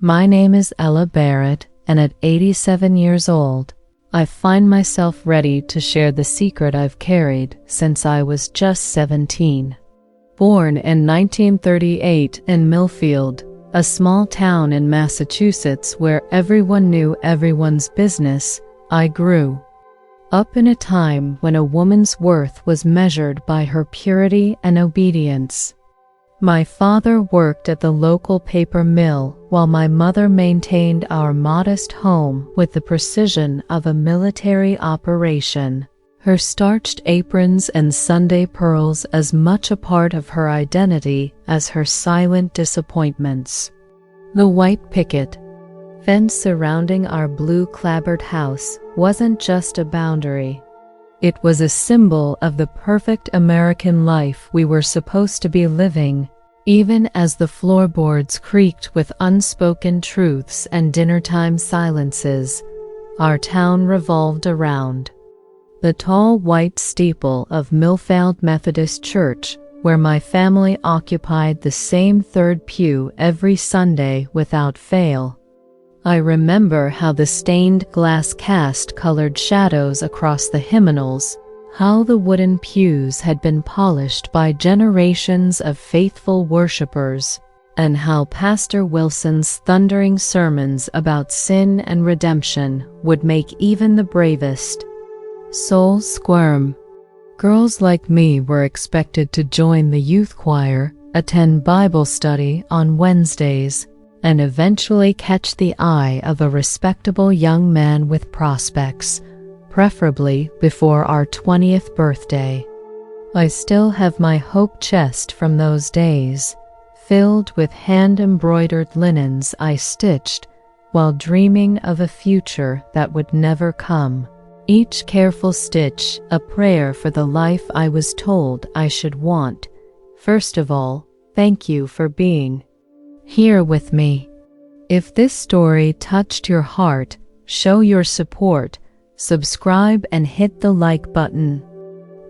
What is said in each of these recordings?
My name is Ella Barrett, and at 87 years old, I find myself ready to share the secret I've carried since I was just 17. Born in 1938 in Millfield, a small town in Massachusetts where everyone knew everyone's business, I grew up in a time when a woman's worth was measured by her purity and obedience. My father worked at the local paper mill while my mother maintained our modest home with the precision of a military operation, her starched aprons and Sunday pearls as much a part of her identity as her silent disappointments. The white picket fence surrounding our blue clapboard house wasn't just a boundary. It was a symbol of the perfect American life we were supposed to be living, even as the floorboards creaked with unspoken truths and dinnertime silences. Our town revolved around the tall white steeple of Millfield Methodist Church, where my family occupied the same third pew every Sunday without fail. I remember how the stained glass cast colored shadows across the hymnals, how the wooden pews had been polished by generations of faithful worshipers, and how Pastor Wilson's thundering sermons about sin and redemption would make even the bravest soul squirm. Girls like me were expected to join the youth choir, attend Bible study on Wednesdays, and eventually catch the eye of a respectable young man with prospects, preferably before our 20th birthday. I still have my hope chest from those days, filled with hand-embroidered linens I stitched while dreaming of a future that would never come. Each careful stitch a prayer for the life I was told I should want. First of all, thank you for being here with me. If this story touched your heart, show your support, subscribe and hit the like button.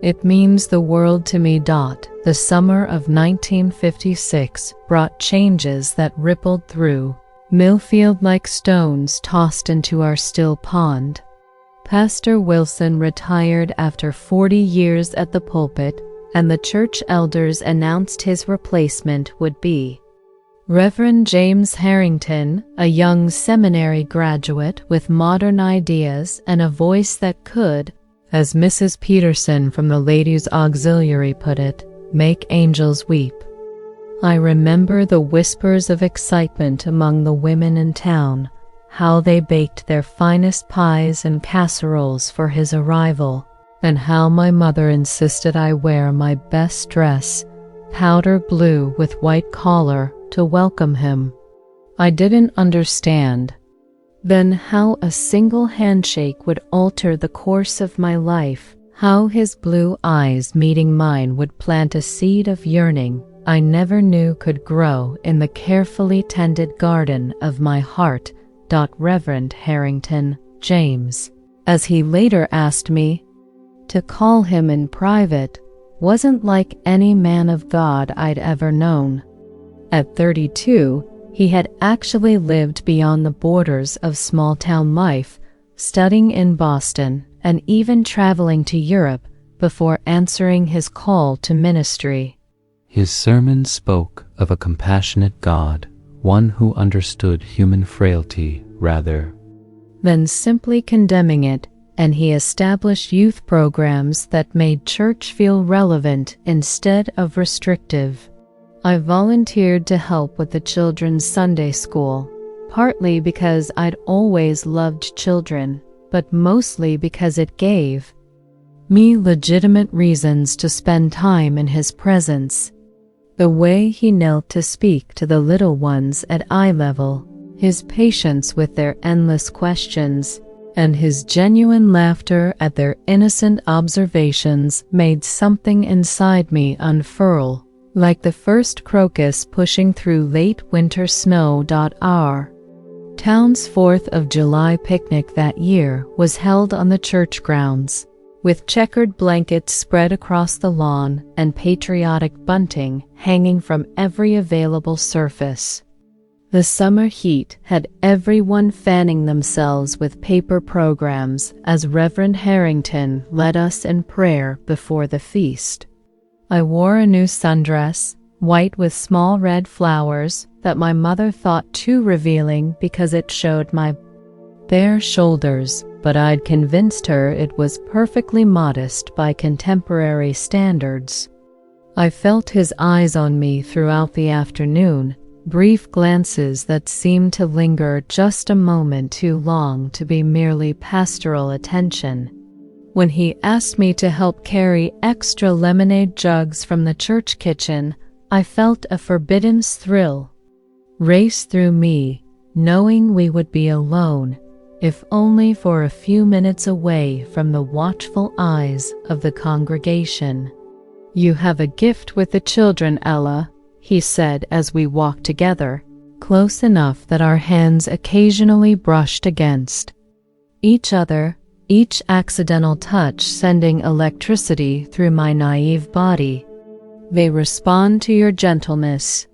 It means the world to me. The summer of 1956 brought changes that rippled through Millfield like stones tossed into our still pond. Pastor Wilson retired after 40 years at the pulpit, and the church elders announced his replacement would be Reverend James Harrington, a young seminary graduate with modern ideas and a voice that could, as Mrs. Peterson from the Ladies' Auxiliary put it, make angels weep. I remember the whispers of excitement among the women in town, how they baked their finest pies and casseroles for his arrival, and how my mother insisted I wear my best dress, powder blue with white collar, to welcome him. I didn't understand then how a single handshake would alter the course of my life, how his blue eyes meeting mine would plant a seed of yearning I never knew could grow in the carefully tended garden of my heart. Reverend Harrington, James, as he later asked me to call him in private, wasn't like any man of God I'd ever known. At 32, he had actually lived beyond the borders of small-town life, studying in Boston and even traveling to Europe before answering his call to ministry. His sermon spoke of a compassionate God, one who understood human frailty rather than simply condemning it, and he established youth programs that made church feel relevant instead of restrictive. I volunteered to help with the children's Sunday school, partly because I'd always loved children, but mostly because it gave me legitimate reasons to spend time in his presence. The way he knelt to speak to the little ones at eye level, his patience with their endless questions, and his genuine laughter at their innocent observations made something inside me unfurl, like the first crocus pushing through late winter snow. Our town's 4th of July picnic that year was held on the church grounds, with checkered blankets spread across the lawn and patriotic bunting hanging from every available surface. The summer heat had everyone fanning themselves with paper programs as Reverend Harrington led us in prayer before the feast. I wore a new sundress, white with small red flowers, that my mother thought too revealing because it showed my bare shoulders, but I'd convinced her it was perfectly modest by contemporary standards. I felt his eyes on me throughout the afternoon, brief glances that seemed to linger just a moment too long to be merely pastoral attention. When he asked me to help carry extra lemonade jugs from the church kitchen, I felt a forbidden thrill race through me, knowing we would be alone, if only for a few minutes away from the watchful eyes of the congregation. "You have a gift with the children, Ella," he said as we walked together, close enough that our hands occasionally brushed against each other, each accidental touch sending electricity through my naive body. "They respond to your gentleness."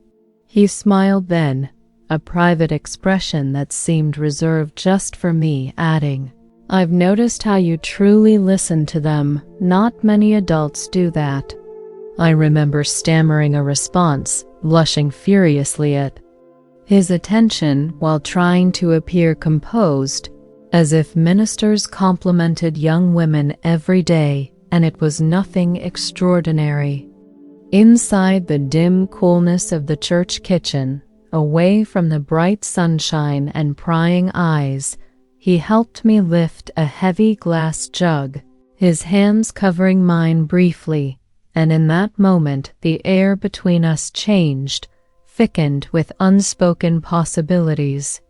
He smiled then, a private expression that seemed reserved just for me, adding, "I've noticed how you truly listen to them. Not many adults do that." I remember stammering a response, blushing furiously at his attention while trying to appear composed, as if ministers complimented young women every day and it was nothing extraordinary. Inside the dim coolness of the church kitchen, away from the bright sunshine and prying eyes, he helped me lift a heavy glass jug, his hands covering mine briefly, and in that moment the air between us changed, thickened with unspoken possibilities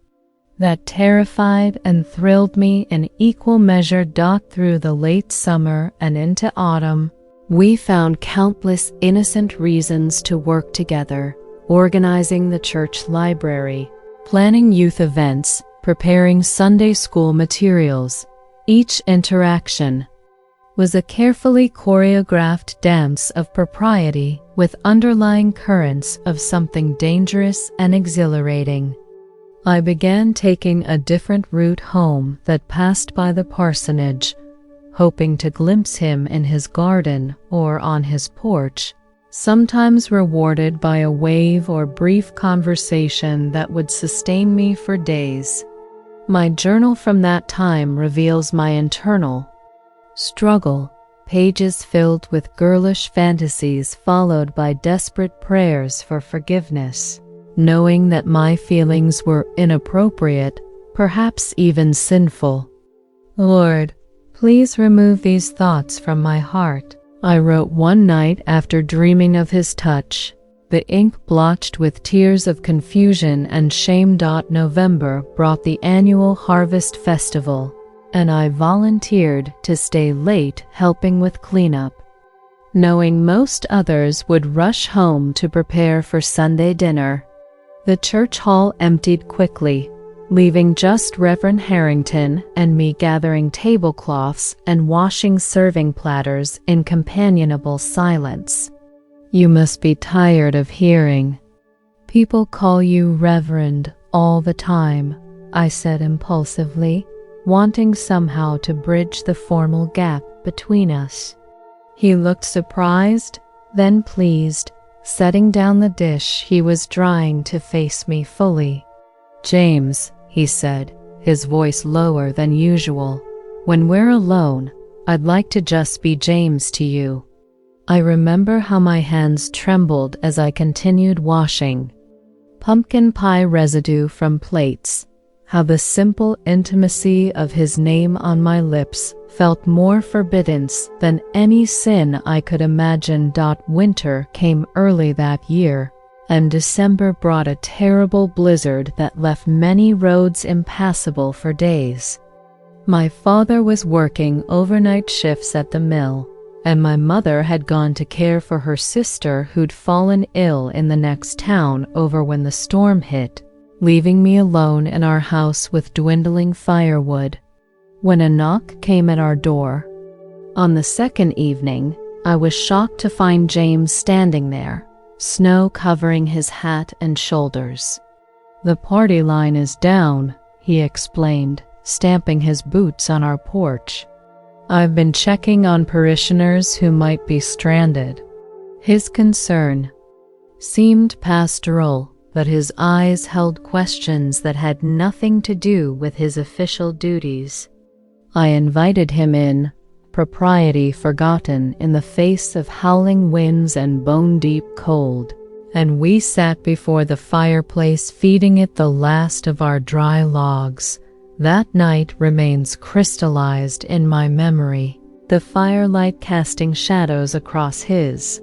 that terrified and thrilled me in equal measure. Through the late summer and into autumn, we found countless innocent reasons to work together, organizing the church library, planning youth events, preparing Sunday school materials. Each interaction was a carefully choreographed dance of propriety with underlying currents of something dangerous and exhilarating. I began taking a different route home that passed by the parsonage, hoping to glimpse him in his garden or on his porch, sometimes rewarded by a wave or brief conversation that would sustain me for days. My journal from that time reveals my internal struggle, pages filled with girlish fantasies followed by desperate prayers for forgiveness, knowing that my feelings were inappropriate, perhaps even sinful. "Lord, please remove these thoughts from my heart," I wrote one night after dreaming of his touch, the ink blotched with tears of confusion and shame. November brought the annual Harvest Festival, and I volunteered to stay late helping with cleanup, knowing most others would rush home to prepare for Sunday dinner. The church hall emptied quickly, leaving just Reverend Harrington and me gathering tablecloths and washing serving platters in companionable silence. "You must be tired of hearing people call you Reverend all the time," I said impulsively, wanting somehow to bridge the formal gap between us. He looked surprised, then pleased, setting down the dish he was drying to face me fully. "James," he said, his voice lower than usual, "when we're alone, I'd like to just be James to you." I remember how my hands trembled as I continued washing pumpkin pie residue from plates, how the simple intimacy of his name on my lips felt more forbidden than any sin I could imagine. Winter came early that year, and December brought a terrible blizzard that left many roads impassable for days. My father was working overnight shifts at the mill, and my mother had gone to care for her sister who'd fallen ill in the next town over when the storm hit, leaving me alone in our house with dwindling firewood. When a knock came at our door on the second evening, I was shocked to find James standing there, snow covering his hat and shoulders. "The party line is down," he explained, stamping his boots on our porch. "I've been checking on parishioners who might be stranded." His concern seemed pastoral, but his eyes held questions that had nothing to do with his official duties. I invited him in, propriety forgotten in the face of howling winds and bone-deep cold, and we sat before the fireplace feeding it the last of our dry logs. That night remains crystallized in my memory, the firelight casting shadows across his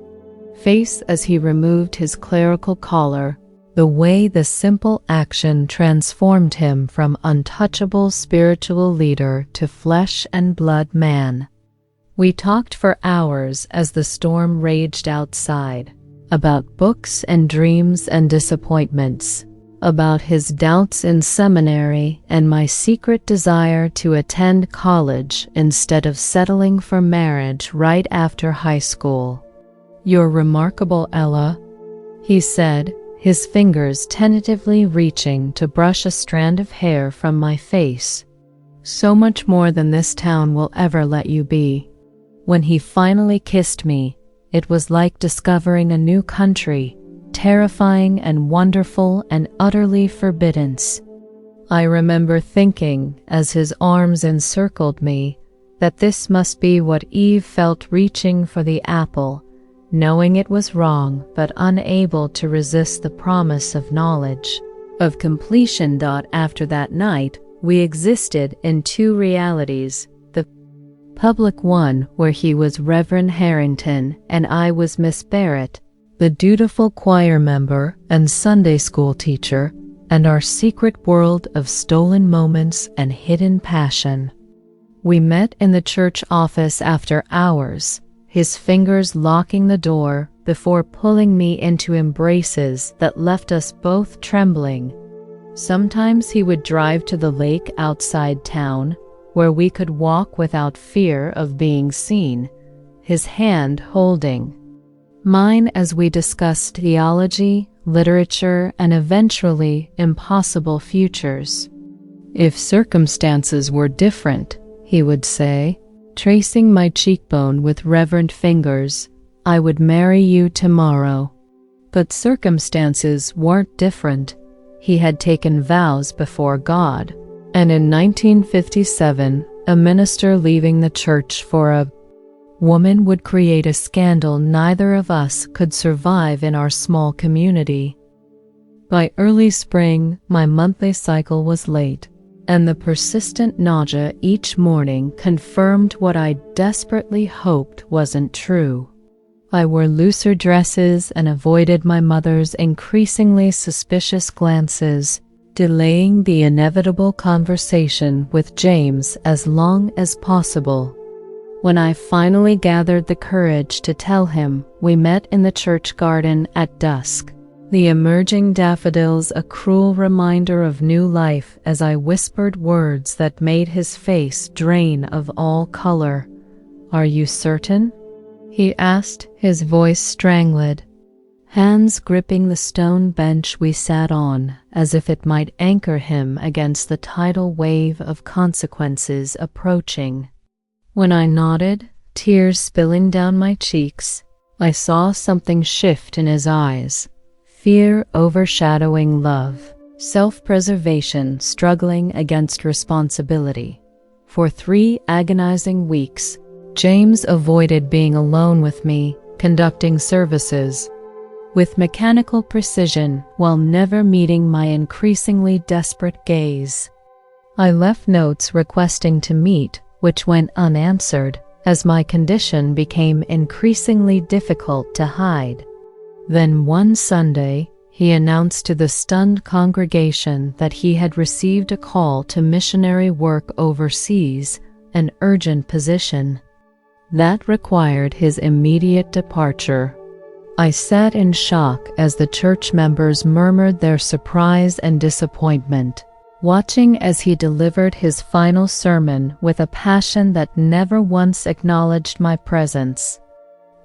face as he removed his clerical collar, the way the simple action transformed him from untouchable spiritual leader to flesh and blood man. We talked for hours as the storm raged outside, about books and dreams and disappointments, about his doubts in seminary and my secret desire to attend college instead of settling for marriage right after high school. "You're remarkable, Ella," he said, his fingers tentatively reaching to brush a strand of hair from my face. "So much more than this town will ever let you be." When he finally kissed me, it was like discovering a new country, terrifying and wonderful and utterly forbidden. I remember thinking, as his arms encircled me, that this must be what Eve felt reaching for the apple, knowing it was wrong but unable to resist the promise of knowledge, of completion. After that night, we existed in two realities, the public one where he was Reverend Harrington and I was Miss Barrett, the dutiful choir member and Sunday school teacher, and our secret world of stolen moments and hidden passion. We met in the church office after hours, his fingers locking the door before pulling me into embraces that left us both trembling. Sometimes he would drive to the lake outside town, where we could walk without fear of being seen, his hand holding mine as we discussed theology, literature, and eventually impossible futures. "If circumstances were different," he would say, tracing my cheekbone with reverent fingers, "I would marry you tomorrow." But circumstances weren't different. He had taken vows before God, and in 1957, a minister leaving the church for a woman would create a scandal neither of us could survive in our small community. By early spring, my monthly cycle was late, and the persistent nausea each morning confirmed what I desperately hoped wasn't true. I wore looser dresses and avoided my mother's increasingly suspicious glances, delaying the inevitable conversation with James as long as possible. When I finally gathered the courage to tell him, we met in the church garden at dusk, the emerging daffodils a cruel reminder of new life as I whispered words that made his face drain of all color. "Are you certain?" he asked, his voice strangled, hands gripping the stone bench we sat on as if it might anchor him against the tidal wave of consequences approaching. When I nodded, tears spilling down my cheeks, I saw something shift in his eyes, fear overshadowing love, self-preservation struggling against responsibility. For 3 agonizing weeks, James avoided being alone with me, conducting services with mechanical precision while never meeting my increasingly desperate gaze. I left notes requesting to meet, which went unanswered, as my condition became increasingly difficult to hide. Then one Sunday, he announced to the stunned congregation that he had received a call to missionary work overseas, an urgent position that required his immediate departure. I sat in shock as the church members murmured their surprise and disappointment, watching as he delivered his final sermon with a passion that never once acknowledged my presence.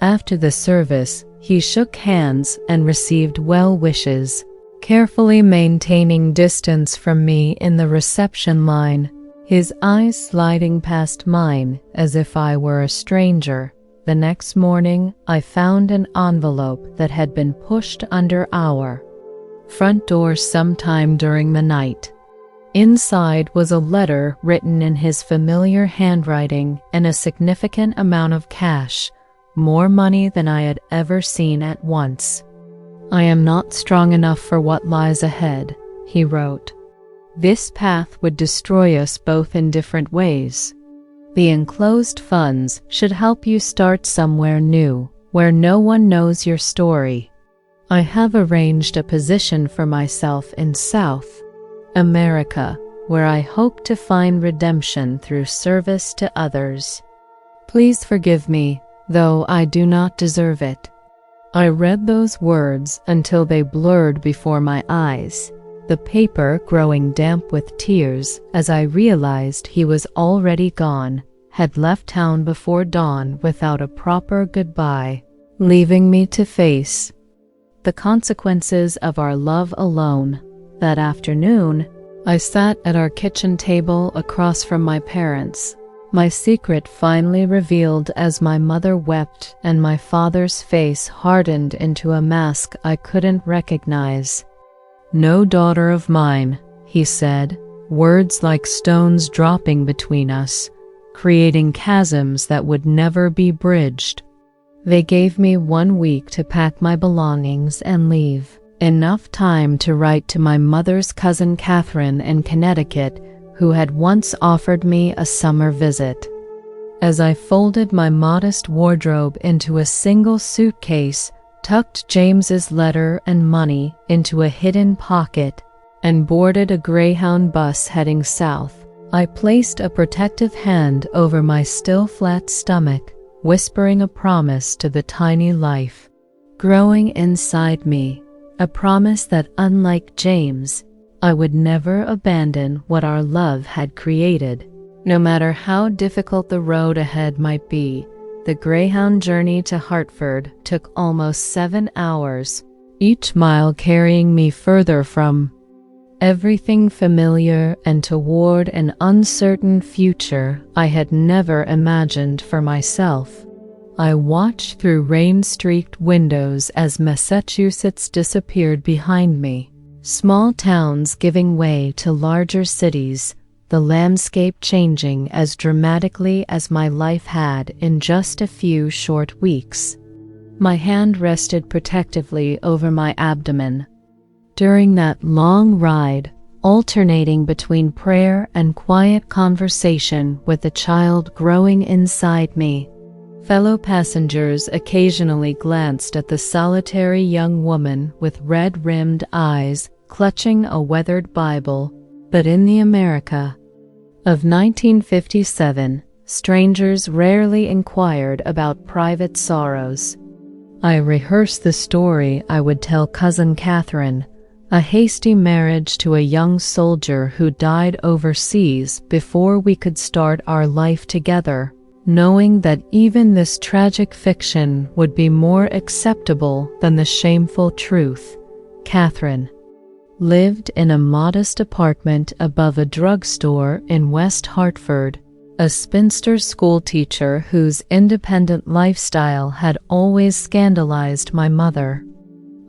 After the service, he shook hands and received well wishes, carefully maintaining distance from me in the reception line, his eyes sliding past mine as if I were a stranger. The next morning, I found an envelope that had been pushed under our front door sometime during the night. Inside was a letter written in his familiar handwriting and a significant amount of cash, more money than I had ever seen at once. "I am not strong enough for what lies ahead," he wrote. "This path would destroy us both in different ways. The enclosed funds should help you start somewhere new, where no one knows your story. I have arranged a position for myself in South America, where I hope to find redemption through service to others. Please forgive me, though I do not deserve it." I read those words until they blurred before my eyes, the paper growing damp with tears as I realized he was already gone, had left town before dawn without a proper goodbye, leaving me to face the consequences of our love alone. That afternoon, I sat at our kitchen table across from my parents, my secret finally revealed as my mother wept and my father's face hardened into a mask I couldn't recognize. "No daughter of mine," he said, words like stones dropping between us, creating chasms that would never be bridged. They gave me 1 week to pack my belongings and leave, enough time to write to my mother's cousin Catherine in Connecticut, who had once offered me a summer visit. As I folded my modest wardrobe into a single suitcase, tucked James's letter and money into a hidden pocket, and boarded a Greyhound bus heading south, I placed a protective hand over my still flat stomach, whispering a promise to the tiny life growing inside me, a promise that, unlike James, I would never abandon what our love had created. No matter how difficult the road ahead might be, the Greyhound journey to Hartford took almost 7 hours, each mile carrying me further from everything familiar and toward an uncertain future I had never imagined for myself. I watched through rain-streaked windows as Massachusetts disappeared behind me, small towns giving way to larger cities, the landscape changing as dramatically as my life had in just a few short weeks. My hand rested protectively over my abdomen. During that long ride, alternating between prayer and quiet conversation with the child growing inside me, fellow passengers occasionally glanced at the solitary young woman with red-rimmed eyes clutching a weathered Bible, but in the America of 1957, strangers rarely inquired about private sorrows. I rehearsed the story I would tell Cousin Catherine, a hasty marriage to a young soldier who died overseas before we could start our life together, knowing that even this tragic fiction would be more acceptable than the shameful truth. Catherine lived in a modest apartment above a drugstore in West Hartford, a spinster schoolteacher whose independent lifestyle had always scandalized my mother.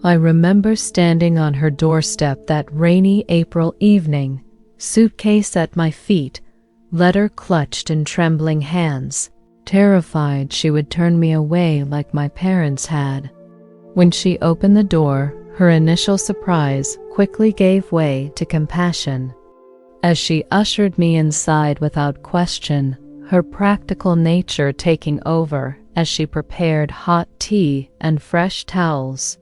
I remember standing on her doorstep that rainy April evening, suitcase at my feet, letter clutched in trembling hands, terrified she would turn me away like my parents had. When she opened the door, her initial surprise quickly gave way to compassion. As she ushered me inside without question, her practical nature taking over as she prepared hot tea and fresh towels.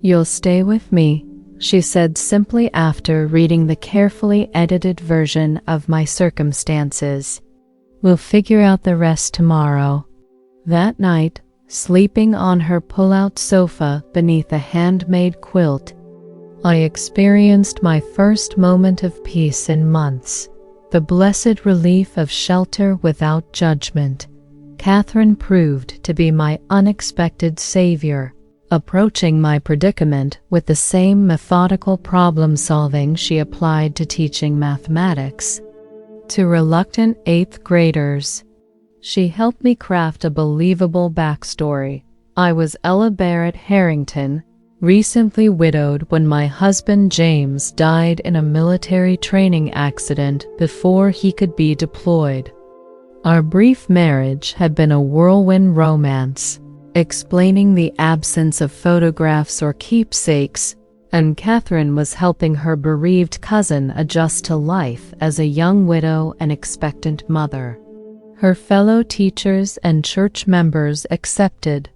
"You'll stay with me," she said simply after reading the carefully edited version of my circumstances. "We'll figure out the rest tomorrow." That night, sleeping on her pull-out sofa beneath a handmade quilt, I experienced my first moment of peace in months, the blessed relief of shelter without judgment. Catherine proved to be my unexpected savior, approaching my predicament with the same methodical problem-solving she applied to teaching mathematics. To reluctant 8th graders, she helped me craft a believable backstory. I was Ella Barrett Harrington, recently widowed when my husband James died in a military training accident before he could be deployed. Our brief marriage had been a whirlwind romance, explaining the absence of photographs or keepsakes, and Catherine was helping her bereaved cousin adjust to life as a young widow and expectant mother. Her fellow teachers and church members accepted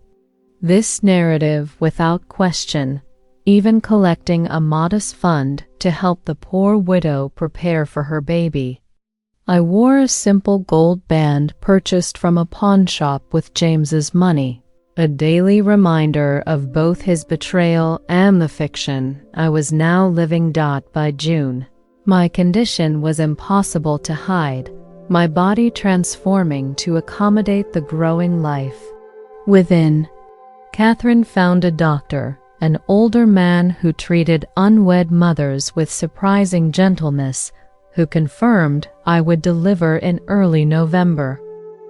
this narrative without question, even collecting a modest fund to help the poor widow prepare for her baby. I wore a simple gold band purchased from a pawn shop with James's money, a daily reminder of both his betrayal and the fiction I was now living. By June, my condition was impossible to hide, my body transforming to accommodate the growing life within. Catherine found a doctor, an older man who treated unwed mothers with surprising gentleness, who confirmed I would deliver in early November.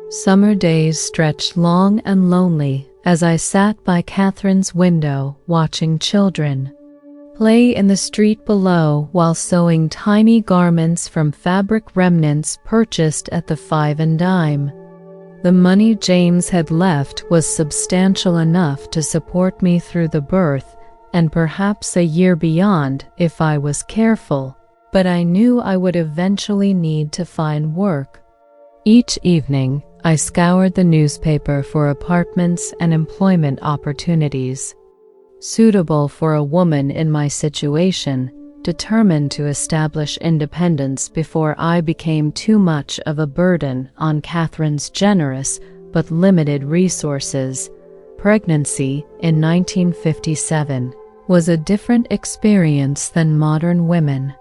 Summer days stretched long and lonely as I sat by Catherine's window watching children play in the street below while sewing tiny garments from fabric remnants purchased at the 5 and dime. The money James had left was substantial enough to support me through the birth and perhaps a year beyond if I was careful, but I knew I would eventually need to find work. Each evening, I scoured the newspaper for apartments and employment opportunities suitable for a woman in my situation, determined to establish independence before I became too much of a burden on Catherine's generous but limited resources. Pregnancy in 1957 was a different experience than modern women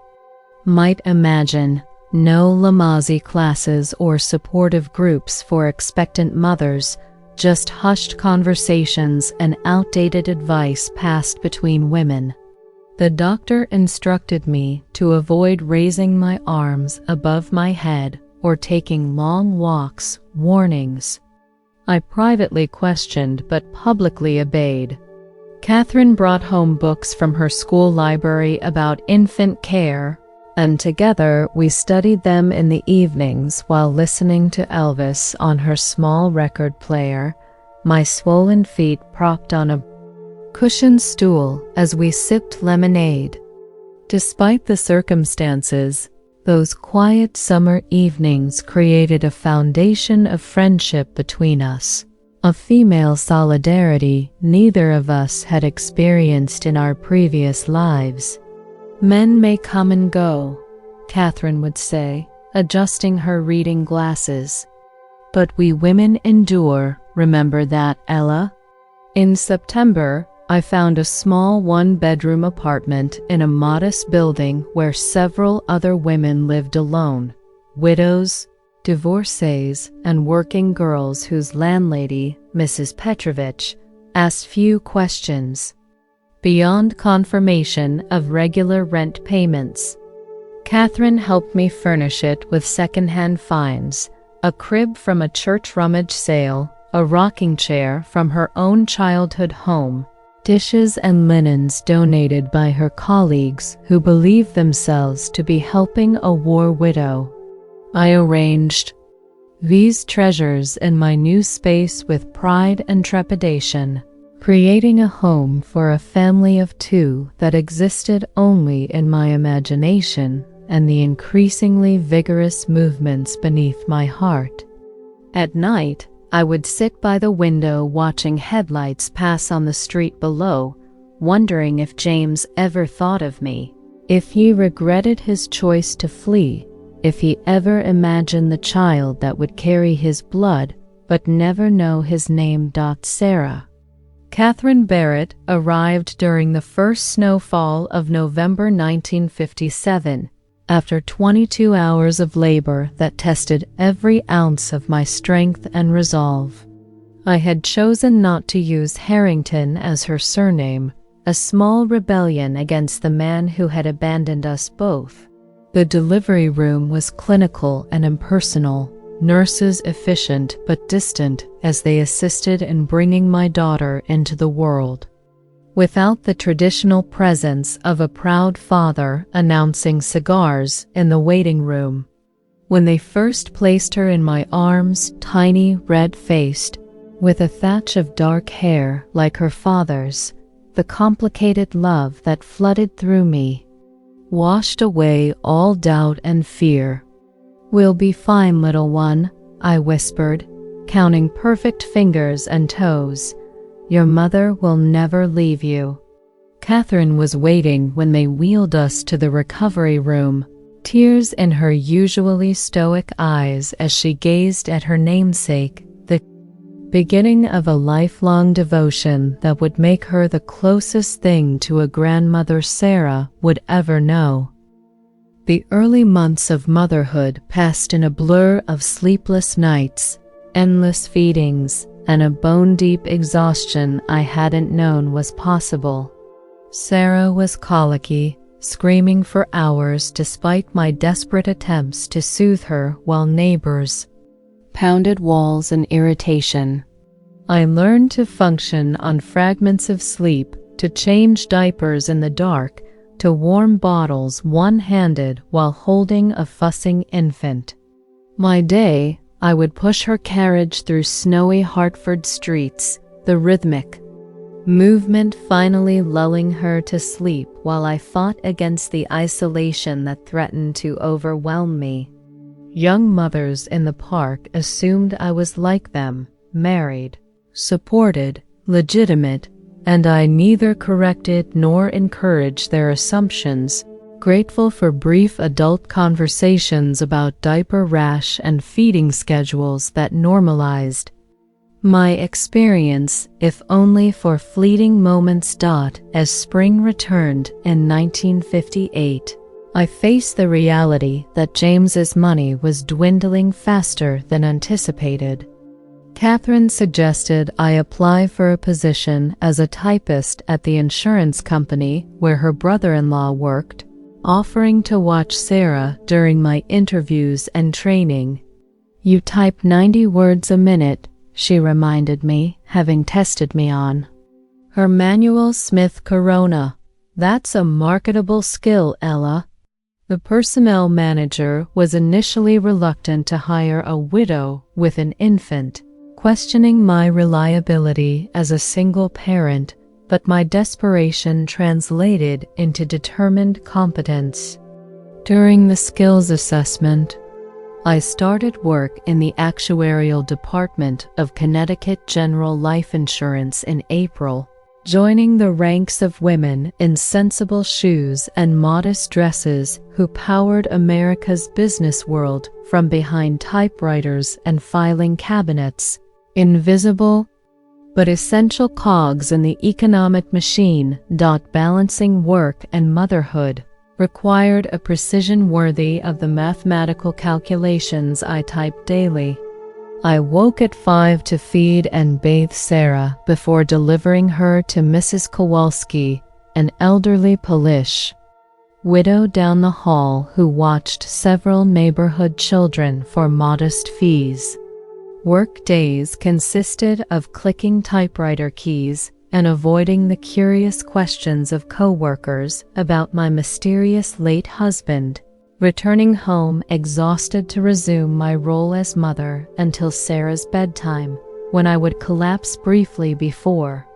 might imagine. No Lamazi classes or supportive groups for expectant mothers, just hushed conversations and outdated advice passed between women. The doctor instructed me to avoid raising my arms above my head or taking long walks, warnings I privately questioned but publicly obeyed. Catherine brought home books from her school library about infant care, and together we studied them in the evenings while listening to Elvis on her small record player, my swollen feet propped on a cushioned stool as we sipped lemonade. Despite the circumstances, those quiet summer evenings created a foundation of friendship between us, a female solidarity neither of us had experienced in our previous lives. Men may come and go, Catherine would say, adjusting her reading glasses. But we women endure, remember that, Ella? In September, I found a small one-bedroom apartment in a modest building where several other women lived alone, widows, divorcees, and working girls whose landlady, Mrs. Petrovich, asked few questions beyond confirmation of regular rent payments. Catherine helped me furnish it with second-hand finds, a crib from a church rummage sale, a rocking chair from her own childhood home, dishes and linens donated by her colleagues who believed themselves to be helping a war widow. I arranged these treasures in my new space with pride and trepidation, creating a home for a family of 2 that existed only in my imagination and the increasingly vigorous movements beneath my heart. At night, I would sit by the window watching headlights pass on the street below, wondering if James ever thought of me, if he regretted his choice to flee, if he ever imagined the child that would carry his blood but never know his name. Sarah Catherine Barrett arrived during the first snowfall of November 1957, after 22 hours of labor that tested every ounce of my strength and resolve. I had chosen not to use Harrington as her surname, a small rebellion against the man who had abandoned us both. The delivery room was clinical and impersonal, nurses efficient but distant as they assisted in bringing my daughter into the world. Without the traditional presence of a proud father announcing cigars in the waiting room. When they first placed her in my arms, tiny, red-faced, with a thatch of dark hair like her father's, the complicated love that flooded through me washed away all doubt and fear. "We'll be fine, little one," I whispered, counting perfect fingers and toes. "Your mother will never leave you." Catherine was waiting when they wheeled us to the recovery room, tears in her usually stoic eyes as she gazed at her namesake, the beginning of a lifelong devotion that would make her the closest thing to a grandmother Sarah would ever know. The early months of motherhood passed in a blur of sleepless nights, endless feedings, and a bone-deep exhaustion I hadn't known was possible. Sarah was colicky, screaming for hours despite my desperate attempts to soothe her while neighbors pounded walls in irritation. I learned to function on fragments of sleep, to change diapers in the dark, to warm bottles one-handed while holding a fussing infant. My day, I would push her carriage through snowy Hartford streets, the rhythmic movement finally lulling her to sleep while I fought against the isolation that threatened to overwhelm me. Young mothers in the park assumed I was like them, married, supported, legitimate, and I neither corrected nor encouraged their assumptions, grateful for brief adult conversations about diaper rash and feeding schedules that normalized my experience, if only for fleeting moments. As spring returned in 1958, I faced the reality that James's money was dwindling faster than anticipated. Catherine suggested I apply for a position as a typist at the insurance company where her brother-in-law worked, offering to watch Sarah during my interviews and training. "You type 90 words a minute," she reminded me, having tested me on her Manuel Smith Corona. "That's a marketable skill, Ella." The personnel manager was initially reluctant to hire a widow with an infant, questioning my reliability as a single parent, but my desperation translated into determined competence. During the skills assessment, I started work in the actuarial department of Connecticut General Life Insurance in April, joining the ranks of women in sensible shoes and modest dresses who powered America's business world from behind typewriters and filing cabinets, invisible but essential cogs in the economic machine. Balancing work and motherhood required a precision worthy of the mathematical calculations I typed daily. I woke at 5 to feed and bathe Sarah before delivering her to Mrs. Kowalski, an elderly Polish widow down the hall who watched several neighborhood children for modest fees. Work days consisted of clicking typewriter keys and avoiding the curious questions of coworkers about my mysterious late husband, returning home exhausted to resume my role as mother until Sarah's bedtime, when I would collapse briefly before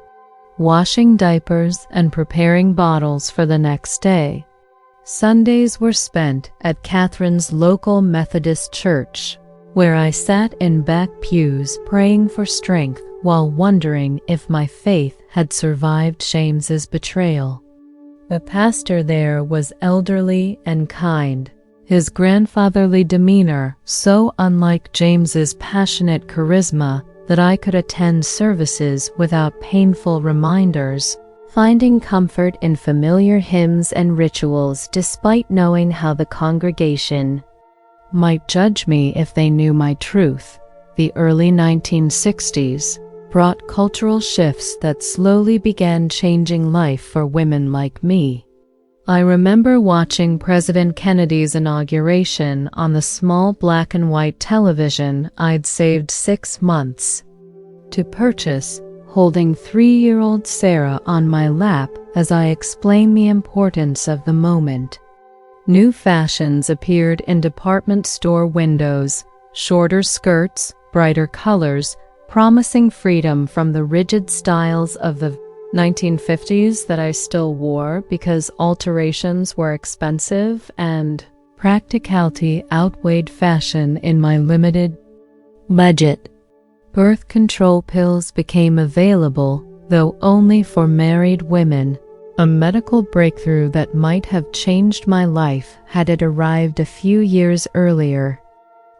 washing diapers and preparing bottles for the next day. Sundays were spent at Catherine's local Methodist church, where I sat in back pews praying for strength while wondering if my faith had survived James's betrayal. The pastor there was elderly and kind, his grandfatherly demeanor so unlike James's passionate charisma that I could attend services without painful reminders, finding comfort in familiar hymns and rituals despite knowing how the congregation might judge me if they knew my truth. The early 1960s brought cultural shifts that slowly began changing life for women like me. I remember watching President Kennedy's inauguration on the small black and white television I'd saved 6 months to purchase, holding 3-year-old Sarah on my lap as I explained the importance of the moment. New fashions appeared in department store windows, shorter skirts, brighter colors, promising freedom from the rigid styles of the 1950s that I still wore because alterations were expensive and practicality outweighed fashion in my limited budget. Birth control pills became available, though only for married women, a medical breakthrough that might have changed my life had it arrived a few years earlier.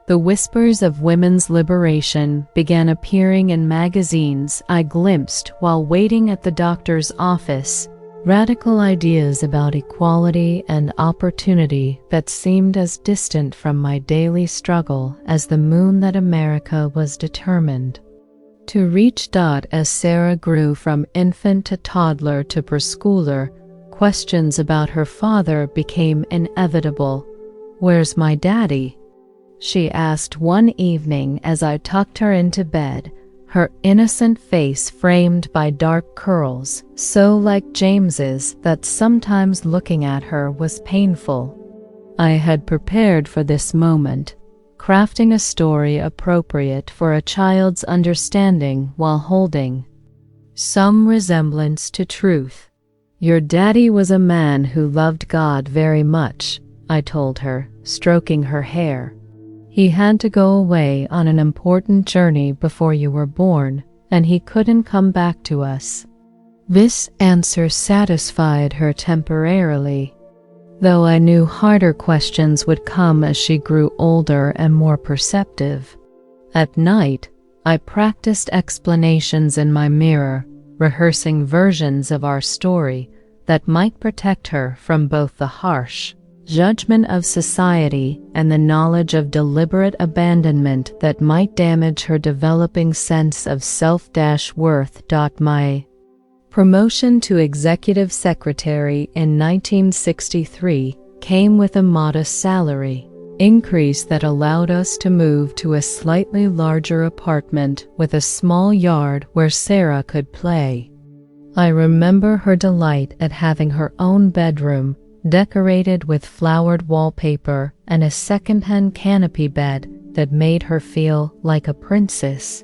The whispers of women's liberation began appearing in magazines I glimpsed while waiting at the doctor's office, radical ideas about equality and opportunity that seemed as distant from my daily struggle as the moon that America was determined to reach. As Sarah grew from infant to toddler to preschooler, questions about her father became inevitable. "Where's my daddy?" she asked one evening as I tucked her into bed, her innocent face framed by dark curls, so like James's that sometimes looking at her was painful. I had prepared for this moment, crafting a story appropriate for a child's understanding while holding some resemblance to truth. "Your daddy was a man who loved God very much," I told her, stroking her hair. "He had to go away on an important journey before you were born, and he couldn't come back to us." This answer satisfied her temporarily, though I knew harder questions would come as she grew older and more perceptive. At night, I practiced explanations in my mirror, rehearsing versions of our story that might protect her from both the harsh judgment of society and the knowledge of deliberate abandonment that might damage her developing sense of self-worth. My promotion to executive secretary in 1963 came with a modest salary increase that allowed us to move to a slightly larger apartment with a small yard where Sarah could play. I remember her delight at having her own bedroom, decorated with flowered wallpaper and a second-hand canopy bed that made her feel like a princess.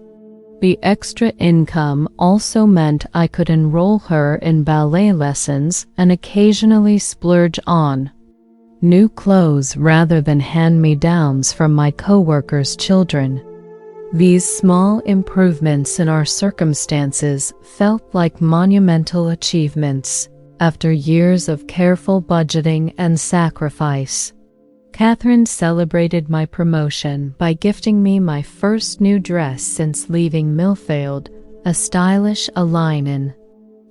The extra income also meant I could enroll her in ballet lessons and occasionally splurge on new clothes rather than hand-me-downs from my coworkers' children. These small improvements in our circumstances felt like monumental achievements after years of careful budgeting and sacrifice. Catherine celebrated my promotion by gifting me my first new dress since leaving Millfield, a stylish line in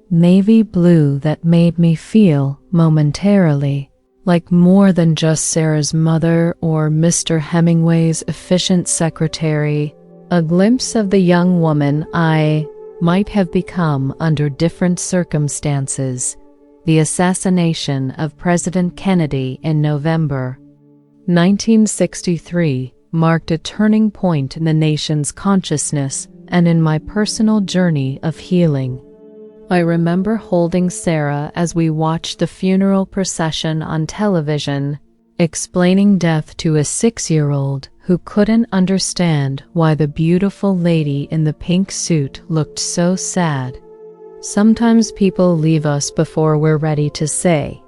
navy blue that made me feel, momentarily, like more than just Sarah's mother or Mr. Hemingway's efficient secretary, a glimpse of the young woman I might have become under different circumstances. The assassination of President Kennedy in November 1963 marked a turning point in the nation's consciousness and in my personal journey of healing. I remember holding Sarah as we watched the funeral procession on television, explaining death to a 6-year-old who couldn't understand why the beautiful lady in the pink suit looked so sad. Sometimes people leave us before we're ready to say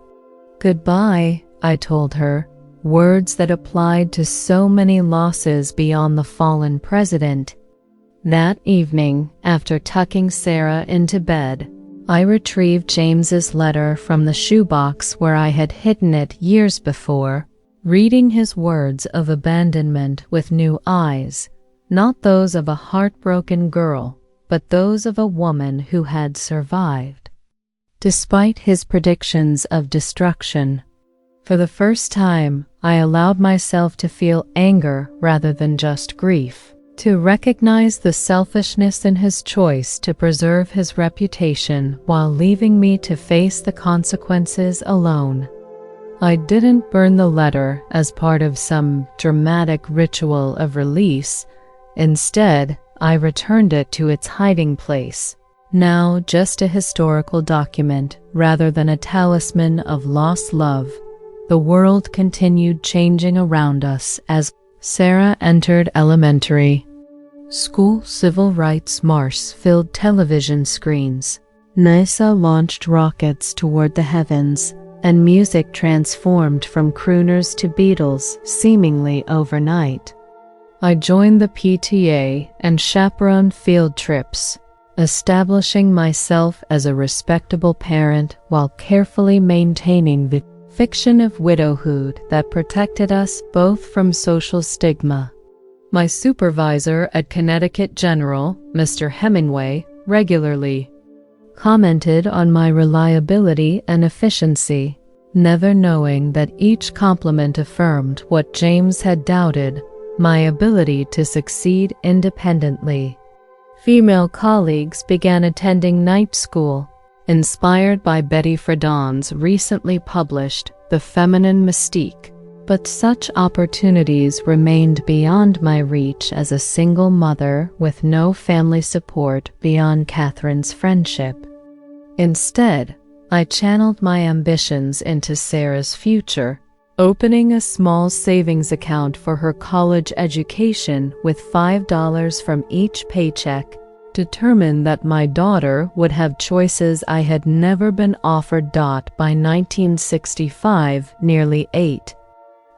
goodbye, I told her, words that applied to so many losses beyond the fallen president. That evening, after tucking Sarah into bed, I retrieved James's letter from the shoebox where I had hidden it years before, reading his words of abandonment with new eyes, not those of a heartbroken girl, but those of a woman who had survived. Despite his predictions of destruction, for the first time, I allowed myself to feel anger rather than just grief. to recognize the selfishness in his choice to preserve his reputation while leaving me to face the consequences alone. I didn't burn the letter as part of some dramatic ritual of release. Instead, I returned it to its hiding place, now just a historical document rather than a talisman of lost love. The world continued changing around us as Sarah entered elementary school. Civil rights march filled television screens. NASA launched rockets toward the heavens, and music transformed from crooners to Beatles seemingly overnight. I joined the PTA and chaperoned field trips, establishing myself as a respectable parent while carefully maintaining the fiction of widowhood that protected us both from social stigma. My supervisor at Connecticut General, Mr. Hemingway, regularly commented on my reliability and efficiency, never knowing that each compliment affirmed what James had doubted, my ability to succeed independently. Female colleagues began attending night school, inspired by Betty Friedan's recently published The Feminine Mystique, but such opportunities remained beyond my reach as a single mother with no family support beyond Catherine's friendship. Instead, I channeled my ambitions into Sarah's future, opening a small savings account for her college education with $5 from each paycheck, determined that my daughter would have choices I had never been offered. By 1965, nearly 8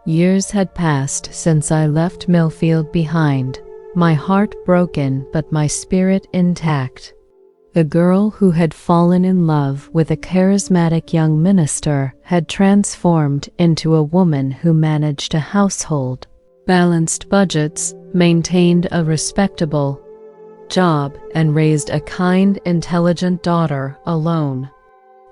years had passed since I left Millfield behind, my heart broken but my spirit intact. The girl who had fallen in love with a charismatic young minister had transformed into a woman who managed a household, balanced budgets, maintained a respectable job, and raised a kind, intelligent daughter alone.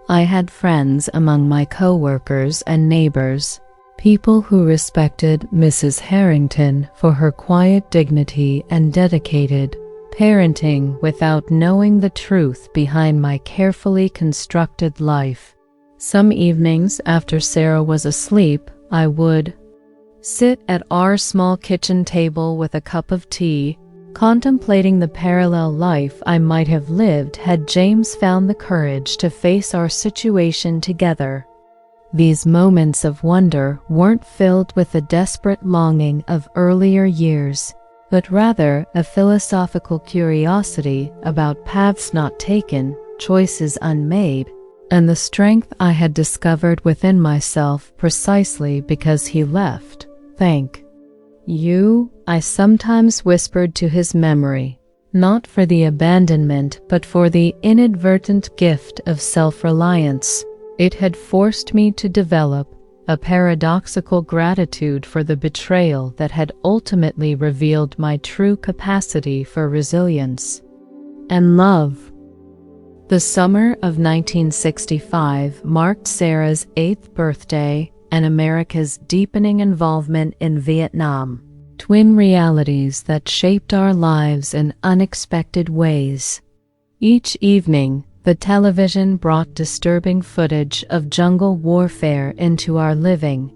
I had friends among my co-workers and neighbors, people who respected Mrs. Harrington for her quiet dignity and dedicated parenting without knowing the truth behind my carefully constructed life. Some evenings after Sarah was asleep, I would sit at our small kitchen table with a cup of tea, contemplating the parallel life I might have lived had James found the courage to face our situation together. These moments of wonder weren't filled with the desperate longing of earlier years, but rather a philosophical curiosity about paths not taken, choices unmade, and the strength I had discovered within myself precisely because he left. Thank you, I sometimes whispered to his memory, not for the abandonment but for the inadvertent gift of self-reliance. It had forced me to develop a paradoxical gratitude for the betrayal that had ultimately revealed my true capacity for resilience and love. The summer of 1965 marked Sarah's 8th birthday and America's deepening involvement in Vietnam, twin realities that shaped our lives in unexpected ways. Each evening, the television brought disturbing footage of jungle warfare into our living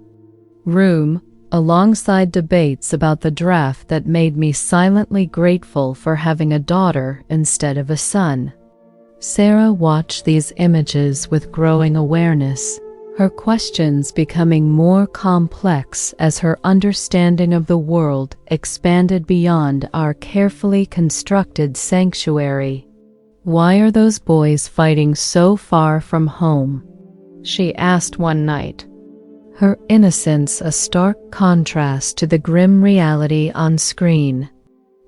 room, alongside debates about the draft that made me silently grateful for having a daughter instead of a son. Sarah watched these images with growing awareness, her questions becoming more complex as her understanding of the world expanded beyond our carefully constructed sanctuary. "Why are those boys fighting so far from home?" she asked one night, her innocence a stark contrast to the grim reality on screen.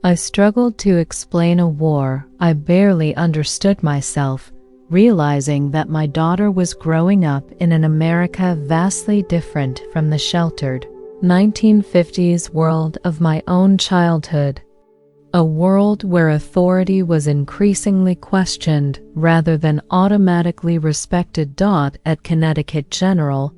I struggled to explain a war I barely understood myself, realizing that my daughter was growing up in an America vastly different from the sheltered 1950s world of my own childhood. A world where authority was increasingly questioned rather than automatically respected. At Connecticut General,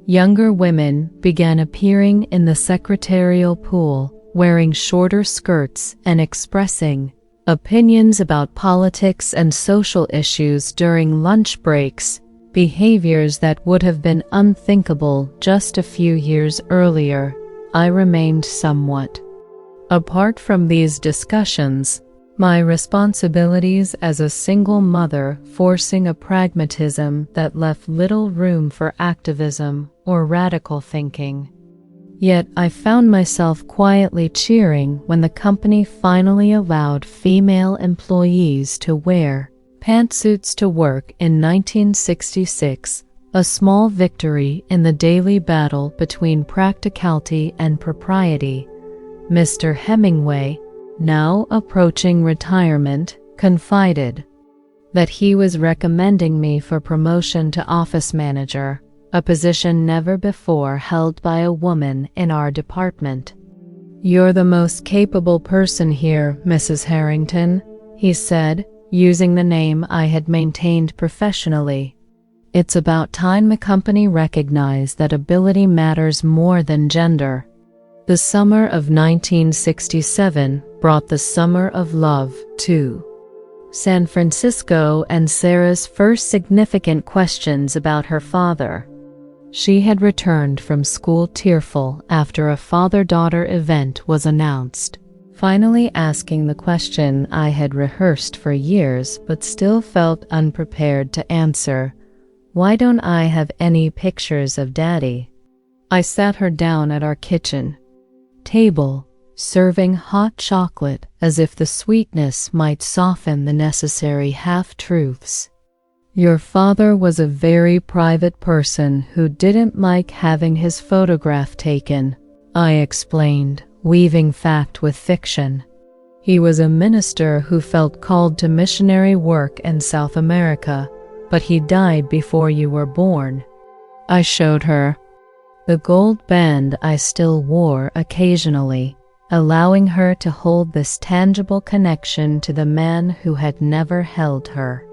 younger women began appearing in the secretarial pool, wearing shorter skirts and expressing opinions about politics and social issues during lunch breaks, behaviors that would have been unthinkable just a few years earlier. I remained somewhat apart from these discussions, my responsibilities as a single mother forcing a pragmatism that left little room for activism or radical thinking. Yet I found myself quietly cheering when the company finally allowed female employees to wear pantsuits to work in 1966, a small victory in the daily battle between practicality and propriety. Mr. Hemingway, now approaching retirement, confided that he was recommending me for promotion to office manager, a position never before held by a woman in our department. "You're the most capable person here, Mrs. Harrington," he said, using the name I had maintained professionally. "It's about time the company recognized that ability matters more than gender." The summer of 1967 brought the summer of love to San Francisco and Sarah's first significant questions about her father. She had returned from school tearful after a father-daughter event was announced, finally asking the question I had rehearsed for years but still felt unprepared to answer. "Why don't I have any pictures of Daddy?" I sat her down at our kitchen table, serving hot chocolate as if the sweetness might soften the necessary half-truths. "Your father was a very private person who didn't like having his photograph taken," I explained, weaving fact with fiction. "He was a minister who felt called to missionary work in South America, but he died before you were born." I showed her the gold band I still wore occasionally, allowing her to hold this tangible connection to the man who had never held her.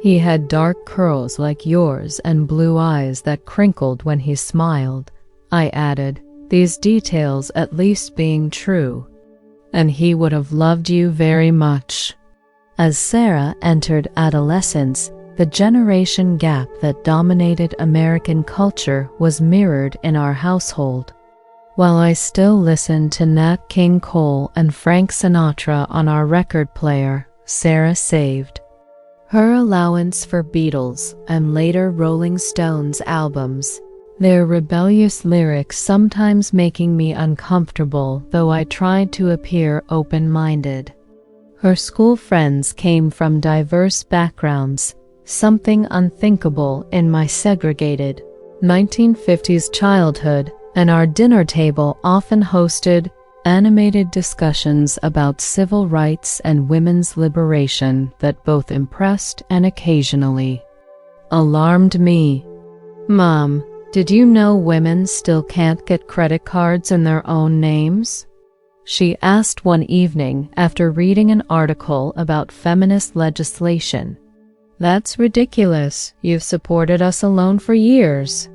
"He had dark curls like yours and blue eyes that crinkled when he smiled," I added, these details at least being true. "And he would have loved you very much." As Sarah entered adolescence, the generation gap that dominated American culture was mirrored in our household. While I still listened to Nat King Cole and Frank Sinatra on our record player, Sarah saved her allowance for Beatles and later Rolling Stones albums, their rebellious lyrics sometimes making me uncomfortable, though I tried to appear open-minded. Her school friends came from diverse backgrounds, something unthinkable in my segregated 1950s childhood, and our dinner table often hosted animated discussions about civil rights and women's liberation that both impressed and occasionally alarmed me. "Mom, did you know women still can't get credit cards in their own names?" she asked one evening after reading an article about feminist legislation. "That's ridiculous. You've supported us alone for years."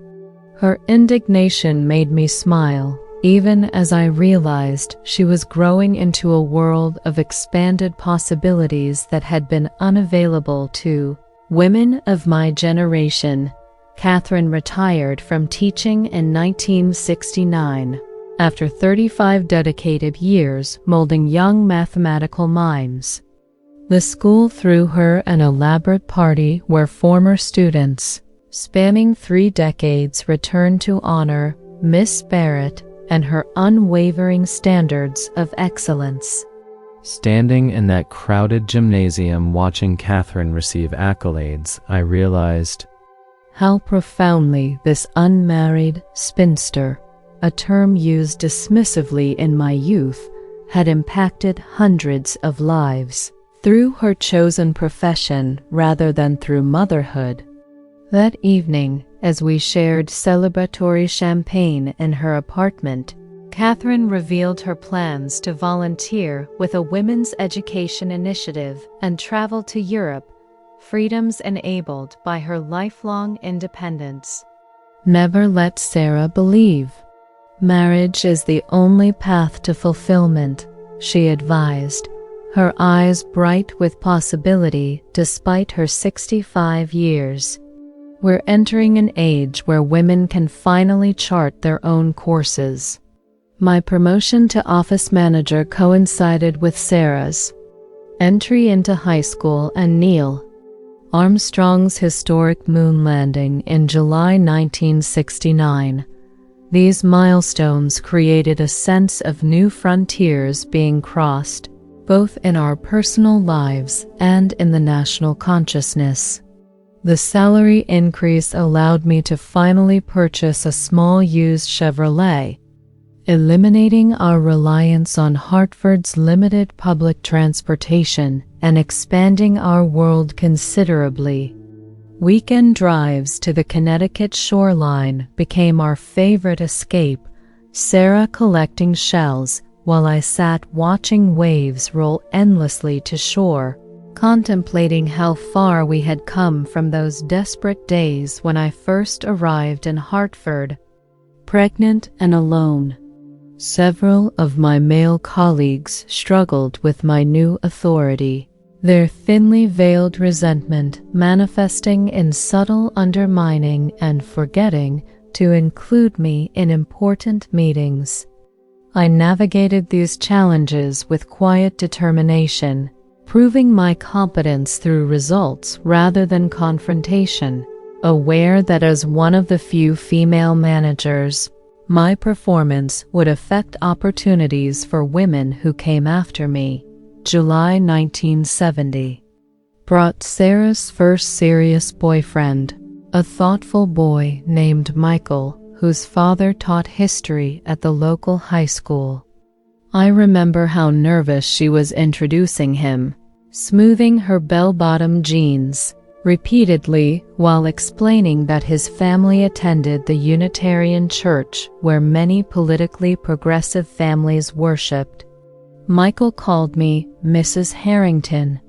Her indignation made me smile, even as I realized she was growing into a world of expanded possibilities that had been unavailable to women of my generation. Catherine retired from teaching in 1969, after 35 dedicated years molding young mathematical minds. The school threw her an elaborate party where former students, spanning 3 decades, returned to honor Miss Barrett and her unwavering standards of excellence. Standing in that crowded gymnasium watching Catherine receive accolades, I realized how profoundly this unmarried spinster, a term used dismissively in my youth, had impacted hundreds of lives through her chosen profession rather than through motherhood. That evening, as we shared celebratory champagne in her apartment, Catherine revealed her plans to volunteer with a women's education initiative and travel to Europe, freedoms enabled by her lifelong independence. Never let Sarah believe Marriage is the only path to fulfillment, she advised, her eyes bright with possibility despite her 65 years. We're entering an age where women can finally chart their own courses. My promotion to office manager coincided with Sarah's entry into high school and Neil Armstrong's historic moon landing in July 1969. These milestones created a sense of new frontiers being crossed, both in our personal lives and in the national consciousness. The salary increase allowed me to finally purchase a small used Chevrolet, eliminating our reliance on Hartford's limited public transportation and expanding our world considerably. Weekend drives to the Connecticut shoreline became our favorite escape, Sarah collecting shells while I sat watching waves roll endlessly to shore, contemplating how far we had come from those desperate days when I first arrived in Hartford, pregnant and alone. Several of my male colleagues struggled with my new authority, their thinly veiled resentment manifesting in subtle undermining and forgetting to include me in important meetings. I navigated these challenges with quiet determination, proving my competence through results rather than confrontation, aware that as one of the few female managers, my performance would affect opportunities for women who came after me. July 1970 brought Sarah's first serious boyfriend, a thoughtful boy named Michael, whose father taught history at the local high school. I remember how nervous she was introducing him, smoothing her bell-bottom jeans repeatedly while explaining that his family attended the Unitarian Church where many politically progressive families worshipped. Michael called me Mrs. Harrington,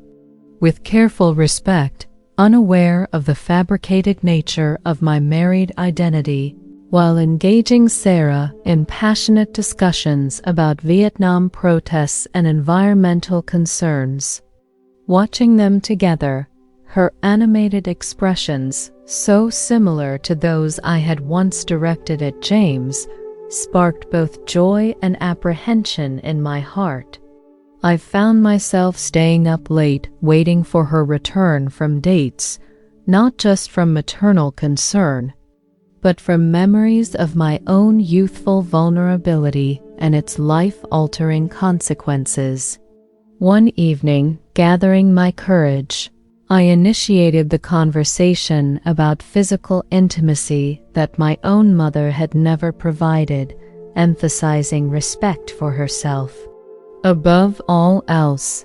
with careful respect, unaware of the fabricated nature of my married identity, while engaging Sarah in passionate discussions about Vietnam protests and environmental concerns. Watching them together, her animated expressions, so similar to those I had once directed at James, sparked both joy and apprehension in my heart. I found myself staying up late waiting for her return from dates, not just from maternal concern, but from memories of my own youthful vulnerability and its life-altering consequences. One evening, gathering my courage, I initiated the conversation about physical intimacy that my own mother had never provided, emphasizing respect for herself. Above all else,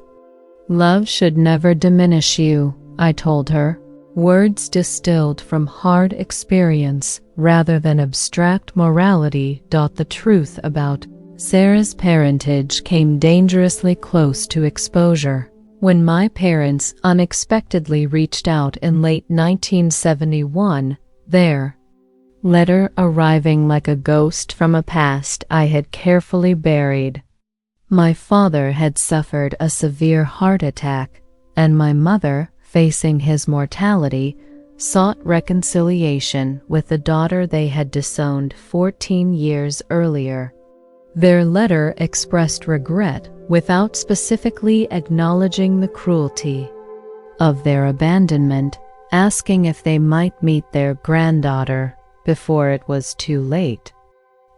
love should never diminish you, I told her, words distilled from hard experience rather than abstract morality. The truth about Sarah's parentage came dangerously close to exposure. When my parents unexpectedly reached out in late 1971, their letter arriving like a ghost from a past I had carefully buried. My father had suffered a severe heart attack, and my mother, facing his mortality, sought reconciliation with the daughter they had disowned 14 years earlier. Their letter expressed regret without specifically acknowledging the cruelty of their abandonment, asking if they might meet their granddaughter before it was too late.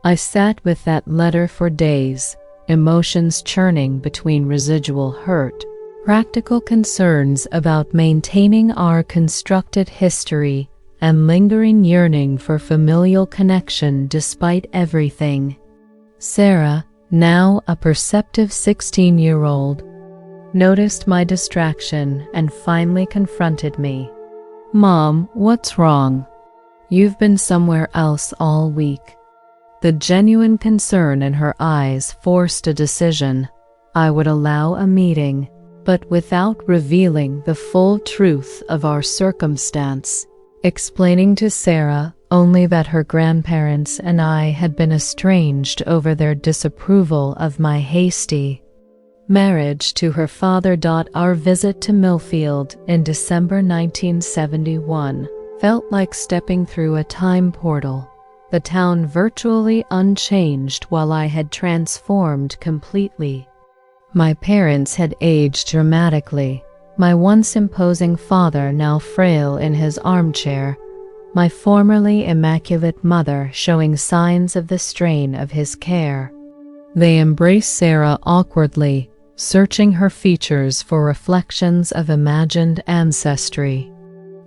I sat with that letter for days, emotions churning between residual hurt, practical concerns about maintaining our constructed history, and lingering yearning for familial connection despite everything. Sarah, now a perceptive 16-year-old, noticed my distraction and finally confronted me. "Mom, what's wrong? You've been somewhere else all week." The genuine concern in her eyes forced a decision. I would allow a meeting, but without revealing the full truth of our circumstance, explaining to Sarah only that her grandparents and I had been estranged over their disapproval of my hasty marriage to her father. Our visit to Millfield in December 1971 felt like stepping through a time portal, the town virtually unchanged while I had transformed completely. My parents had aged dramatically, my once imposing father now frail in his armchair, my formerly immaculate mother showing signs of the strain of his care. They embraced Sarah awkwardly, searching her features for reflections of imagined ancestry,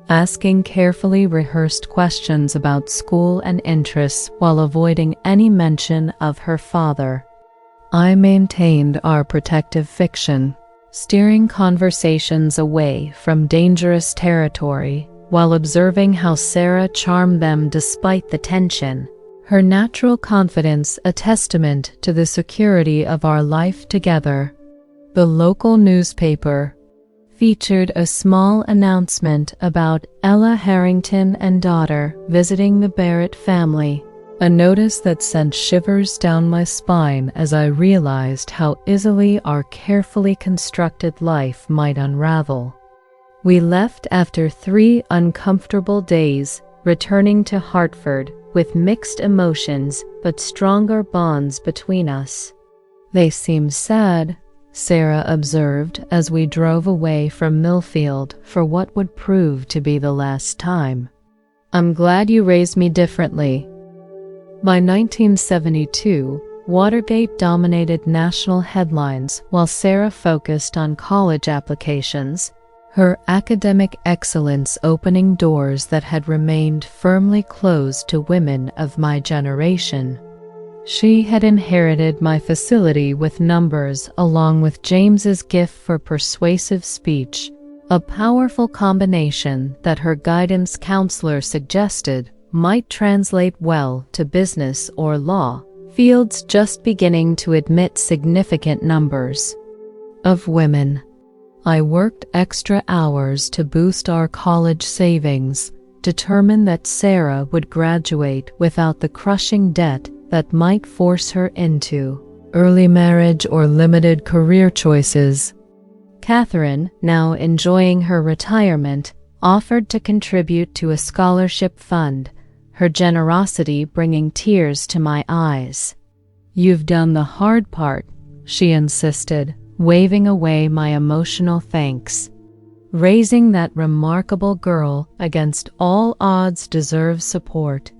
asking carefully rehearsed questions about school and interests while avoiding any mention of her father. I maintained our protective fiction, steering conversations away from dangerous territory while observing how Sarah charmed them despite the tension, her natural confidence a testament to the security of our life together. The local newspaper featured a small announcement about Ella Harrington and daughter visiting the Barrett family, a notice that sent shivers down my spine as I realized how easily our carefully constructed life might unravel. We left after 3 uncomfortable days, returning to Hartford with mixed emotions but stronger bonds between us. "They seem sad," Sarah observed as we drove away from Millfield for what would prove to be the last time. "I'm glad you raised me differently." By 1972, Watergate dominated national headlines while Sarah focused on college applications, her academic excellence opening doors that had remained firmly closed to women of my generation. She had inherited my facility with numbers along with James's gift for persuasive speech, a powerful combination that her guidance counselor suggested might translate well to business or law, fields just beginning to admit significant numbers of women. I worked extra hours to boost our college savings, determined that Sarah would graduate without the crushing debt that might force her into early marriage or limited career choices. Catherine, now enjoying her retirement, offered to contribute to a scholarship fund, her generosity bringing tears to my eyes. "You've done the hard part," she insisted, waving away my emotional thanks. "Raising that remarkable girl against all odds deserves support."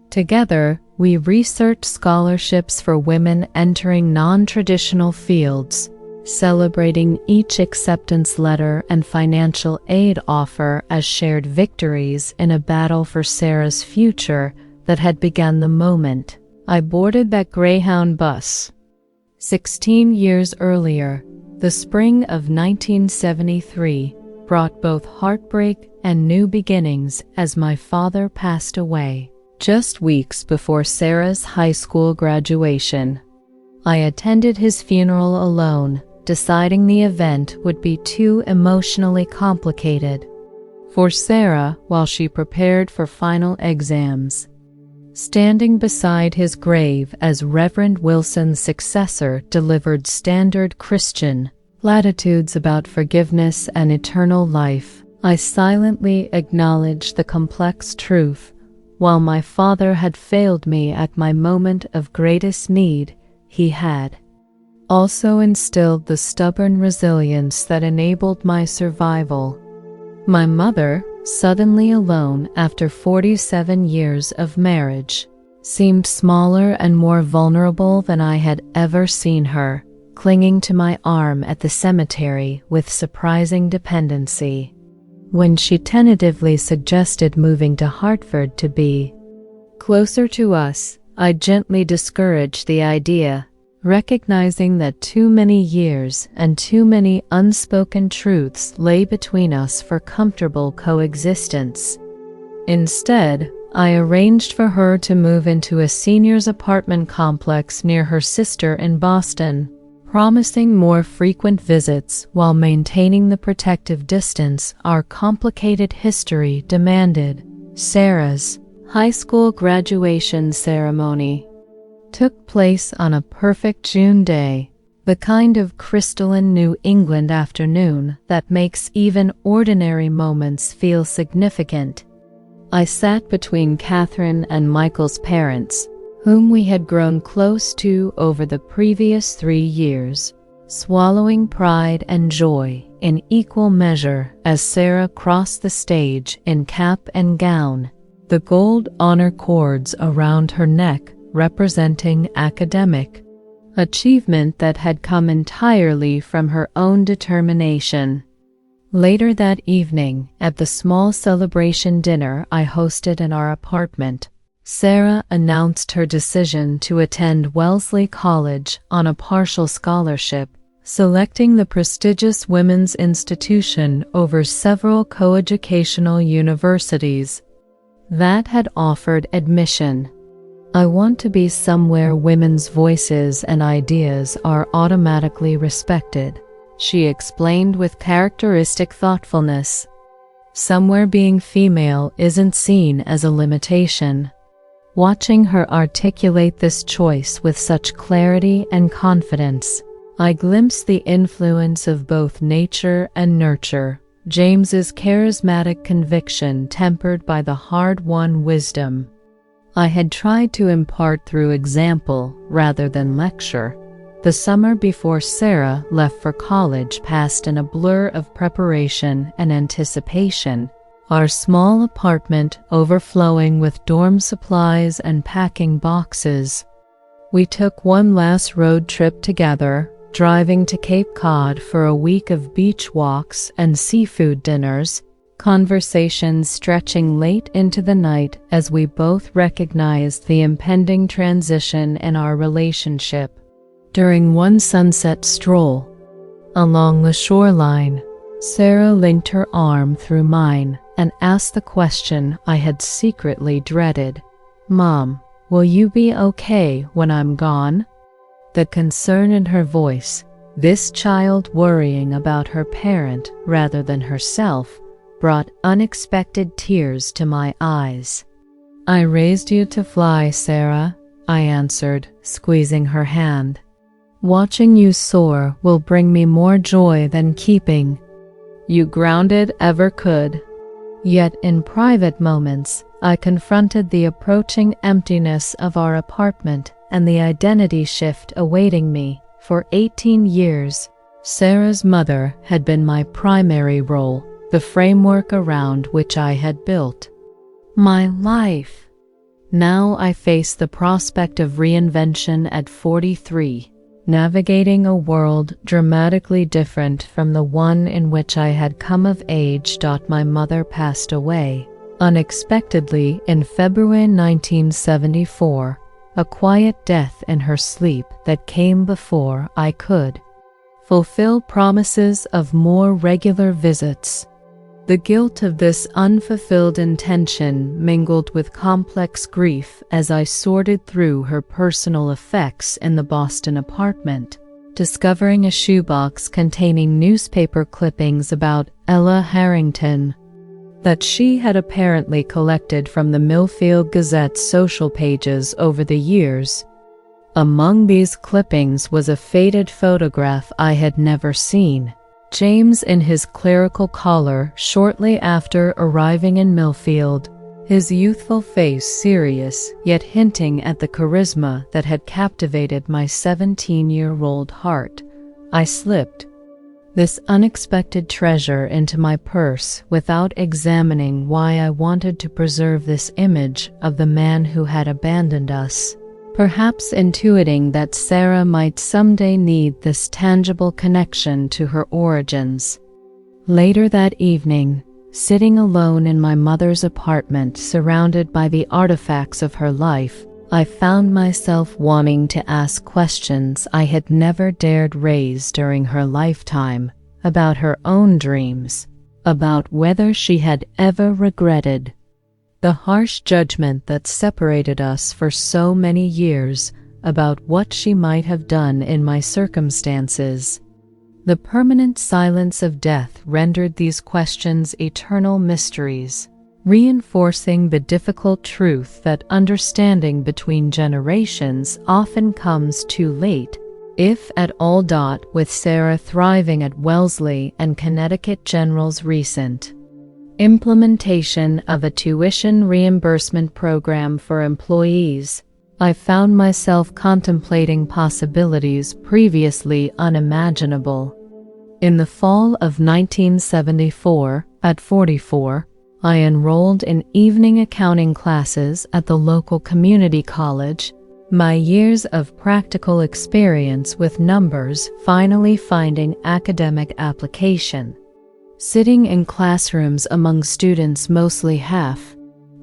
Together, we researched scholarships for women entering non-traditional fields, celebrating each acceptance letter and financial aid offer as shared victories in a battle for Sarah's future that had begun the moment I boarded that Greyhound bus. 16 years earlier, the spring of 1973 brought both heartbreak and new beginnings as my father passed away, just weeks before Sarah's high school graduation. I attended his funeral alone, deciding the event would be too emotionally complicated for Sarah while she prepared for final exams. Standing beside his grave as Reverend Wilson's successor delivered standard Christian platitudes about forgiveness and eternal life, I silently acknowledged the complex truth. While my father had failed me at my moment of greatest need, he had also instilled the stubborn resilience that enabled my survival. My mother, suddenly alone after 47 years of marriage, seemed smaller and more vulnerable than I had ever seen her, clinging to my arm at the cemetery with surprising dependency. When she tentatively suggested moving to Hartford to be closer to us, I gently discouraged the idea, recognizing that too many years and too many unspoken truths lay between us for comfortable coexistence. Instead, I arranged for her to move into a seniors apartment complex near her sister in Boston, promising more frequent visits while maintaining the protective distance our complicated history demanded. Sarah's high school graduation ceremony took place on a perfect June day, the kind of crystalline New England afternoon that makes even ordinary moments feel significant. I sat between Catherine and Michael's parents, whom we had grown close to over the previous 3 years, swallowing pride and joy in equal measure as Sarah crossed the stage in cap and gown, the gold honor cords around her neck representing academic achievement that had come entirely from her own determination. Later that evening, at the small celebration dinner I hosted in our apartment, Sarah announced her decision to attend Wellesley College on a partial scholarship, selecting the prestigious women's institution over several coeducational universities that had offered admission. I want to be somewhere women's voices and ideas are automatically respected, she explained with characteristic thoughtfulness. Somewhere being female isn't seen as a limitation. Watching her articulate this choice with such clarity and confidence, I glimpsed the influence of both nature and nurture, James's charismatic conviction tempered by the hard-won wisdom I had tried to impart through example rather than lecture. The summer before Sarah left for college passed in a blur of preparation and anticipation, our small apartment overflowing with dorm supplies and packing boxes. We took one last road trip together, driving to Cape Cod for a week of beach walks and seafood dinners, conversations stretching late into the night as we both recognized the impending transition in our relationship. During one sunset stroll along the shoreline, Sarah linked her arm through mine and asked the question I had secretly dreaded. "Mom, will you be okay when I'm gone?" The concern in her voice, this child worrying about her parent rather than herself, brought unexpected tears to my eyes. "I raised you to fly, Sarah," I answered, squeezing her hand. "Watching you soar will bring me more joy than keeping you grounded ever could." Yet in private moments, I confronted the approaching emptiness of our apartment and the identity shift awaiting me. For 18 years, Sarah's mother had been my primary role, the framework around which I had built my life. Now I faced the prospect of reinvention at 43, navigating a world dramatically different from the one in which I had come of age. My mother passed away unexpectedly in February 1974, a quiet death in her sleep that came before I could fulfill promises of more regular visits. The guilt of this unfulfilled intention mingled with complex grief as I sorted through her personal effects in the Boston apartment, discovering a shoebox containing newspaper clippings about Ella Harrington that she had apparently collected from the Millfield Gazette's social pages over the years. Among these clippings was a faded photograph I had never seen. James in his clerical collar shortly after arriving in Millfield, his youthful face serious yet hinting at the charisma that had captivated my 17-year-old heart. I slipped this unexpected treasure into my purse without examining why I wanted to preserve this image of the man who had abandoned us, perhaps intuiting that Sarah might someday need this tangible connection to her origins. Later that evening, sitting alone in my mother's apartment surrounded by the artifacts of her life, I found myself wanting to ask questions I had never dared raise during her lifetime, about her own dreams, about whether she had ever regretted the harsh judgment that separated us for so many years, about what she might have done in my circumstances. The permanent silence of death rendered these questions eternal mysteries. reinforcing the difficult truth that understanding between generations often comes too late, if at all. With Sarah thriving at Wellesley and Connecticut General's recent implementation of a tuition reimbursement program for employees, I found myself contemplating possibilities previously unimaginable. In the fall of 1974, at 44, I enrolled in evening accounting classes at the local community college, my years of practical experience with numbers finally finding academic application. Sitting in classrooms among students mostly half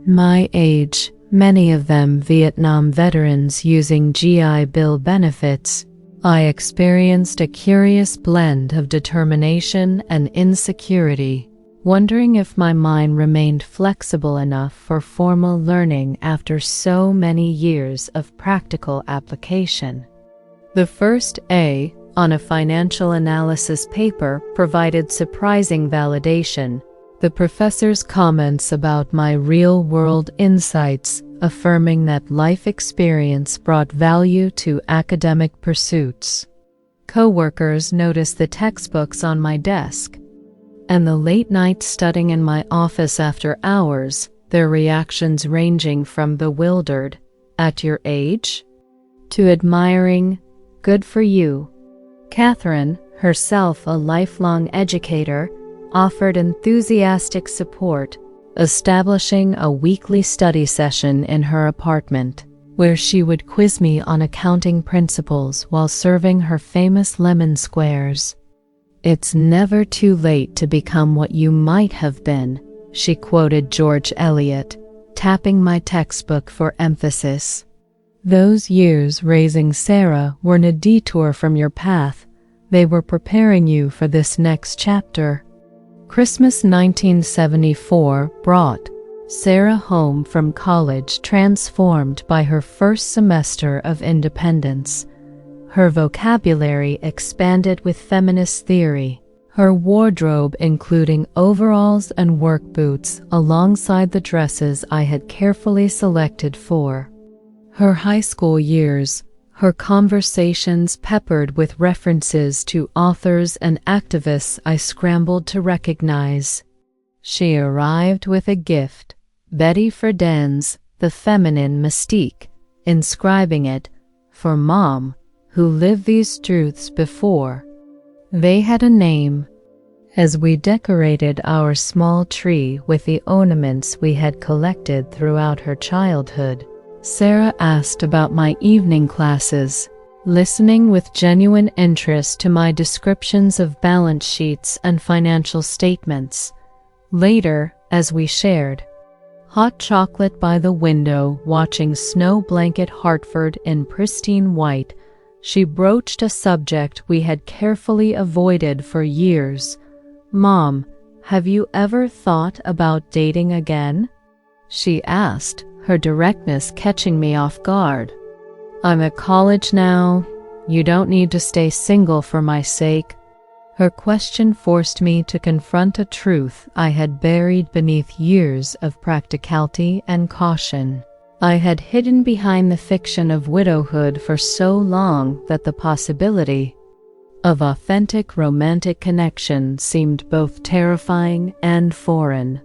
my age, many of them Vietnam veterans using GI Bill benefits, I experienced a curious blend of determination and insecurity, wondering if my mind remained flexible enough for formal learning after so many years of practical application. The first A on a financial analysis paper provided surprising validation, the professor's comments about my real-world insights affirming that life experience brought value to academic pursuits. Coworkers noticed the textbooks on my desk, and the late night studying in my office after hours, their reactions ranging from bewildered, "At your age?" to admiring, "Good for you." Catherine, herself a lifelong educator, offered enthusiastic support, establishing a weekly study session in her apartment, where she would quiz me on accounting principles while serving her famous lemon squares. "It's never too late to become what you might have been," she quoted George Eliot, tapping my textbook for emphasis. "Those years raising Sarah weren't a detour from your path. They were preparing you for this next chapter." Christmas 1974 brought Sarah home from college transformed by her first semester of independence. Her vocabulary expanded with feminist theory, her wardrobe including overalls and work boots alongside the dresses I had carefully selected for her high school years, her conversations peppered with references to authors and activists I scrambled to recognize. She arrived with a gift, Betty Friedan's The Feminine Mystique, inscribing it, "For Mom, who lived these truths before they had a name." As we decorated our small tree with the ornaments we had collected throughout her childhood, Sarah asked about my evening classes, listening with genuine interest to my descriptions of balance sheets and financial statements. Later, as we shared hot chocolate by the window watching Snow Blanket Hartford in pristine white, she broached a subject we had carefully avoided for years. "Mom, have you ever thought about dating again?" she asked, her directness catching me off guard. "I'm at college now. You don't need to stay single for my sake." Her question forced me to confront a truth I had buried beneath years of practicality and caution. I had hidden behind the fiction of widowhood for so long that the possibility of authentic romantic connection seemed both terrifying and foreign.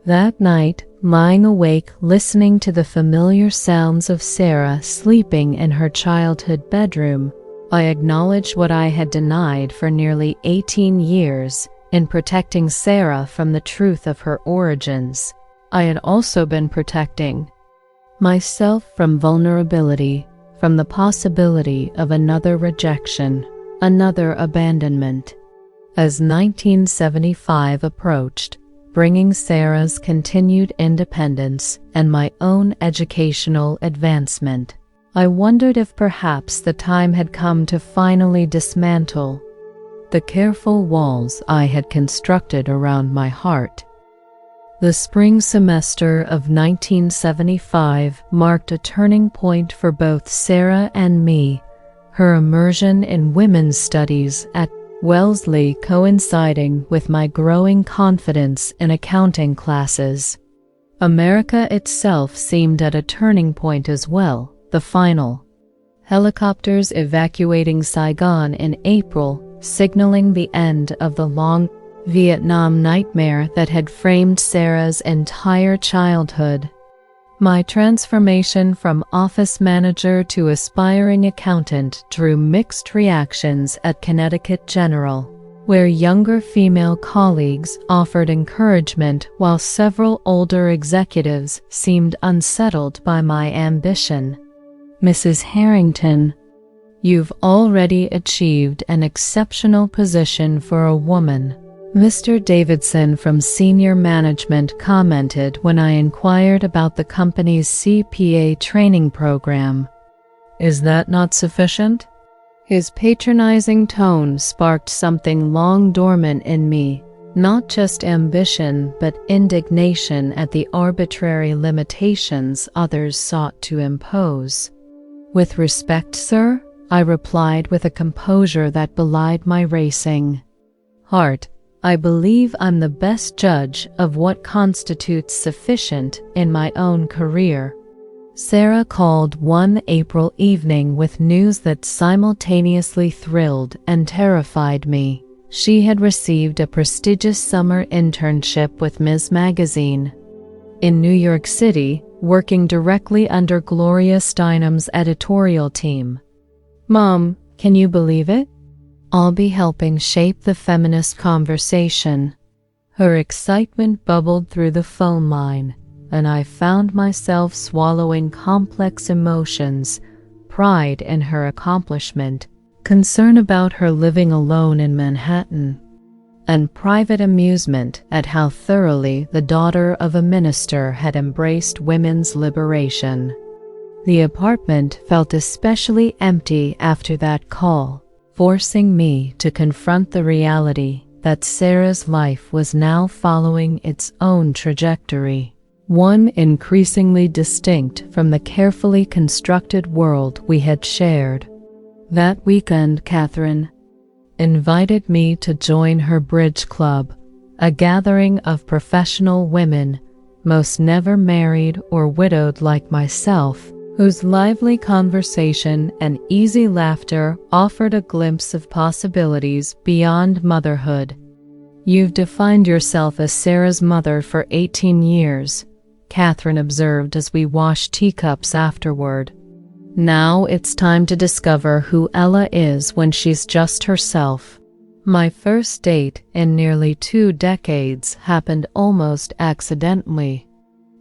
That night, lying awake listening to the familiar sounds of Sarah sleeping in her childhood bedroom, I acknowledged what I had denied for nearly 18 years in protecting Sarah from the truth of her origins. I had also been protecting myself from vulnerability, from the possibility of another rejection, another abandonment. As 1975 approached, bringing Sarah's continued independence and my own educational advancement, I wondered if perhaps the time had come to finally dismantle the careful walls I had constructed around my heart. The spring semester of 1975 marked a turning point for both Sarah and me, her immersion in women's studies at Wellesley coinciding with my growing confidence in accounting classes. America itself seemed at a turning point as well, the final helicopters evacuating Saigon in April, signaling the end of the long Vietnam nightmare that had framed Sarah's entire childhood. My transformation from office manager to aspiring accountant drew mixed reactions at Connecticut General, where younger female colleagues offered encouragement while several older executives seemed unsettled by my ambition. "Mrs. Harrington, you've already achieved an exceptional position for a woman," Mr. Davidson from senior management commented when I inquired about the company's CPA training program. "Is that not sufficient?" His patronizing tone sparked something long dormant in me, not just ambition but indignation at the arbitrary limitations others sought to impose. "With respect, sir," I replied with a composure that belied my racing heart, "I believe I'm the best judge of what constitutes sufficient in my own career." Sarah called one April evening with news that simultaneously thrilled and terrified me. She had received a prestigious summer internship with Ms. Magazine in New York City, working directly under Gloria Steinem's editorial team. "Mom, can you believe it? I'll be helping shape the feminist conversation." Her excitement bubbled through the phone line, and I found myself swallowing complex emotions, pride in her accomplishment, concern about her living alone in Manhattan, and private amusement at how thoroughly the daughter of a minister had embraced women's liberation. The apartment felt especially empty after that call, forcing me to confront the reality that Sarah's life was now following its own trajectory, one increasingly distinct from the carefully constructed world we had shared. That weekend, Catherine invited me to join her bridge club, a gathering of professional women, most never married or widowed like myself, whose lively conversation and easy laughter offered a glimpse of possibilities beyond motherhood. "You've defined yourself as Sarah's mother for 18 years, Catherine observed as we washed teacups afterward. "Now it's time to discover who Ella is when she's just herself." My first date in nearly 2 decades happened almost accidentally.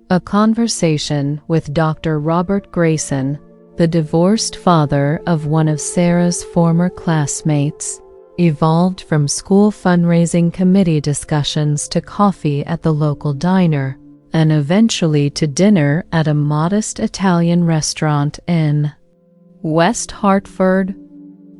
A conversation with Dr. Robert Grayson, the divorced father of one of Sarah's former classmates, evolved from school fundraising committee discussions to coffee at the local diner, and eventually to dinner at a modest Italian restaurant in West Hartford.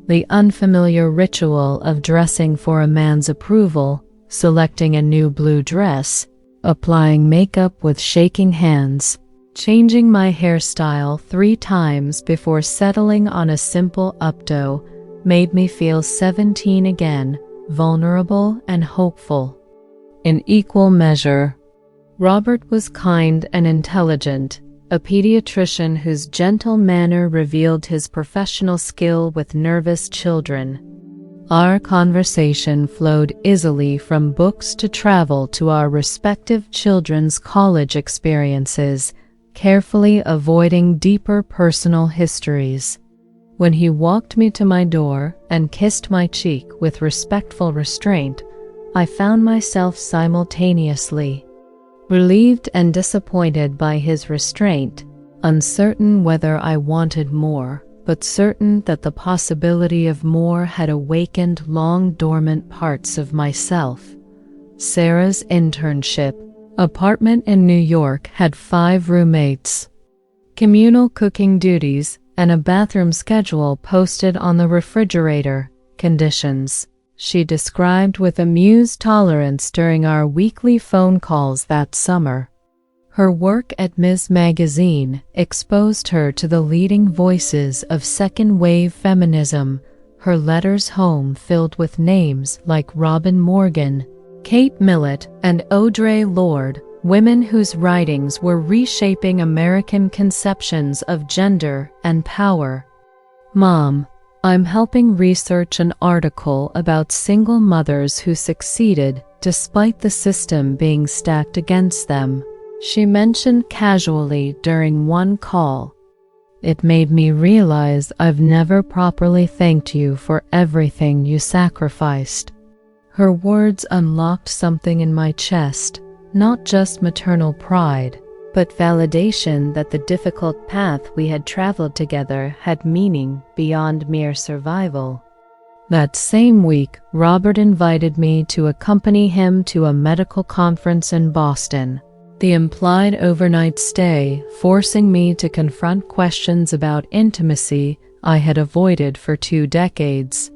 The unfamiliar ritual of dressing for a man's approval, selecting a new blue dress, applying makeup with shaking hands, changing my hairstyle 3 times before settling on a simple updo, made me feel 17 again, vulnerable and hopeful. In equal measure, Robert was kind and intelligent, a pediatrician whose gentle manner revealed his professional skill with nervous children. Our conversation flowed easily from books to travel to our respective children's college experiences, carefully avoiding deeper personal histories. When he walked me to my door and kissed my cheek with respectful restraint, I found myself simultaneously relieved and disappointed by his restraint, uncertain whether I wanted more, but certain that the possibility of more had awakened long-dormant parts of myself. Sarah's internship apartment in New York had 5 roommates, communal cooking duties, and a bathroom schedule posted on the refrigerator. Conditions she described with amused tolerance during our weekly phone calls that summer. Her work at Ms. Magazine exposed her to the leading voices of second-wave feminism, her letters home filled with names like Robin Morgan, Kate Millett, and Audre Lorde, women whose writings were reshaping American conceptions of gender and power. Mom, I'm helping research an article about single mothers who succeeded despite the system being stacked against them, she mentioned casually during one call. It made me realize I've never properly thanked you for everything you sacrificed. Her words unlocked something in my chest, not just maternal pride, but validation that the difficult path we had traveled together had meaning beyond mere survival. That same week, Robert invited me to accompany him to a medical conference in Boston, the implied overnight stay forcing me to confront questions about intimacy I had avoided for 2 decades.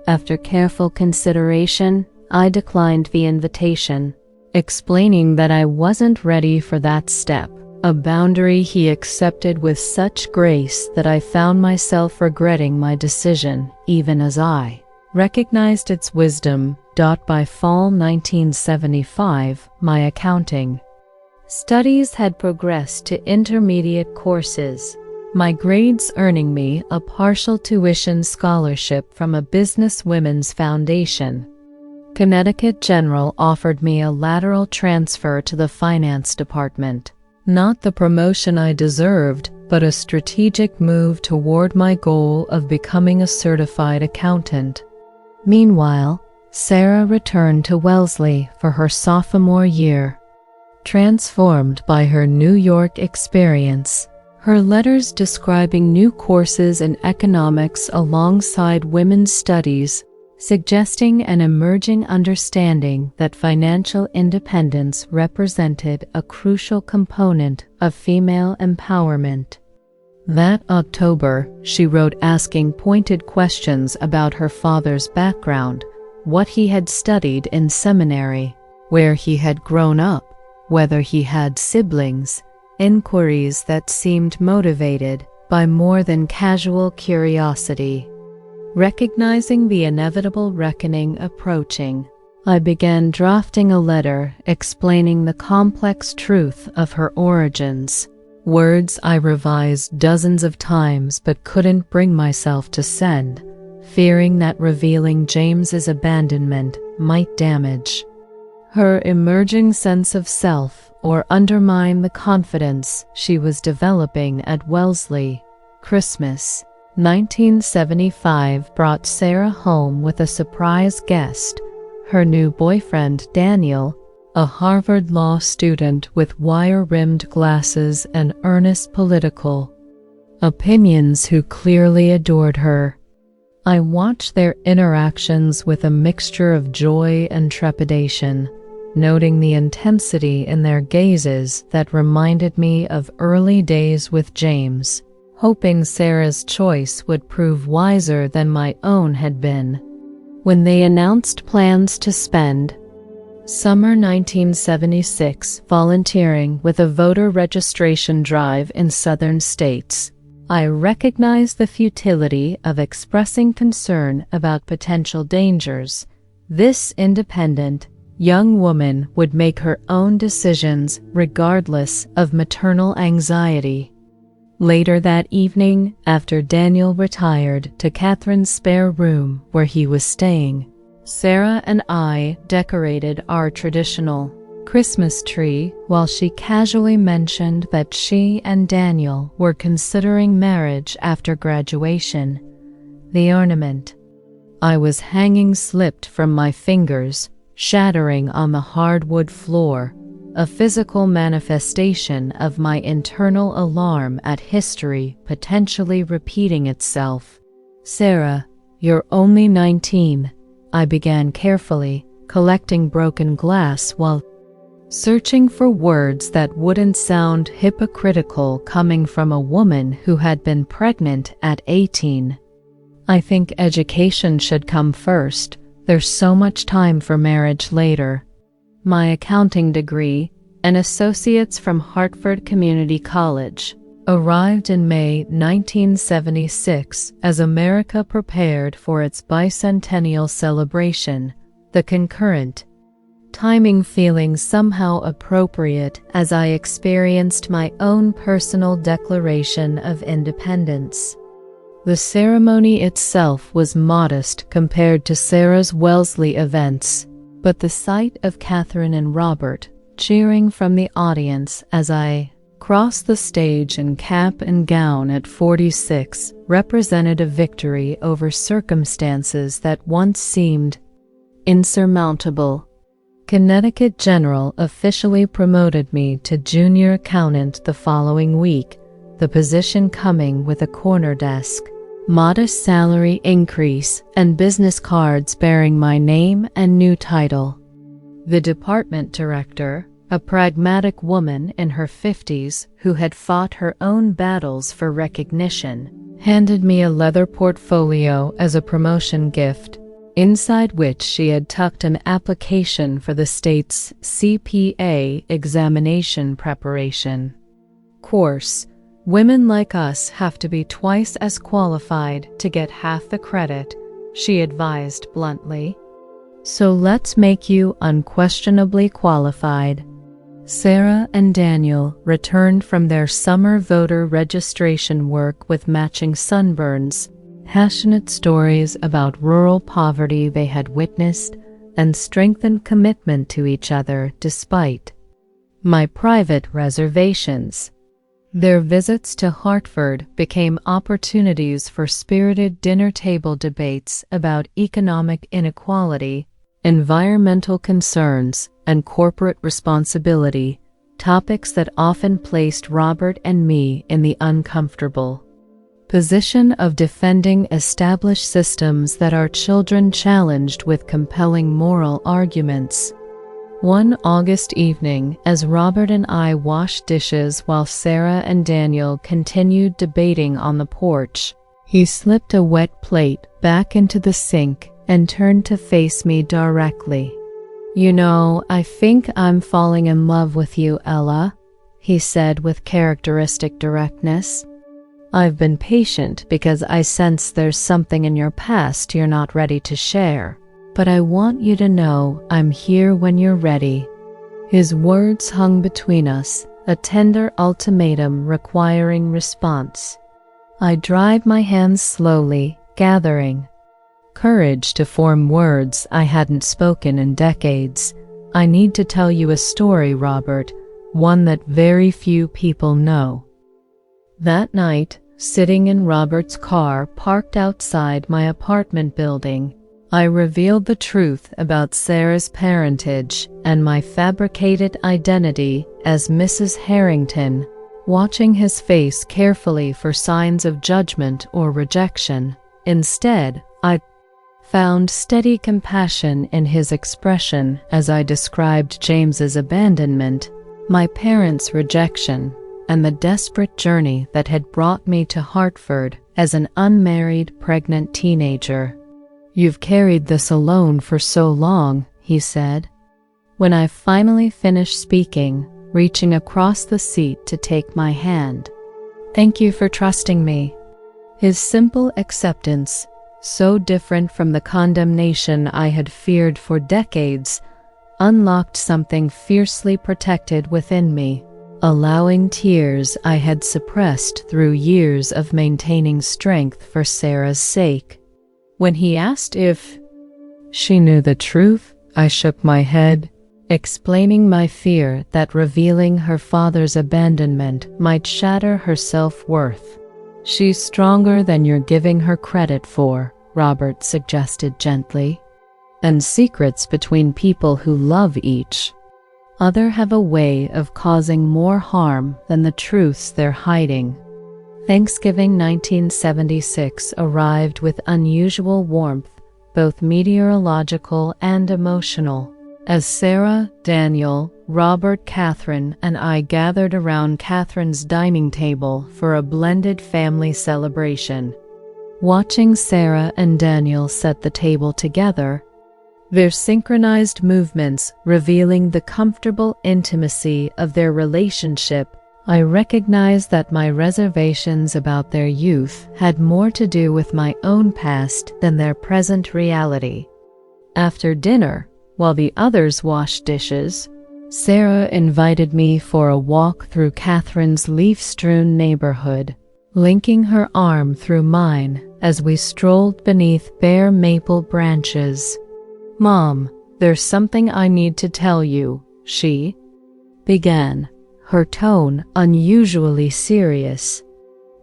After careful consideration, I declined the invitation, explaining that I wasn't ready for that step, a boundary he accepted with such grace that I found myself regretting my decision even as I recognized its wisdom. By fall 1975, my accounting studies had progressed to intermediate courses, my grades earning me a partial tuition scholarship from a Business Women's Foundation. Connecticut General offered me a lateral transfer to the finance department, not the promotion I deserved, but a strategic move toward my goal of becoming a certified accountant. Meanwhile, Sarah returned to Wellesley for her sophomore year. Transformed by her New York experience, her letters describing new courses in economics alongside women's studies, suggesting an emerging understanding that financial independence represented a crucial component of female empowerment. That October, she wrote asking pointed questions about her father's background, what he had studied in seminary, where he had grown up, whether he had siblings, inquiries that seemed motivated by more than casual curiosity. Recognizing the inevitable reckoning approaching, I began drafting a letter explaining the complex truth of her origins, words I revised dozens of times but couldn't bring myself to send, fearing that revealing James's abandonment might damage her emerging sense of self or undermine the confidence she was developing at Wellesley. Christmas 1975 brought Sarah home with a surprise guest, her new boyfriend Daniel, a Harvard law student with wire-rimmed glasses and earnest political opinions who clearly adored her. I watched their interactions with a mixture of joy and trepidation, noting the intensity in their gazes that reminded me of early days with James, hoping Sarah's choice would prove wiser than my own had been. When they announced plans to spend summer 1976 volunteering with a voter registration drive in southern states, I recognized the futility of expressing concern about potential dangers. This independent, young woman would make her own decisions regardless of maternal anxiety. Later that evening, after Daniel retired to Catherine's spare room where he was staying, Sarah and I decorated our traditional Christmas tree while she casually mentioned that she and Daniel were considering marriage after graduation. The ornament I was hanging slipped from my fingers, shattering on the hardwood floor, a physical manifestation of my internal alarm at history potentially repeating itself. Sarah, you're only 19, I began carefully, collecting broken glass while searching for words that wouldn't sound hypocritical coming from a woman who had been pregnant at 18. I think education should come first. There's so much time for marriage later. My accounting degree, an associate's from Hartford Community College, arrived in May 1976 as America prepared for its bicentennial celebration, the concurrent timing feeling somehow appropriate as I experienced my own personal declaration of independence. The ceremony itself was modest compared to Sarah's Wellesley events, but the sight of Catherine and Robert cheering from the audience as I crossed the stage in cap and gown at 46 represented a victory over circumstances that once seemed insurmountable. Connecticut General officially promoted me to junior accountant the following week, the position coming with a corner desk, modest salary increase, and business cards bearing my name and new title. The department director, a pragmatic woman in her 50s who had fought her own battles for recognition, handed me a leather portfolio as a promotion gift, inside which she had tucked an application for the state's CPA examination preparation course. Women like us have to be twice as qualified to get half the credit, she advised bluntly. So let's make you unquestionably qualified. Sarah and Daniel returned from their summer voter registration work with matching sunburns, passionate stories about rural poverty they had witnessed, and strengthened commitment to each other despite my private reservations. Their visits to Hartford became opportunities for spirited dinner table debates about economic inequality, environmental concerns, and corporate responsibility, topics that often placed Robert and me in the uncomfortable position of defending established systems that our children challenged with compelling moral arguments. One August evening, as Robert and I washed dishes while Sarah and Daniel continued debating on the porch, he slipped a wet plate back into the sink and turned to face me directly. "You know, I think I'm falling in love with you, Ella," he said with characteristic directness. "I've been patient because I sense there's something in your past you're not ready to share. But I want you to know I'm here when you're ready." His words hung between us, a tender ultimatum requiring response. I dried my hands slowly, gathering courage to form words I hadn't spoken in decades. "I need to tell you a story, Robert, one that very few people know." That night, sitting in Robert's car parked outside my apartment building, I revealed the truth about Sarah's parentage and my fabricated identity as Mrs. Harrington, watching his face carefully for signs of judgment or rejection. Instead, I found steady compassion in his expression as I described James's abandonment, my parents' rejection, and the desperate journey that had brought me to Hartford as an unmarried, pregnant teenager. "You've carried this alone for so long," he said. When I finally finished speaking, reaching across the seat to take my hand. "Thank you for trusting me." His simple acceptance, so different from the condemnation I had feared for decades, unlocked something fiercely protected within me, allowing tears I had suppressed through years of maintaining strength for Sarah's sake. When he asked if she knew the truth, I shook my head, explaining my fear that revealing her father's abandonment might shatter her self-worth. "She's stronger than you're giving her credit for," Robert suggested gently. "And secrets between people who love each other have a way of causing more harm than the truths they're hiding." Thanksgiving 1976 arrived with unusual warmth, both meteorological and emotional, as Sarah, Daniel, Robert, Catherine, and I gathered around Catherine's dining table for a blended family celebration. Watching Sarah and Daniel set the table together, their synchronized movements revealing the comfortable intimacy of their relationship, I recognized that my reservations about their youth had more to do with my own past than their present reality. After dinner, while the others washed dishes. Sarah invited me for a walk through Catherine's leaf-strewn neighborhood, linking her arm through mine as we strolled beneath bare maple branches. "Mom, there's something I need to tell you," she began, her tone unusually serious.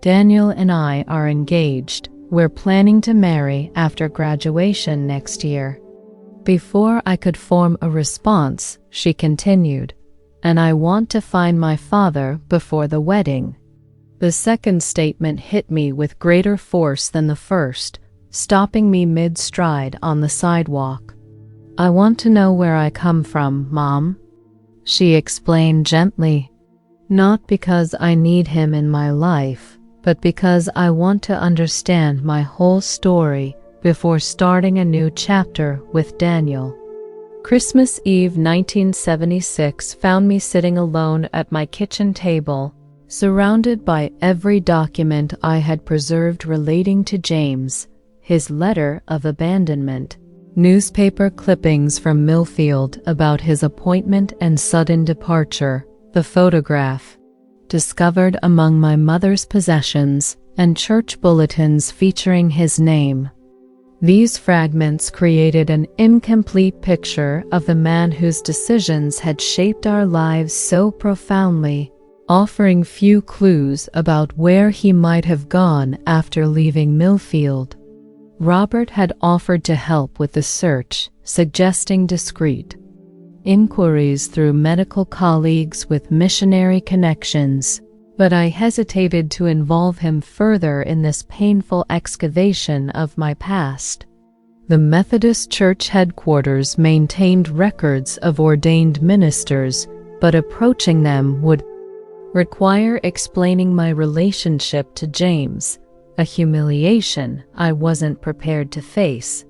"Daniel and I are engaged. We're planning to marry after graduation next year." Before I could form a response, she continued, "And I want to find my father before the wedding." The second statement hit me with greater force than the first, stopping me mid-stride on the sidewalk. "I want to know where I come from, Mom," she explained gently. "Not because I need him in my life, but because I want to understand my whole story before starting a new chapter with Daniel." Christmas Eve 1976 found me sitting alone at my kitchen table, surrounded by every document I had preserved relating to James, his letter of abandonment, newspaper clippings from Millfield about his appointment and sudden departure, the photograph discovered among my mother's possessions, and church bulletins featuring his name. These fragments created an incomplete picture of the man whose decisions had shaped our lives so profoundly, offering few clues about where he might have gone after leaving Millfield. Robert had offered to help with the search, suggesting discreet inquiries through medical colleagues with missionary connections, but I hesitated to involve him further in this painful excavation of my past. The Methodist Church headquarters maintained records of ordained ministers, but approaching them would require explaining my relationship to James, a humiliation I wasn't prepared to face.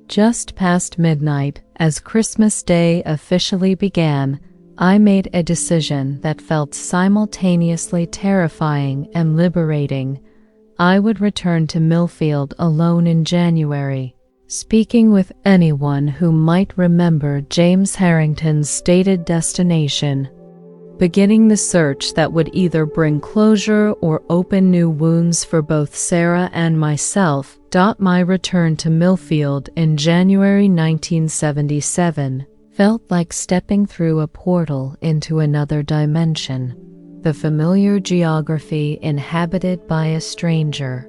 Just past midnight, as Christmas Day officially began, I made a decision that felt simultaneously terrifying and liberating. I would return to Millfield alone in January, speaking with anyone who might remember James Harrington's stated destination, beginning the search that would either bring closure or open new wounds for both Sarah and myself. My return to Millfield in January 1977 felt like stepping through a portal into another dimension, the familiar geography inhabited by a stranger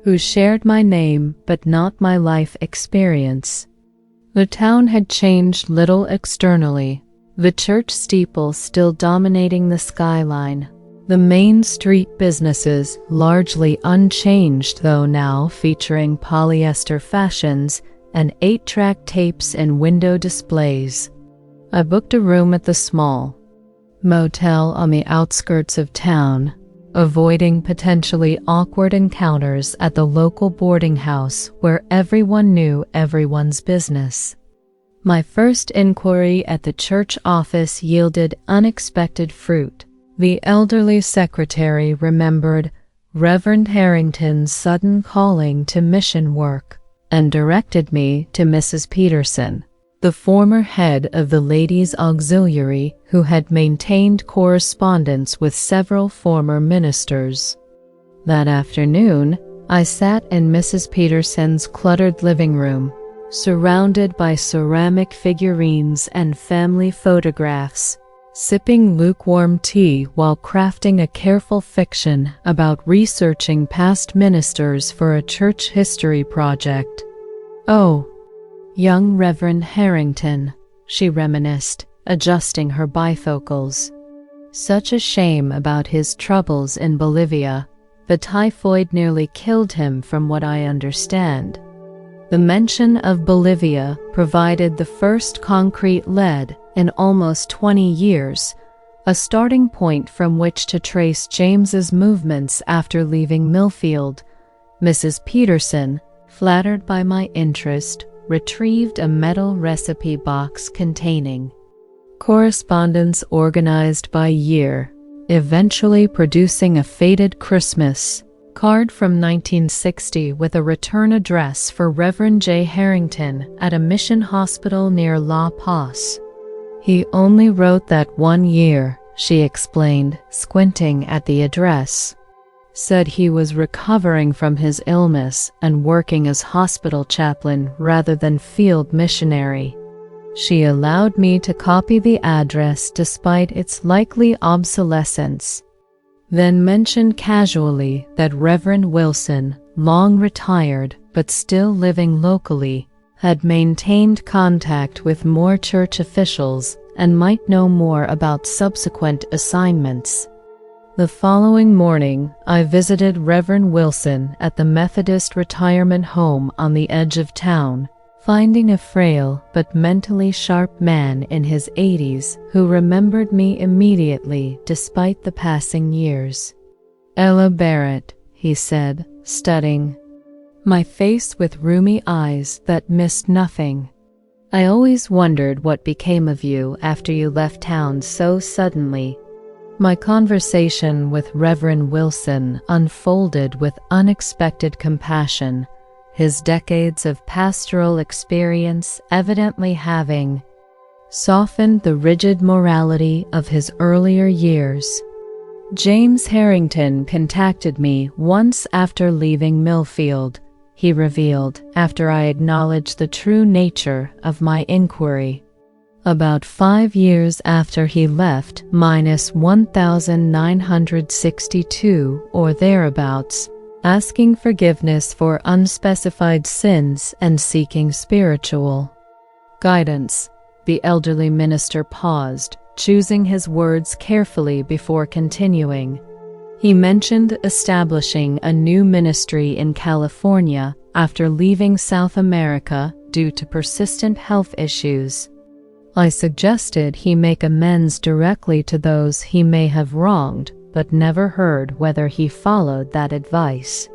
who shared my name but not my life experience. The town had changed little externally, the church steeple still dominating the skyline. The main street businesses largely unchanged, though now featuring polyester fashions and 8-track tapes and window displays. I booked a room at the small motel on the outskirts of town, avoiding potentially awkward encounters at the local boarding house where everyone knew everyone's business. My first inquiry at the church office yielded unexpected fruit. The elderly secretary remembered Reverend Harrington's sudden calling to mission work and directed me to Mrs. Peterson, the former head of the Ladies' Auxiliary who had maintained correspondence with several former ministers. That afternoon, I sat in Mrs. Peterson's cluttered living room, surrounded by ceramic figurines and family photographs, sipping lukewarm tea while crafting a careful fiction about researching past ministers for a church history project. "Oh, young Reverend Harrington," she reminisced, adjusting her bifocals. "Such a shame about his troubles in Bolivia. The typhoid nearly killed him from what I understand." The mention of Bolivia provided the first concrete lead in almost 20 years, a starting point from which to trace James's movements after leaving Millfield. Mrs. Peterson, flattered by my interest, retrieved a metal recipe box containing correspondence organized by year, eventually producing a faded Christmas Card from 1960 with a return address for Reverend J. Harrington at a mission hospital near La Paz. He only wrote that 1 year, she explained, squinting at the address. Said he was recovering from his illness and working as hospital chaplain rather than field missionary. She allowed me to copy the address despite its likely obsolescence, then mentioned casually that Reverend Wilson, long retired but still living locally, had maintained contact with more church officials and might know more about subsequent assignments. The following morning, I visited Reverend Wilson at the Methodist retirement home on the edge of town, finding a frail but mentally sharp man in his 80s who remembered me immediately despite the passing years. "Ella Barrett," he said, studying my face with rheumy eyes that missed nothing. "I always wondered what became of you after you left town so suddenly." My conversation with Reverend Wilson unfolded with unexpected compassion, his decades of pastoral experience evidently having softened the rigid morality of his earlier years. "James Harrington contacted me once after leaving Millfield," he revealed after I acknowledged the true nature of my inquiry. "About 5 years after he left, minus 1962 or thereabouts, asking forgiveness for unspecified sins and seeking spiritual guidance." The elderly minister paused, choosing his words carefully before continuing. He mentioned establishing a new ministry in California after leaving South America due to persistent health issues. I suggested he make amends directly to those he may have wronged, but never heard whether he followed that advice.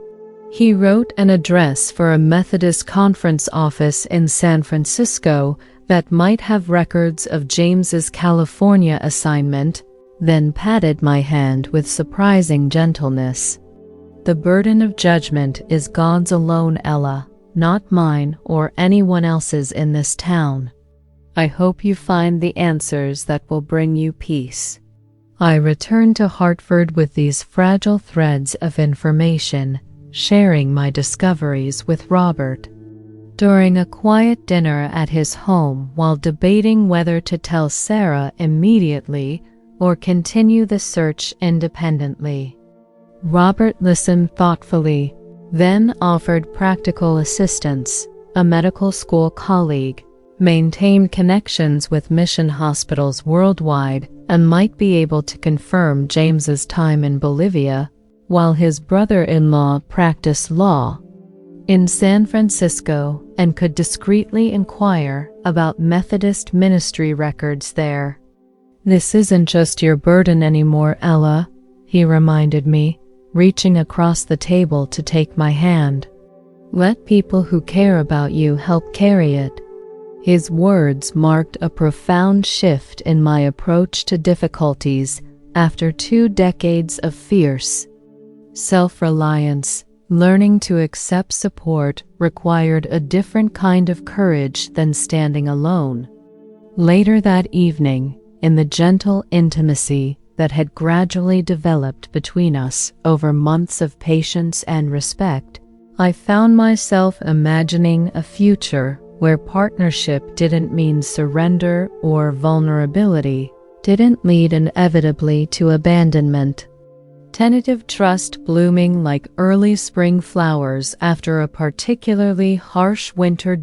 He wrote an address for a Methodist conference office in San Francisco that might have records of James's California assignment, then patted my hand with surprising gentleness. "The burden of judgment is God's alone, Ella, not mine or anyone else's in this town. I hope you find the answers that will bring you peace." I returned to Hartford with these fragile threads of information, sharing my discoveries with Robert. During a quiet dinner at his home while debating whether to tell Sarah immediately or continue the search independently, Robert listened thoughtfully, then offered practical assistance. A medical school colleague maintained connections with mission hospitals worldwide and might be able to confirm James's time in Bolivia, while his brother-in-law practiced law in San Francisco and could discreetly inquire about Methodist ministry records there. "This isn't just your burden anymore, Ella," he reminded me, reaching across the table to take my hand. "Let people who care about you help carry it." His words marked a profound shift in my approach to difficulties after 2 decades of fierce self-reliance. Learning to accept support required a different kind of courage than standing alone. Later that evening, in the gentle intimacy that had gradually developed between us over months of patience and respect, I found myself imagining a future where partnership didn't mean surrender or vulnerability, didn't lead inevitably to abandonment. Tentative trust blooming like early spring flowers after a particularly harsh winter.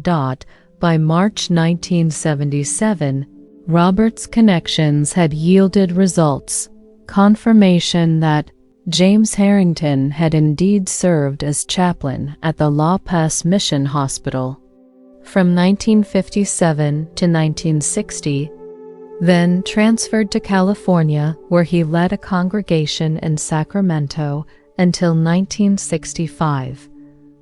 By March 1977, Robert's connections had yielded results, confirmation that James Harrington had indeed served as chaplain at the La Paz Mission Hospital from 1957 to 1960, then transferred to California, where he led a congregation in Sacramento until 1965.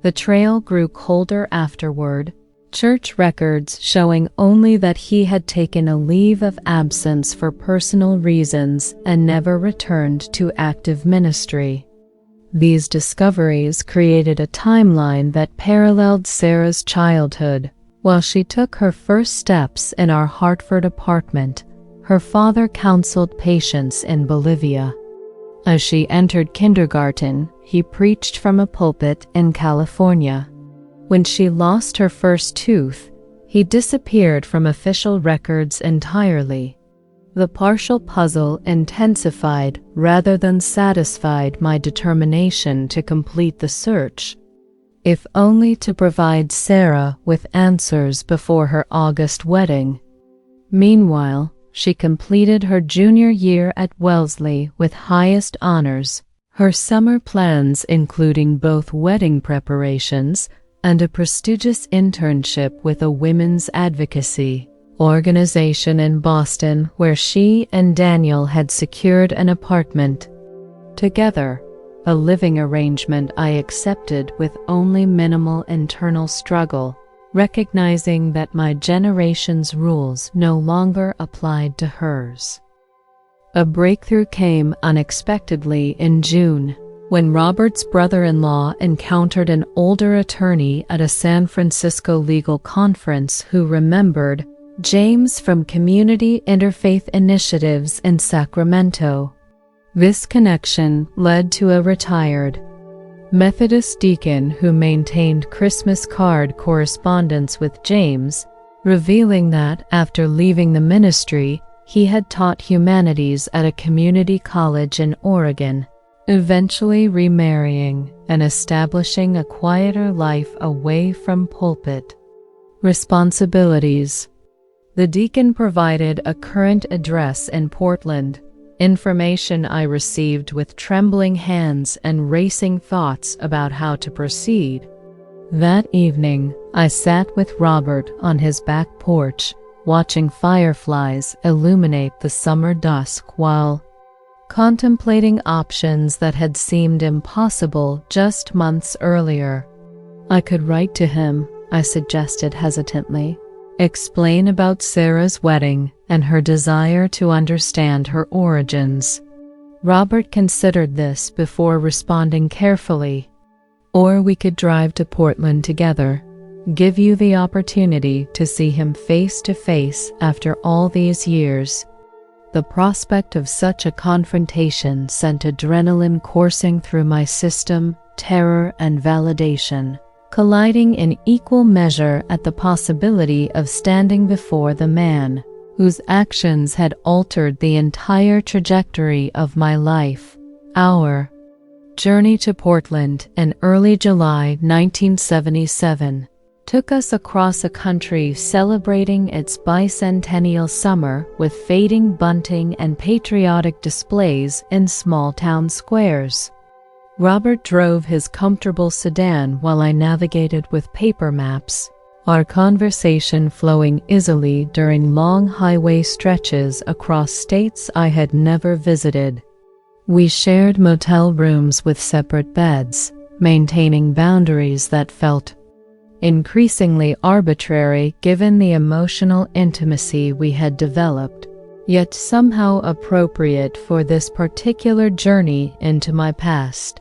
The trail grew colder afterward, church records showing only that he had taken a leave of absence for personal reasons and never returned to active ministry. These discoveries created a timeline that paralleled Sarah's childhood. While she took her first steps in our Hartford apartment, her father counseled patients in Bolivia. As she entered kindergarten, he preached from a pulpit in California. When she lost her first tooth, he disappeared from official records entirely. The partial puzzle intensified rather than satisfied my determination to complete the search, if only to provide Sarah with answers before her August wedding. Meanwhile, she completed her junior year at Wellesley with highest honors, her summer plans including both wedding preparations and a prestigious internship with a women's advocacy organization in Boston, where she and Daniel had secured an apartment together, a living arrangement I accepted with only minimal internal struggle, recognizing that my generation's rules no longer applied to hers. A breakthrough came unexpectedly in June, when Robert's brother-in-law encountered an older attorney at a San Francisco legal conference who remembered James from Community Interfaith Initiatives in Sacramento. This connection led to a retired Methodist deacon who maintained Christmas card correspondence with James, revealing that after leaving the ministry, he had taught humanities at a community college in Oregon, eventually remarrying and establishing a quieter life away from pulpit responsibilities. The deacon provided a current address in Portland, information I received with trembling hands and racing thoughts about how to proceed. That evening, I sat with Robert on his back porch, watching fireflies illuminate the summer dusk while contemplating options that had seemed impossible just months earlier. I could write to him, I suggested hesitantly, explain about Sarah's wedding and her desire to understand her origins. Robert considered this before responding carefully. Or we could drive to Portland together, give you the opportunity to see him face to face after all these years. The prospect of such a confrontation sent adrenaline coursing through my system, terror and validation, colliding in equal measure at the possibility of standing before the man whose actions had altered the entire trajectory of my life. Our journey to Portland in early July 1977 took us across a country celebrating its bicentennial summer with fading bunting and patriotic displays in small town squares. Robert drove his comfortable sedan while I navigated with paper maps, our conversation flowing easily during long highway stretches across states I had never visited. We shared motel rooms with separate beds, maintaining boundaries that felt increasingly arbitrary given the emotional intimacy we had developed, yet somehow appropriate for this particular journey into my past.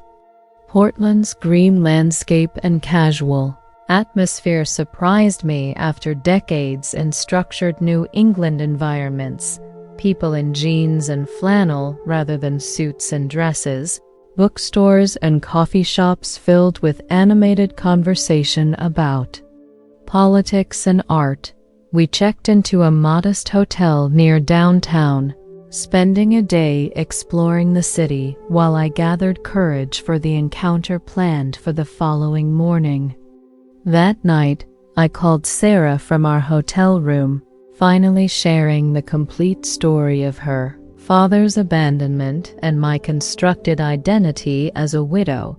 Portland's green landscape and casual atmosphere surprised me after decades in structured New England environments, people in jeans and flannel rather than suits and dresses, bookstores and coffee shops filled with animated conversation about politics and art. We checked into a modest hotel near downtown, spending a day exploring the city while I gathered courage for the encounter planned for the following morning. That night, I called Sarah from our hotel room, finally sharing the complete story of her father's abandonment and my constructed identity as a widow,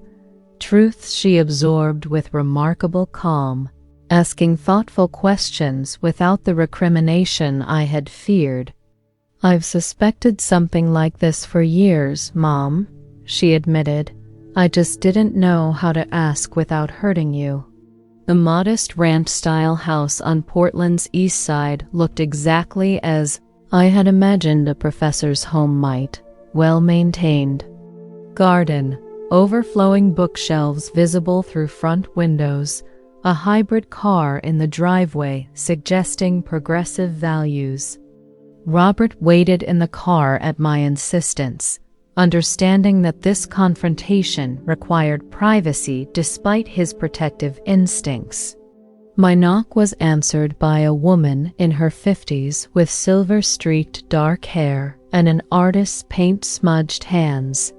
truths she absorbed with remarkable calm, asking thoughtful questions without the recrimination I had feared. "I've suspected something like this for years, Mom," she admitted. "I just didn't know how to ask without hurting you." The modest ranch-style house on Portland's east side looked exactly as I had imagined a professor's home might, well-maintained. Garden, overflowing bookshelves visible through front windows, a hybrid car in the driveway suggesting progressive values. Robert waited in the car at my insistence, understanding that this confrontation required privacy despite his protective instincts. My knock was answered by a woman in her 50s with silver-streaked dark hair and an artist's paint-smudged hands,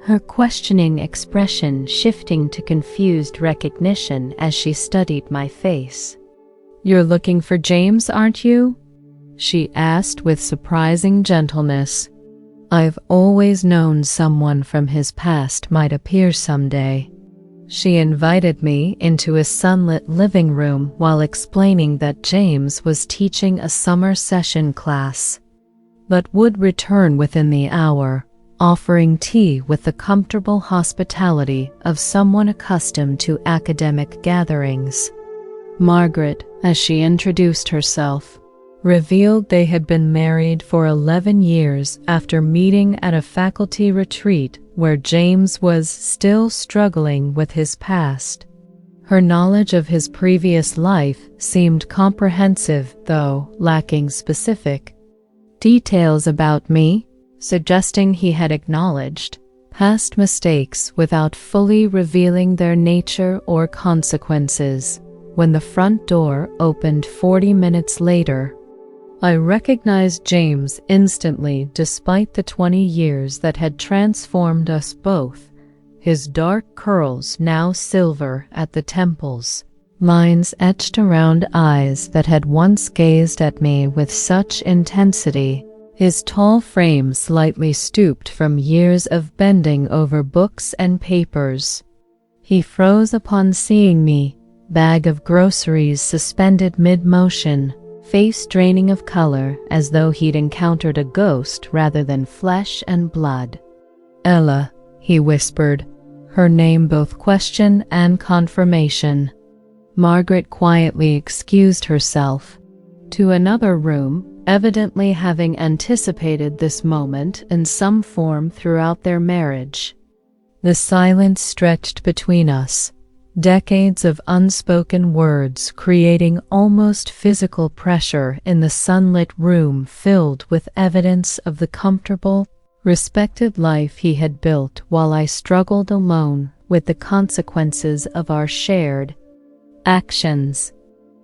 her questioning expression shifting to confused recognition as she studied my face. "You're looking for James, aren't you?" she asked with surprising gentleness. "I've always known someone from his past might appear someday." She invited me into a sunlit living room while explaining that James was teaching a summer session class, but would return within the hour, offering tea with the comfortable hospitality of someone accustomed to academic gatherings. Margaret, as she introduced herself, revealed they had been married for 11 years after meeting at a faculty retreat where James was still struggling with his past. Her knowledge of his previous life seemed comprehensive, though lacking specific details about me, suggesting he had acknowledged past mistakes without fully revealing their nature or consequences. When the front door opened 40 minutes later, I recognized James instantly despite the 20 years that had transformed us both, his dark curls now silver at the temples, lines etched around eyes that had once gazed at me with such intensity, his tall frame slightly stooped from years of bending over books and papers. He froze upon seeing me, bag of groceries suspended mid-motion, face draining of color as though he'd encountered a ghost rather than flesh and blood. "Ella," he whispered, her name both question and confirmation. Margaret quietly excused herself to another room, evidently having anticipated this moment in some form throughout their marriage. The silence stretched between us, decades of unspoken words creating almost physical pressure in the sunlit room filled with evidence of the comfortable, respected life he had built while I struggled alone with the consequences of our shared actions.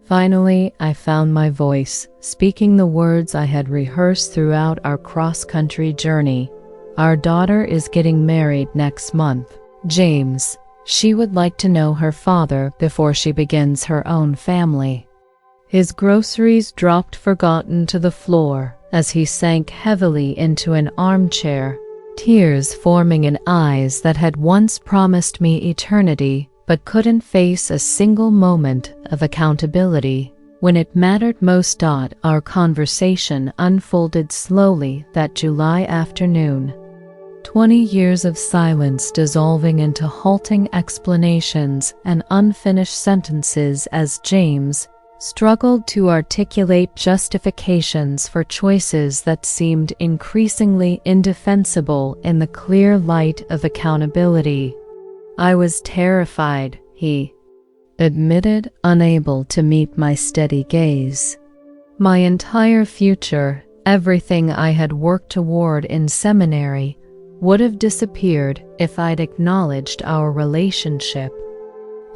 Finally, I found my voice, speaking the words I had rehearsed throughout our cross-country journey. "Our daughter is getting married next month, James. She would like to know her father before she begins her own family." His groceries dropped forgotten to the floor as he sank heavily into an armchair, tears forming in eyes that had once promised me eternity but couldn't face a single moment of accountability. When it mattered most, our conversation unfolded slowly that July afternoon. 20 years of silence dissolving into halting explanations and unfinished sentences as James struggled to articulate justifications for choices that seemed increasingly indefensible in the clear light of accountability. "I was terrified," he admitted, unable to meet my steady gaze. "My entire future, everything I had worked toward in seminary, would have disappeared if I'd acknowledged our relationship."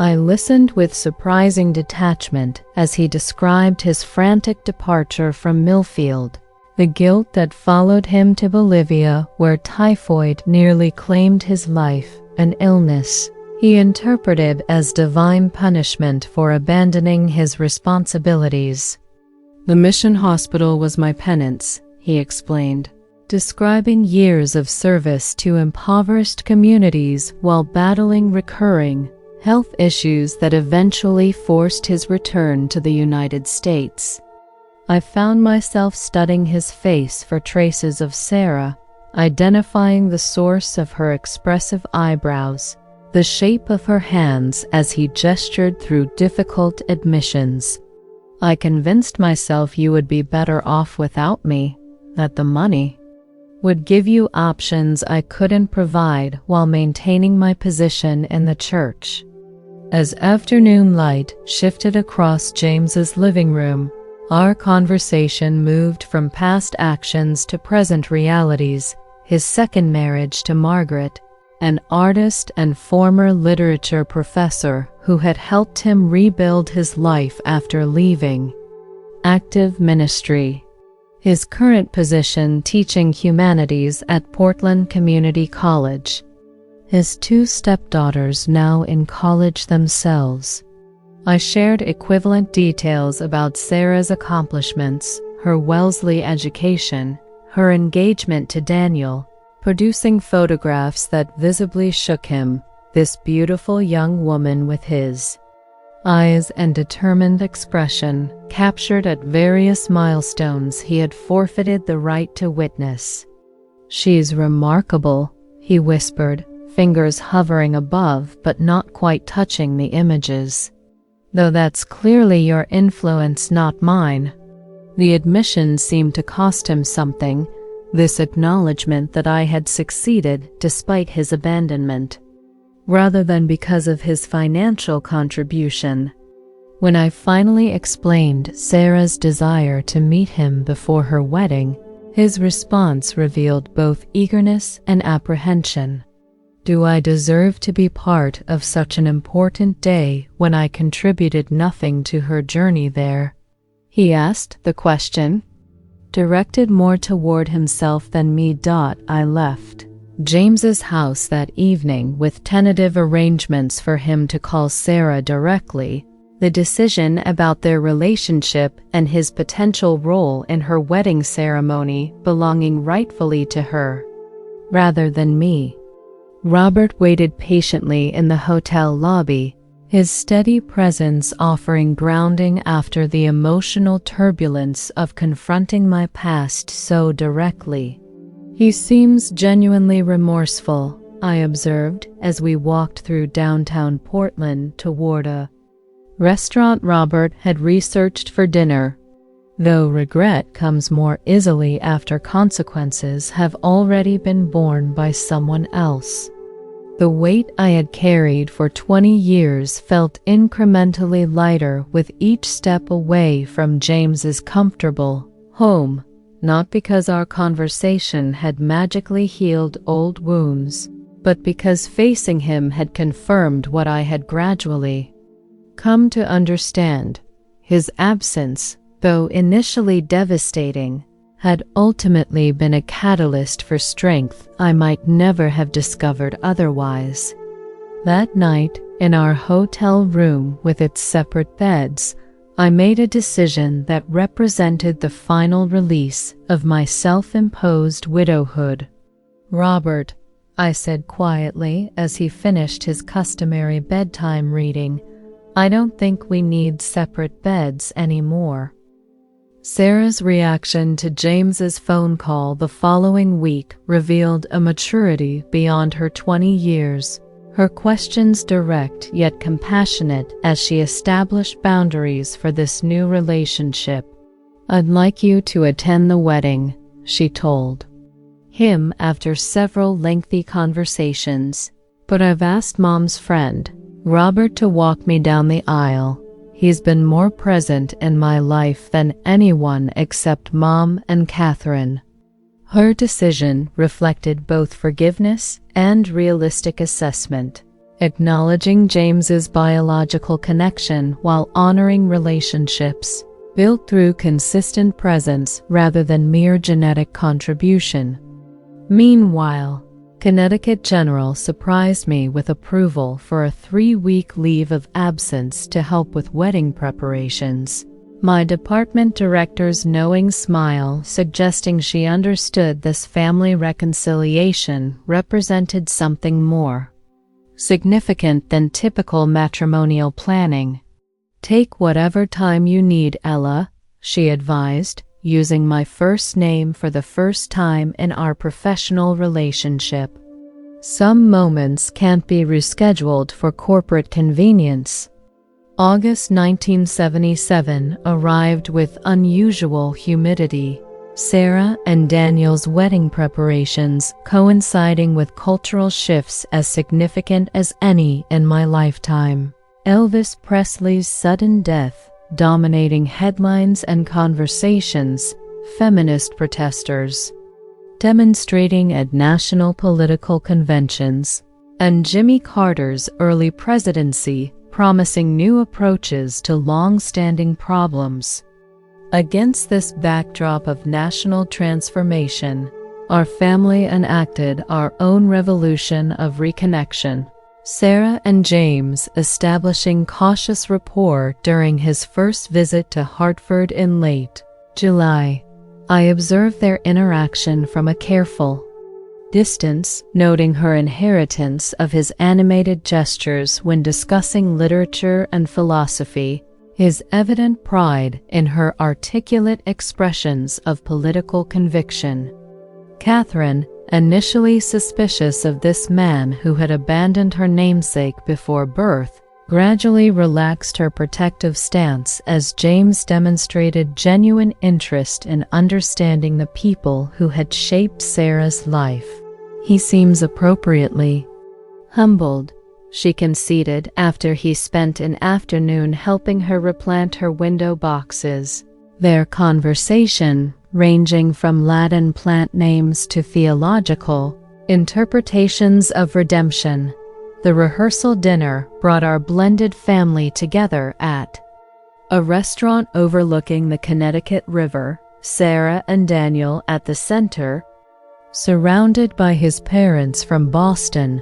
I listened with surprising detachment as he described his frantic departure from Millfield, the guilt that followed him to Bolivia where typhoid nearly claimed his life, an illness he interpreted as divine punishment for abandoning his responsibilities. "The mission hospital was my penance," he explained, describing years of service to impoverished communities while battling recurring health issues that eventually forced his return to the United States. I found myself studying his face for traces of Sarah, identifying the source of her expressive eyebrows, the shape of her hands as he gestured through difficult admissions. "I convinced myself you would be better off without me, that the money would give you options I couldn't provide while maintaining my position in the church. As afternoon light shifted across James's living room, our conversation moved from past actions to present realities, his second marriage to Margaret, an artist and former literature professor who had helped him rebuild his life after leaving active ministry, his current position teaching humanities at Portland Community College, his two stepdaughters now in college themselves. I shared equivalent details about Sarah's accomplishments, her Wellesley education, her engagement to Daniel, producing photographs that visibly shook him, this beautiful young woman with his eyes and determined expression, captured at various milestones he had forfeited the right to witness. "She's remarkable," he whispered, fingers hovering above but not quite touching the images. "Though that's clearly your influence, not mine." The admission seemed to cost him something, this acknowledgement that I had succeeded despite his abandonment, rather than because of his financial contribution. When I finally explained Sarah's desire to meet him before her wedding, his response revealed both eagerness and apprehension. "Do I deserve to be part of such an important day when I contributed nothing to her journey there?" He asked the question, directed more toward himself than me. I left James's house that evening with tentative arrangements for him to call Sarah directly, the decision about their relationship and his potential role in her wedding ceremony belonging rightfully to her, rather than me. Robert waited patiently in the hotel lobby, his steady presence offering grounding after the emotional turbulence of confronting my past so directly. "He seems genuinely remorseful," I observed as we walked through downtown Portland toward a restaurant Robert had researched for dinner, though regret comes more easily after consequences have already been borne by someone else. The weight I had carried for 20 years felt incrementally lighter with each step away from James's comfortable home, not because our conversation had magically healed old wounds, but because facing him had confirmed what I had gradually come to understand. His absence, though initially devastating, had ultimately been a catalyst for strength I might never have discovered otherwise. That night, in our hotel room with its separate beds, I made a decision that represented the final release of my self-imposed widowhood. "Robert," I said quietly as he finished his customary bedtime reading, "I don't think we need separate beds anymore." Sarah's reaction to James's phone call the following week revealed a maturity beyond her 20 years, her questions direct yet compassionate as she established boundaries for this new relationship. "I'd like you to attend the wedding," she told him after several lengthy conversations, "but I've asked Mom's friend, Robert, to walk me down the aisle. He's been more present in my life than anyone except Mom and Catherine." Her decision reflected both forgiveness and realistic assessment, acknowledging James's biological connection while honoring relationships built through consistent presence rather than mere genetic contribution. Meanwhile, Connecticut General surprised me with approval for a 3-week leave of absence to help with wedding preparations. My department director's knowing smile suggesting she understood this family reconciliation represented something more significant than typical matrimonial planning. "Take whatever time you need, Ella," she advised, using my first name for the first time in our professional relationship. "Some moments can't be rescheduled for corporate convenience." August 1977 arrived with unusual humidity, Sarah and Daniel's wedding preparations coinciding with cultural shifts as significant as any in my lifetime. Elvis Presley's sudden death dominating headlines and conversations, feminist protesters demonstrating at national political conventions, and Jimmy Carter's early presidency promising new approaches to long-standing problems. Against this backdrop of national transformation, our family enacted our own revolution of reconnection. Sarah and James establishing cautious rapport during his first visit to Hartford in late July. I observed their interaction from a careful distance, noting her inheritance of his animated gestures when discussing literature and philosophy, his evident pride in her articulate expressions of political conviction. Catherine, initially suspicious of this man who had abandoned her namesake before birth, gradually relaxed her protective stance as James demonstrated genuine interest in understanding the people who had shaped Sarah's life. He seems appropriately humbled, she conceded after he spent an afternoon helping her replant her window boxes. Their conversation, ranging from Latin plant names to theological interpretations of redemption. The rehearsal dinner brought our blended family together at a restaurant overlooking the Connecticut River, Sarah and Daniel at the center, surrounded by his parents from Boston,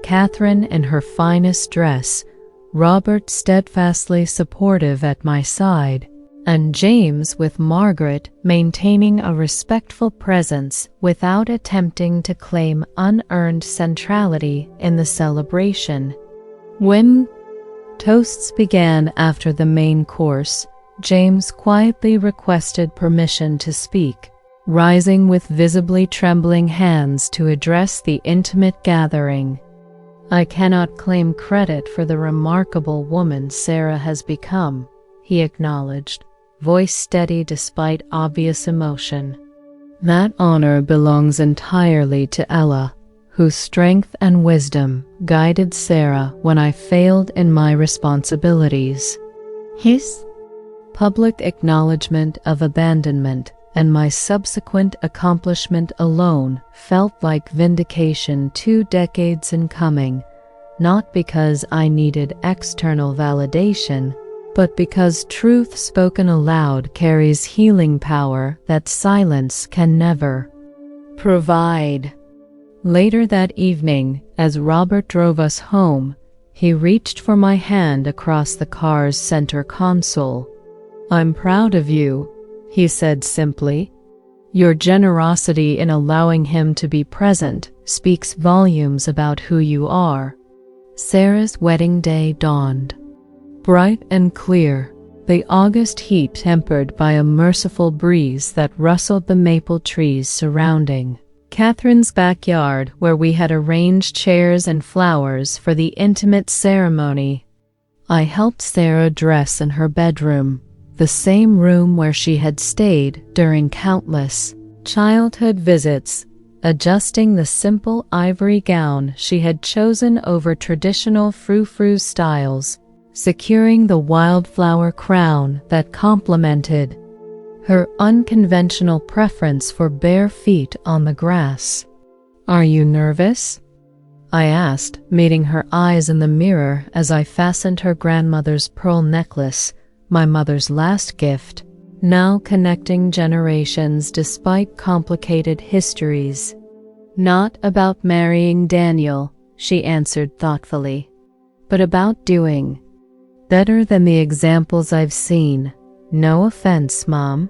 Catherine in her finest dress, Robert steadfastly supportive at my side, and James with Margaret maintaining a respectful presence without attempting to claim unearned centrality in the celebration. When toasts began after the main course, James quietly requested permission to speak, rising with visibly trembling hands to address the intimate gathering. I cannot claim credit for the remarkable woman Sarah has become, he acknowledged, voice steady despite obvious emotion. That honor belongs entirely to Ella, whose strength and wisdom guided Sarah when I failed in my responsibilities. His public acknowledgement of abandonment and my subsequent accomplishment alone felt like vindication 2 decades in coming, not because I needed external validation, but because truth spoken aloud carries healing power that silence can never provide. Later that evening, as Robert drove us home, he reached for my hand across the car's center console. "I'm proud of you," he said simply. "Your generosity in allowing him to be present speaks volumes about who you are." Sarah's wedding day dawned. Bright and clear, the August heat tempered by a merciful breeze that rustled the maple trees surrounding Catherine's backyard, where we had arranged chairs and flowers for the intimate ceremony. I helped Sarah dress in her bedroom, the same room where she had stayed during countless childhood visits, adjusting the simple ivory gown she had chosen over traditional frou-frou styles, securing the wildflower crown that complemented her unconventional preference for bare feet on the grass. "Are you nervous?" I asked, meeting her eyes in the mirror as I fastened her grandmother's pearl necklace, my mother's last gift, now connecting generations despite complicated histories. "Not about marrying Daniel," she answered thoughtfully, "but about doing better than the examples I've seen. No offense, Mom."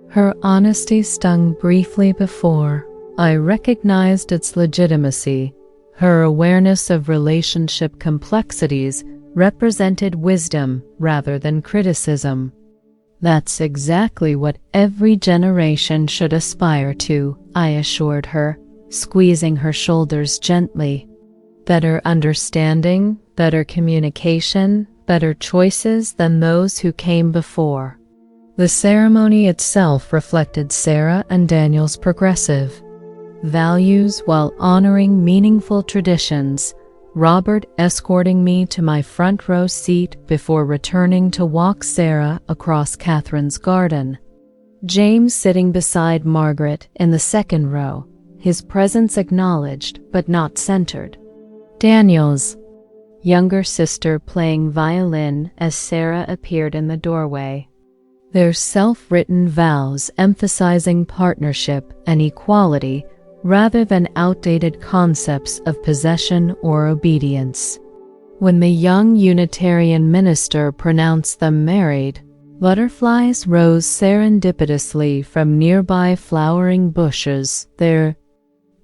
Her honesty stung briefly before I recognized its legitimacy. Her awareness of relationship complexities represented wisdom rather than criticism. "That's exactly what every generation should aspire to," I assured her, squeezing her shoulders gently. "Better understanding, better communication, better choices than those who came before." The ceremony itself reflected Sarah and Daniel's progressive values while honoring meaningful traditions, Robert escorting me to my front row seat before returning to walk Sarah across Catherine's garden. James sitting beside Margaret in the second row, his presence acknowledged but not centered. Daniel's younger sister playing violin as Sarah appeared in the doorway. Their self-written vows emphasizing partnership and equality rather than outdated concepts of possession or obedience. When the young Unitarian minister pronounced them married, butterflies rose serendipitously from nearby flowering bushes, their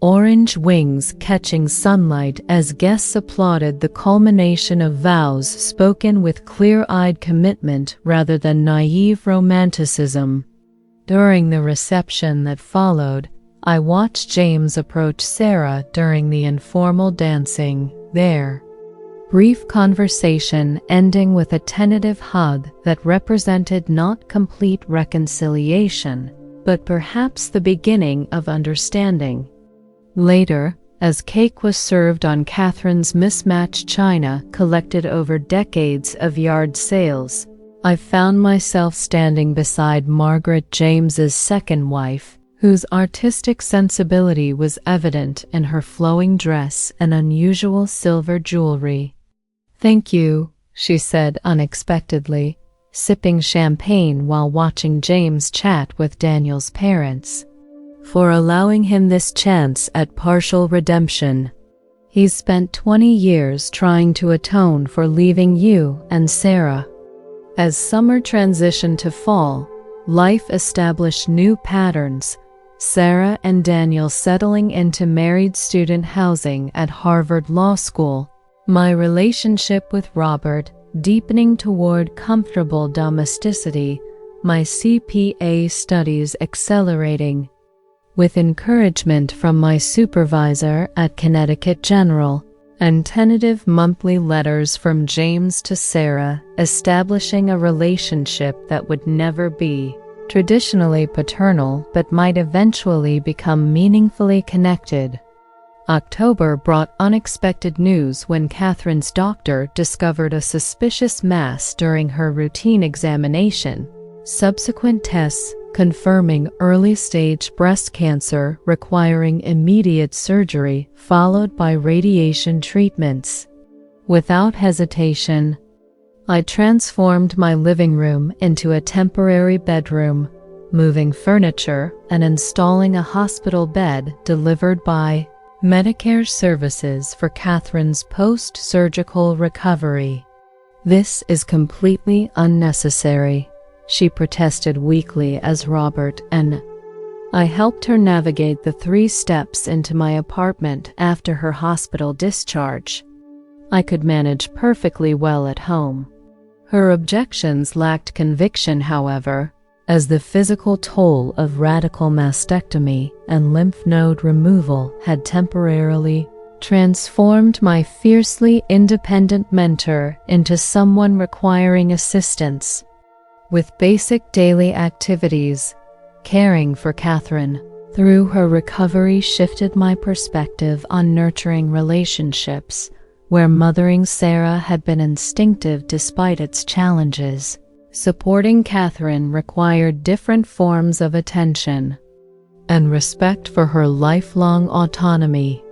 orange wings catching sunlight as guests applauded the culmination of vows spoken with clear-eyed commitment rather than naive romanticism. During the reception that followed, I watched James approach Sarah during the informal dancing, their brief conversation ending with a tentative hug that represented not complete reconciliation, but perhaps the beginning of understanding. Later, as cake was served on Catherine's mismatched china collected over decades of yard sales, I found myself standing beside Margaret, James's second wife, whose artistic sensibility was evident in her flowing dress and unusual silver jewelry. "Thank you," she said unexpectedly, sipping champagne while watching James chat with Daniel's parents, "for allowing him this chance at partial redemption. He's spent 20 years trying to atone for leaving you and Sarah." As summer transitioned to fall, life established new patterns, Sarah and Daniel settling into married student housing at Harvard Law School, my relationship with Robert deepening toward comfortable domesticity, my CPA studies accelerating. With encouragement from my supervisor at Connecticut General, and tentative monthly letters from James to Sarah establishing a relationship that would never be traditionally paternal but might eventually become meaningfully connected. October brought unexpected news when Catherine's doctor discovered a suspicious mass during her routine examination. Subsequent tests confirming early-stage breast cancer requiring immediate surgery followed by radiation treatments. Without hesitation, I transformed my living room into a temporary bedroom, moving furniture and installing a hospital bed delivered by Medicare Services for Catherine's post-surgical recovery. "This is completely unnecessary," she protested weakly as Robert and I helped her navigate the 3 steps into my apartment after her hospital discharge. I could manage perfectly well at home. Her objections lacked conviction, however, as the physical toll of radical mastectomy and lymph node removal had temporarily transformed my fiercely independent mentor into someone requiring assistance with basic daily activities. Caring for Catherine through her recovery shifted my perspective on nurturing relationships, where mothering Sarah had been instinctive despite its challenges. Supporting Catherine required different forms of attention and respect for her lifelong autonomy.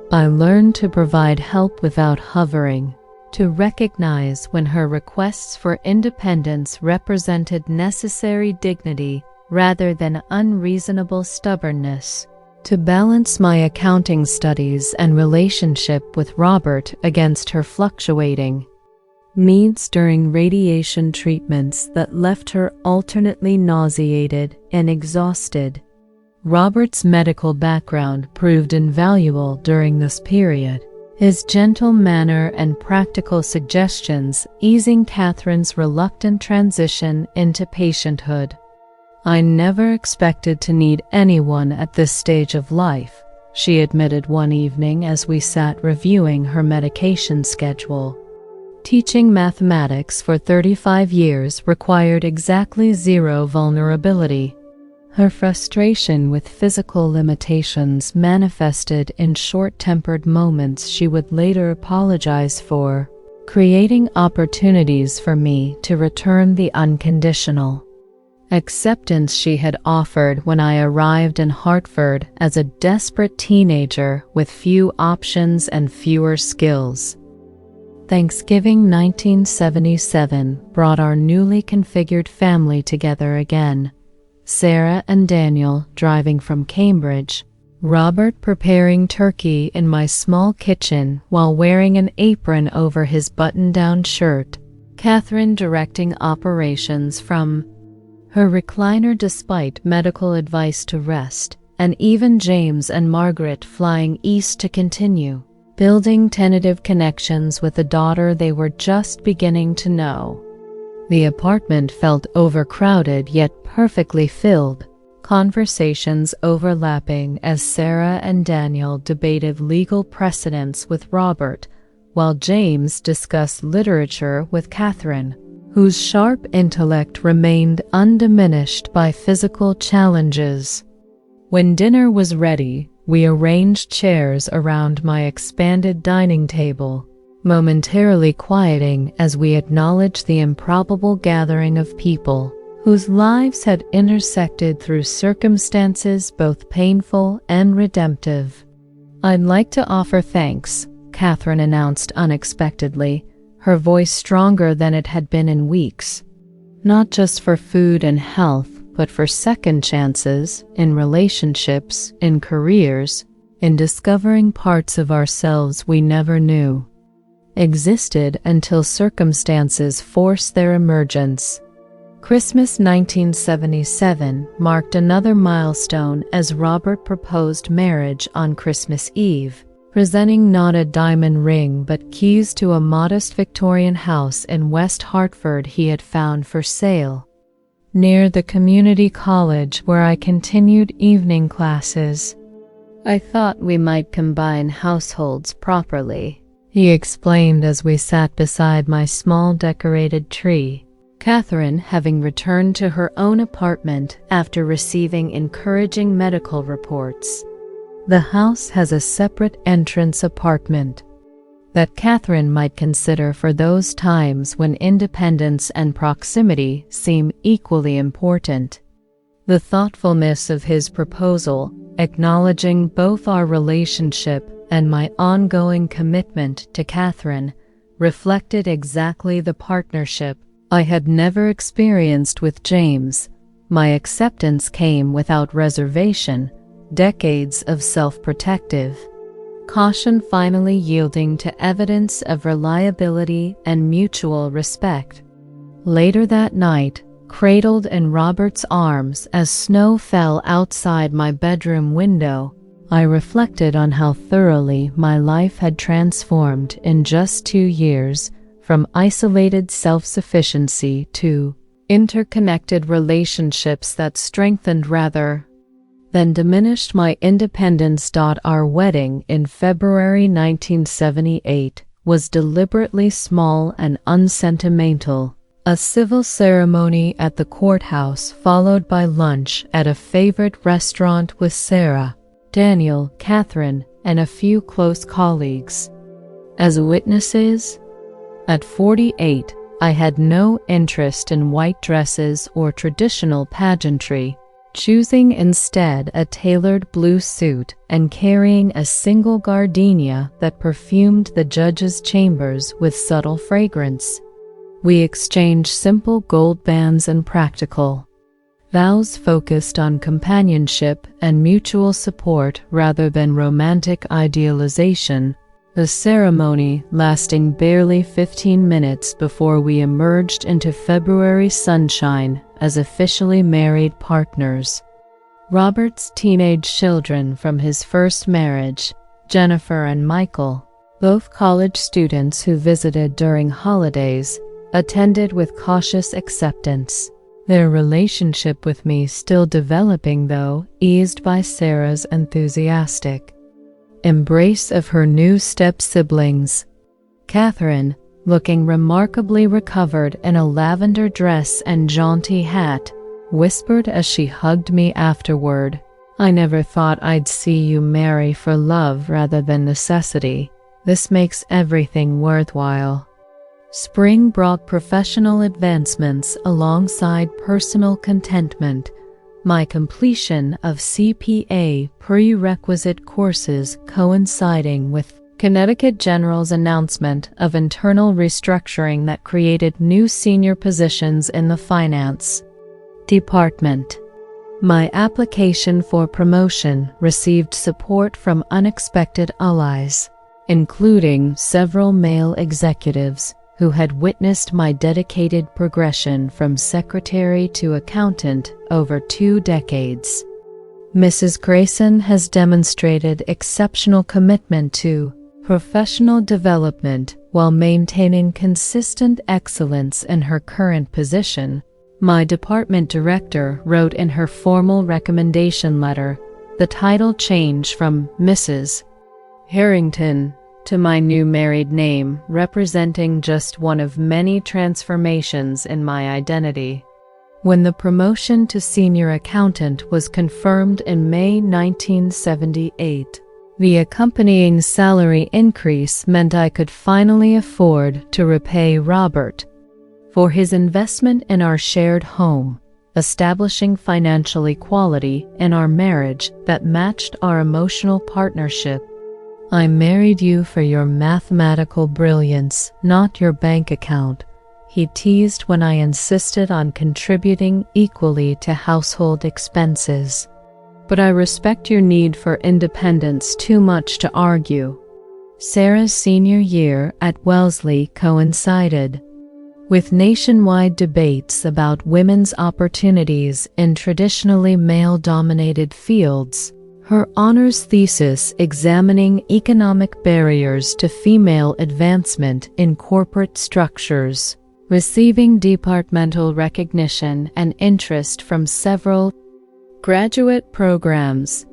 I learned to provide help without hovering, to recognize when her requests for independence represented necessary dignity rather than unreasonable stubbornness, to balance my accounting studies and relationship with Robert against her fluctuating needs during radiation treatments that left her alternately nauseated and exhausted. Robert's medical background proved invaluable during this period, his gentle manner and practical suggestions easing Catherine's reluctant transition into patienthood. "I never expected to need anyone at this stage of life," she admitted one evening as we sat reviewing her medication schedule. Teaching mathematics for 35 years required exactly zero vulnerability. Her frustration with physical limitations manifested in short-tempered moments she would later apologize for, creating opportunities for me to return the unconditional acceptance she had offered when I arrived in Hartford as a desperate teenager with few options and fewer skills. Thanksgiving 1977 brought our newly configured family together again. Sarah and Daniel driving from Cambridge, Robert preparing turkey in my small kitchen while wearing an apron over his button-down shirt, Catherine directing operations from her recliner despite medical advice to rest, and even James and Margaret flying east to continue building tentative connections with a daughter they were just beginning to know. The apartment felt overcrowded yet perfectly filled, conversations overlapping as Sarah and Daniel debated legal precedents with Robert, while James discussed literature with Catherine, whose sharp intellect remained undiminished by physical challenges. When dinner was ready, we arranged chairs around my expanded dining table, momentarily quieting as we acknowledged the improbable gathering of people whose lives had intersected through circumstances both painful and redemptive. "I'd like to offer thanks," Catherine announced unexpectedly, her voice stronger than it had been in weeks. "Not just for food and health, but for second chances, in relationships, in careers, in discovering parts of ourselves we never knew existed until circumstances forced their emergence." Christmas 1977 marked another milestone as Robert proposed marriage on Christmas Eve, presenting not a diamond ring but keys to a modest Victorian house in West Hartford he had found for sale, near the community college where I continued evening classes. "I thought we might combine households properly," he explained as we sat beside my small decorated tree, Catherine having returned to her own apartment after receiving encouraging medical reports. The house has a separate entrance apartment that Catherine might consider for those times when independence and proximity seem equally important. The thoughtfulness of his proposal, acknowledging both our relationship and my ongoing commitment to Catherine, reflected exactly the partnership I had never experienced with James. My acceptance came without reservation, decades of self-protective caution finally yielding to evidence of reliability and mutual respect. Later that night, cradled in Robert's arms as snow fell outside my bedroom window, I reflected on how thoroughly my life had transformed in just 2 years, from isolated self-sufficiency to interconnected relationships that strengthened rather than diminished my independence. Our wedding in February 1978 was deliberately small and unsentimental. A civil ceremony at the courthouse followed by lunch at a favorite restaurant with Sarah, Daniel, Catherine, and a few close colleagues as witnesses. At 48, I had no interest in white dresses or traditional pageantry, choosing instead a tailored blue suit and carrying a single gardenia that perfumed the judge's chambers with subtle fragrance. We exchanged simple gold bands and practical vows focused on companionship and mutual support rather than romantic idealization, the ceremony lasting barely 15 minutes before we emerged into February sunshine as officially married partners. Robert's teenage children from his first marriage, Jennifer and Michael, both college students who visited during holidays, attended with cautious acceptance. Their relationship with me still developing, though eased by Sarah's enthusiastic embrace of her new step-siblings. Catherine, looking remarkably recovered in a lavender dress and jaunty hat, whispered as she hugged me afterward, "I never thought I'd see you marry for love rather than necessity. This makes everything worthwhile." Spring brought professional advancements alongside personal contentment, my completion of CPA prerequisite courses coinciding with Connecticut General's announcement of internal restructuring that created new senior positions in the finance department. My application for promotion received support from unexpected allies, including several male executives who had witnessed my dedicated progression from secretary to accountant over 2 decades. Mrs. Grayson has demonstrated exceptional commitment to professional development while maintaining consistent excellence in her current position. My department director wrote in her formal recommendation letter the title change from Mrs. Harrington to my new married name, representing just one of many transformations in my identity. When the promotion to senior accountant was confirmed in May 1978, the accompanying salary increase meant I could finally afford to repay Robert for his investment in our shared home, establishing financial equality in our marriage that matched our emotional partnership. "I married you for your mathematical brilliance, not your bank account," he teased when I insisted on contributing equally to household expenses. "But I respect your need for independence too much to argue." Sarah's senior year at Wellesley coincided with nationwide debates about women's opportunities in traditionally male-dominated fields. Her honors thesis examining economic barriers to female advancement in corporate structures, receiving departmental recognition and interest from several graduate programs.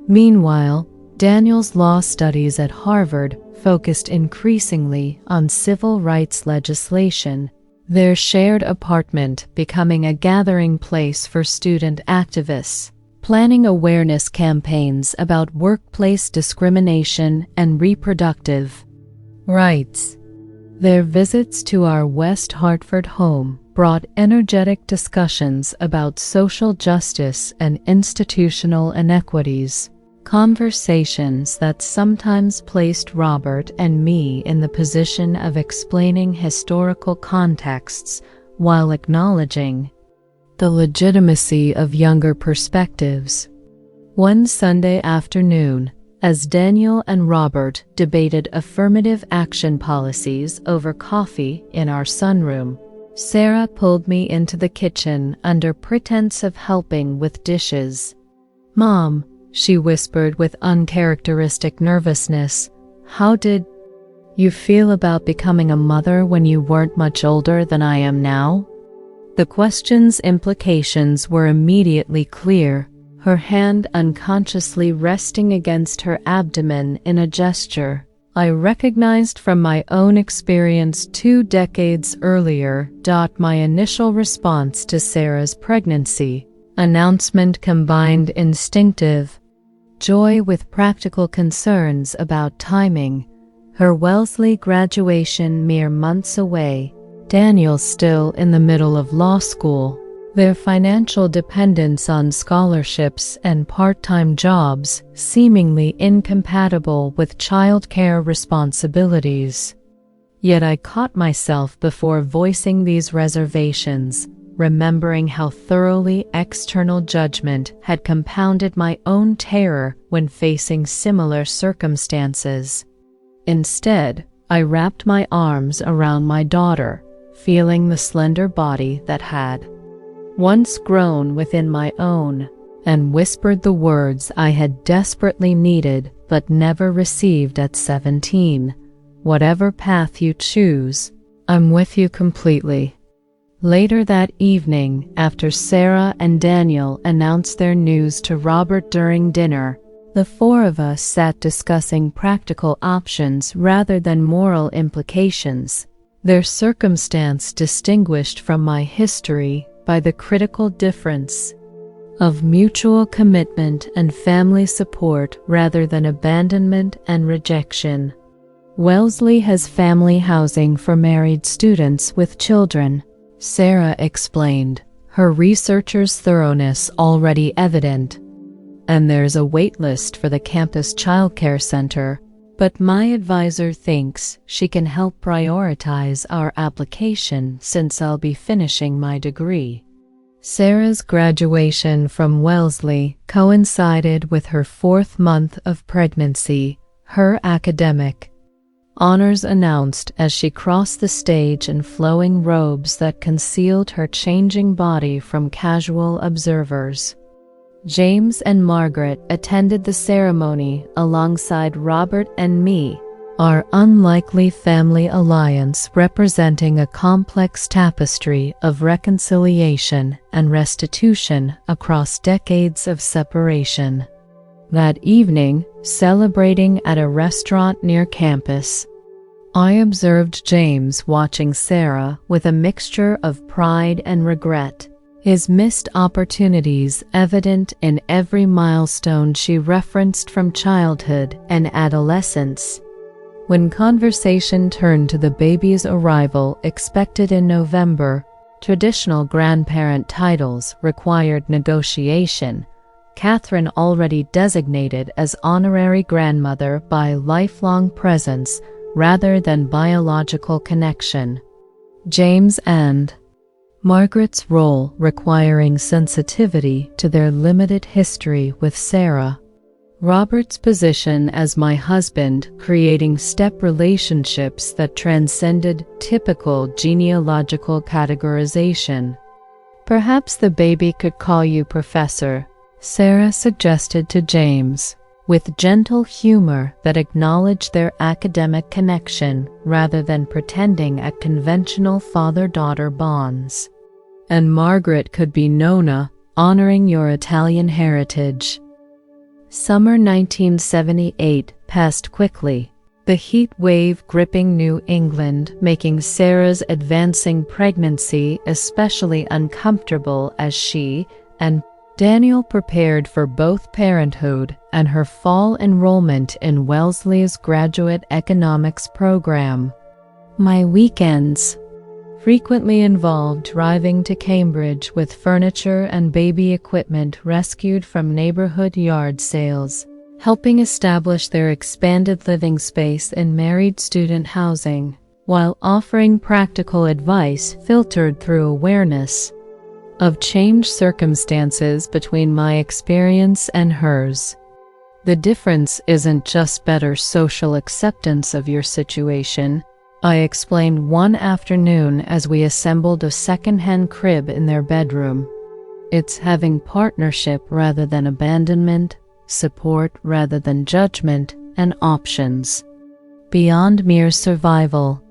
Meanwhile, Daniel's law studies at Harvard focused increasingly on civil rights legislation, their shared apartment becoming a gathering place for student activists, planning awareness campaigns about workplace discrimination and reproductive rights. Their visits to our West Hartford home brought energetic discussions about social justice and institutional inequities, conversations that sometimes placed Robert and me in the position of explaining historical contexts while acknowledging the legitimacy of younger perspectives. One Sunday afternoon, as Daniel and Robert debated affirmative action policies over coffee in our sunroom, Sarah pulled me into the kitchen under pretense of helping with dishes. "Mom," she whispered with uncharacteristic nervousness, "how did you feel about becoming a mother when you weren't much older than I am now?" The question's implications were immediately clear, her hand unconsciously resting against her abdomen in a gesture I recognized from my own experience 2 decades earlier. My initial response to Sarah's pregnancy announcement combined instinctive joy with practical concerns about timing. Her Wellesley graduation mere months away, Daniel still in the middle of law school, their financial dependence on scholarships and part-time jobs seemingly incompatible with childcare responsibilities. Yet I caught myself before voicing these reservations, remembering how thoroughly external judgment had compounded my own terror when facing similar circumstances. Instead, I wrapped my arms around my daughter, feeling the slender body that had once grown within my own, and whispered the words I had desperately needed but never received at 17. "Whatever path you choose, I'm with you completely." Later that evening, after Sarah and Daniel announced their news to Robert during dinner, the 4 of us sat discussing practical options rather than moral implications. their circumstance distinguished from my history by the critical difference of mutual commitment and family support rather than abandonment and rejection. Wellesley has family housing for married students with children, Sarah explained, her researcher's thoroughness already evident. And there's a wait list for the campus childcare center, but my advisor thinks she can help prioritize our application since I'll be finishing my degree. Sarah's graduation from Wellesley coincided with her 4th month of pregnancy, her academic honors announced as she crossed the stage in flowing robes that concealed her changing body from casual observers. James and Margaret attended the ceremony alongside Robert and me, our unlikely family alliance representing a complex tapestry of reconciliation and restitution across decades of separation. That evening, celebrating at a restaurant near campus, I observed James watching Sarah with a mixture of pride and regret, his missed opportunities evident in every milestone she referenced from childhood and adolescence. When conversation turned to the baby's arrival expected in November, traditional grandparent titles required negotiation. Catherine, already designated as honorary grandmother by lifelong presence rather than biological connection. James and Margaret's role requiring sensitivity to their limited history with Sarah. Robert's position as my husband, creating step relationships that transcended typical genealogical categorization. Perhaps the baby could call you Professor, Sarah suggested to James, with gentle humor that acknowledged their academic connection rather than pretending at conventional father-daughter bonds. And Margaret could be Nona, honoring your Italian heritage. Summer 1978 passed quickly, the heat wave gripping New England, making Sarah's advancing pregnancy especially uncomfortable as she and Daniel prepared for both parenthood and her fall enrollment in Wellesley's graduate economics program. My weekends frequently involved driving to Cambridge with furniture and baby equipment rescued from neighborhood yard sales, helping establish their expanded living space in married student housing, while offering practical advice filtered through awareness of changed circumstances between my experience and hers. The difference isn't just better social acceptance of your situation, I explained one afternoon as we assembled a second-hand crib in their bedroom. It's having partnership rather than abandonment, support rather than judgment, and options beyond mere survival.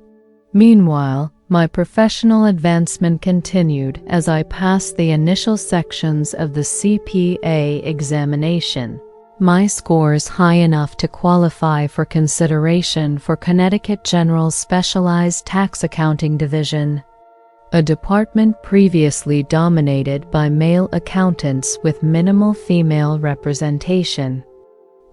Meanwhile, my professional advancement continued as I passed the initial sections of the CPA examination, my scores high enough to qualify for consideration for Connecticut General's Specialized Tax Accounting Division, a department previously dominated by male accountants with minimal female representation.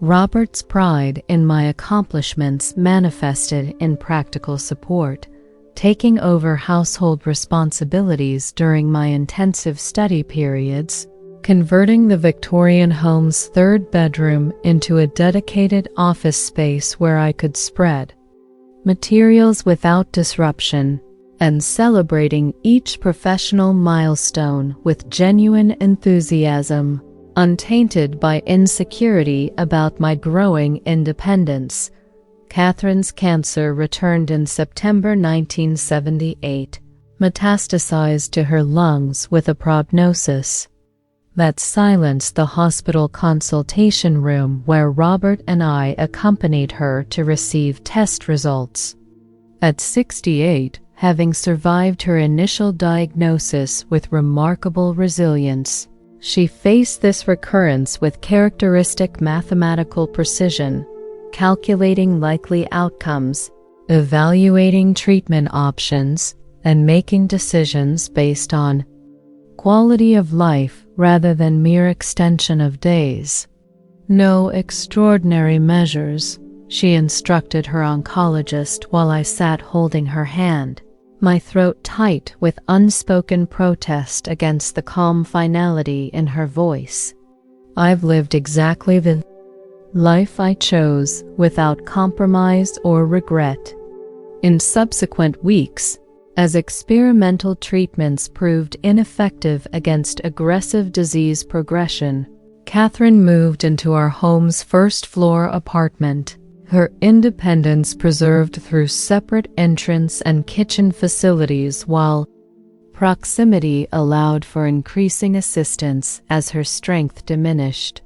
Robert's pride in my accomplishments manifested in practical support, taking over household responsibilities during my intensive study periods, converting the Victorian home's 3rd bedroom into a dedicated office space where I could spread materials without disruption, and celebrating each professional milestone with genuine enthusiasm, untainted by insecurity about my growing independence. Catherine's cancer returned in September 1978, metastasized to her lungs with a prognosis that silenced the hospital consultation room where Robert and I accompanied her to receive test results. At 68, having survived her initial diagnosis with remarkable resilience, she faced this recurrence with characteristic mathematical precision, calculating likely outcomes, evaluating treatment options, and making decisions based on quality of life rather than mere extension of days. No extraordinary measures, she instructed her oncologist while I sat holding her hand, my throat tight with unspoken protest against the calm finality in her voice. I've lived exactly the life I chose without compromise or regret. In subsequent weeks, as experimental treatments proved ineffective against aggressive disease progression, Catherine moved into our home's first-floor apartment, her independence preserved through separate entrance and kitchen facilities while proximity allowed for increasing assistance as her strength diminished.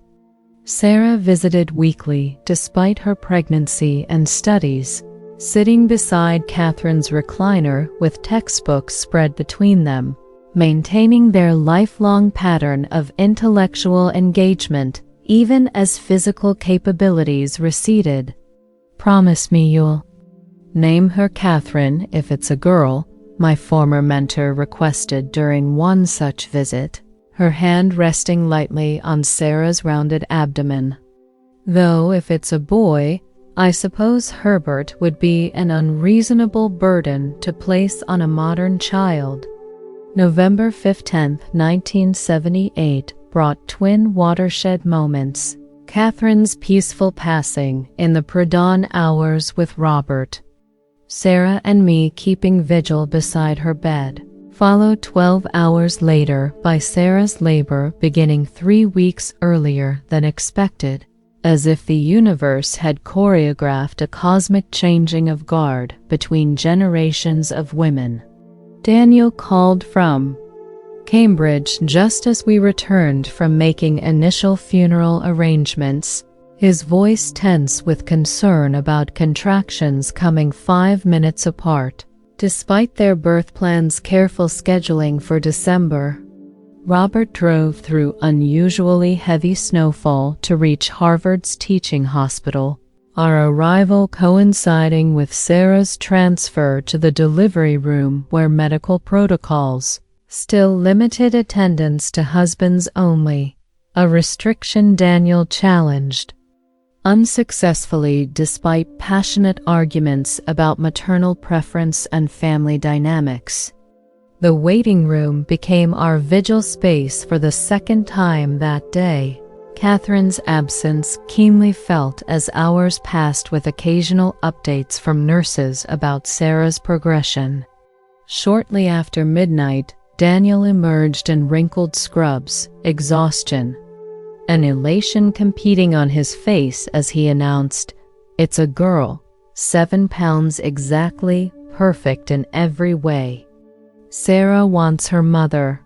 Sarah visited weekly despite her pregnancy and studies, sitting beside Catherine's recliner with textbooks spread between them, maintaining their lifelong pattern of intellectual engagement even as physical capabilities receded. "Promise me you'll name her Catherine if it's a girl," my former mentor requested during one such visit, her hand resting lightly on Sarah's rounded abdomen. "Though if it's a boy, I suppose Herbert would be an unreasonable burden to place on a modern child." November 15, 1978 brought twin watershed moments. Catherine's peaceful passing in the pre-dawn hours with Robert, Sarah and me keeping vigil beside her bed, followed 12 hours later by Sarah's labor beginning 3 weeks earlier than expected, as if the universe had choreographed a cosmic changing of guard between generations of women. Daniel called from Cambridge just as we returned from making initial funeral arrangements, his voice tense with concern about contractions coming 5 minutes apart, despite their birth plan's careful scheduling for December. Robert drove through unusually heavy snowfall to reach Harvard's teaching hospital, our arrival coinciding with Sarah's transfer to the delivery room where medical protocols still limited attendance to husbands only, a restriction Daniel challenged unsuccessfully despite passionate arguments about maternal preference and family dynamics. The waiting room became our vigil space for the second time that day. Catherine's absence keenly felt as hours passed with occasional updates from nurses about Sarah's progression. Shortly after midnight, Daniel emerged in wrinkled scrubs, exhaustion, an elation competing on his face as he announced, "It's a girl, 7 pounds exactly, perfect in every way. Sarah wants her mother."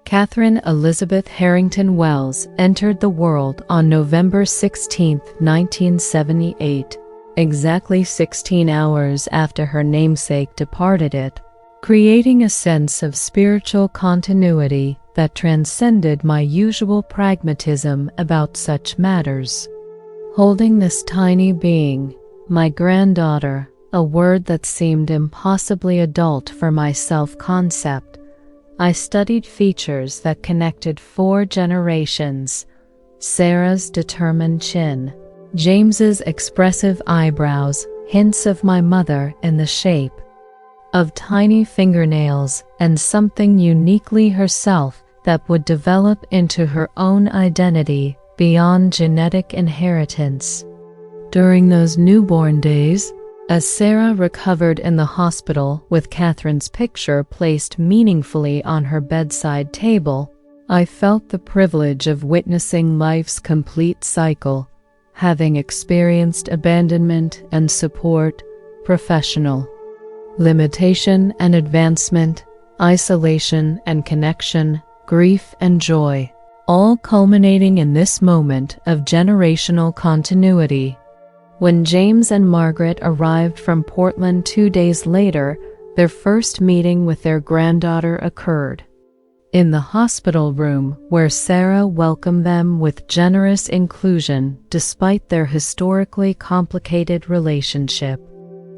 Catherine Elizabeth Harrington Wells entered the world on November 16, 1978, exactly 16 hours after her namesake departed it, creating a sense of spiritual continuity that transcended my usual pragmatism about such matters. Holding this tiny being, my granddaughter, a word that seemed impossibly adult for my self-concept, I studied features that connected 4 generations: Sarah's determined chin, James's expressive eyebrows, hints of my mother in the shape of tiny fingernails, and something uniquely herself that would develop into her own identity beyond genetic inheritance. During those newborn days, as Sarah recovered in the hospital with Catherine's picture placed meaningfully on her bedside table, I felt the privilege of witnessing life's complete cycle, having experienced abandonment and support, professional limitation and advancement, isolation and connection, grief and joy, all culminating in this moment of generational continuity. When James and Margaret arrived from Portland 2 days later, their first meeting with their granddaughter occurred in the hospital room, where Sarah welcomed them with generous inclusion despite their historically complicated relationship.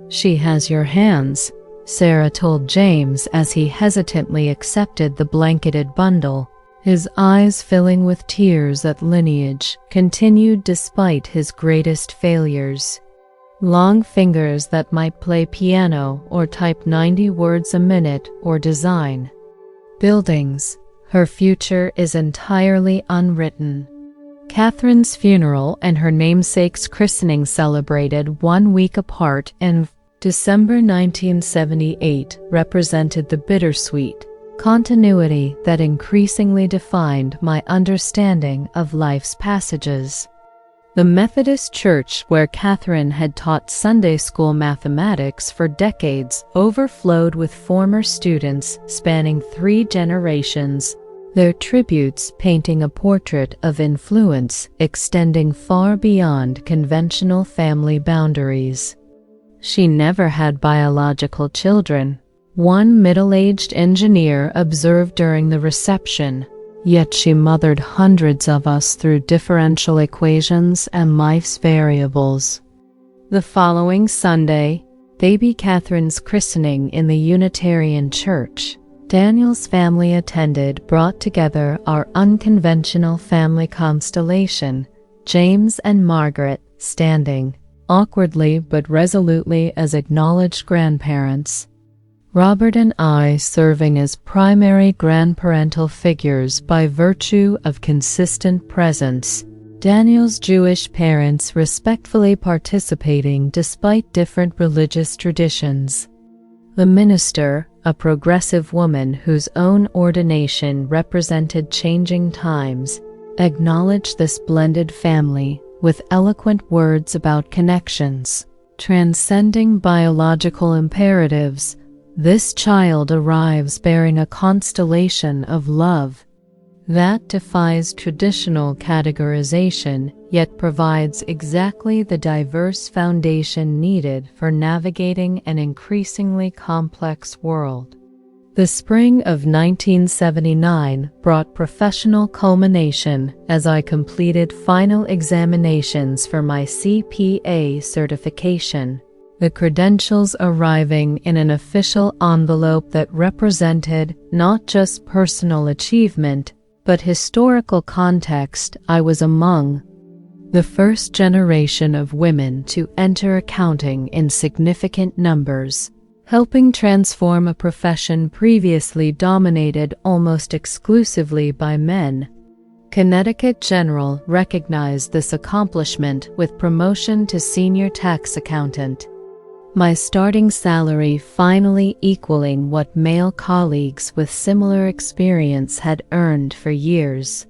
"She has your hands," Sarah told James as he hesitantly accepted the blanketed bundle, his eyes filling with tears that lineage continued despite his greatest failures. Long fingers that might play piano or type 90 words a minute or design buildings. Her future is entirely unwritten. Catherine's funeral and her namesake's christening celebrated 1 week apart in December 1978 represented the bittersweet continuity that increasingly defined my understanding of life's passages. The Methodist Church, where Catherine had taught Sunday school mathematics for decades, overflowed with former students spanning 3 generations, their tributes painting a portrait of influence extending far beyond conventional family boundaries. She never had biological children, one middle-aged engineer observed during the reception, yet she mothered hundreds of us through differential equations and life's variables. The following Sunday, baby Catherine's christening in the Unitarian Church, Daniel's family attended brought together our unconventional family constellation, James and Margaret standing, awkwardly but resolutely as acknowledged grandparents, Robert and I serving as primary grandparental figures by virtue of consistent presence, Daniel's Jewish parents respectfully participating despite different religious traditions. The minister, a progressive woman whose own ordination represented changing times, acknowledged this blended family with eloquent words about connections, transcending biological imperatives. This child arrives bearing a constellation of love that defies traditional categorization, yet provides exactly the diverse foundation needed for navigating an increasingly complex world. The spring of 1979 brought professional culmination as I completed final examinations for my CPA certification, the credentials arriving in an official envelope that represented not just personal achievement, but historical context. I was among the first generation of women to enter accounting in significant numbers, helping transform a profession previously dominated almost exclusively by men. Connecticut General recognized this accomplishment with promotion to senior tax accountant, my starting salary finally equaling what male colleagues with similar experience had earned for years.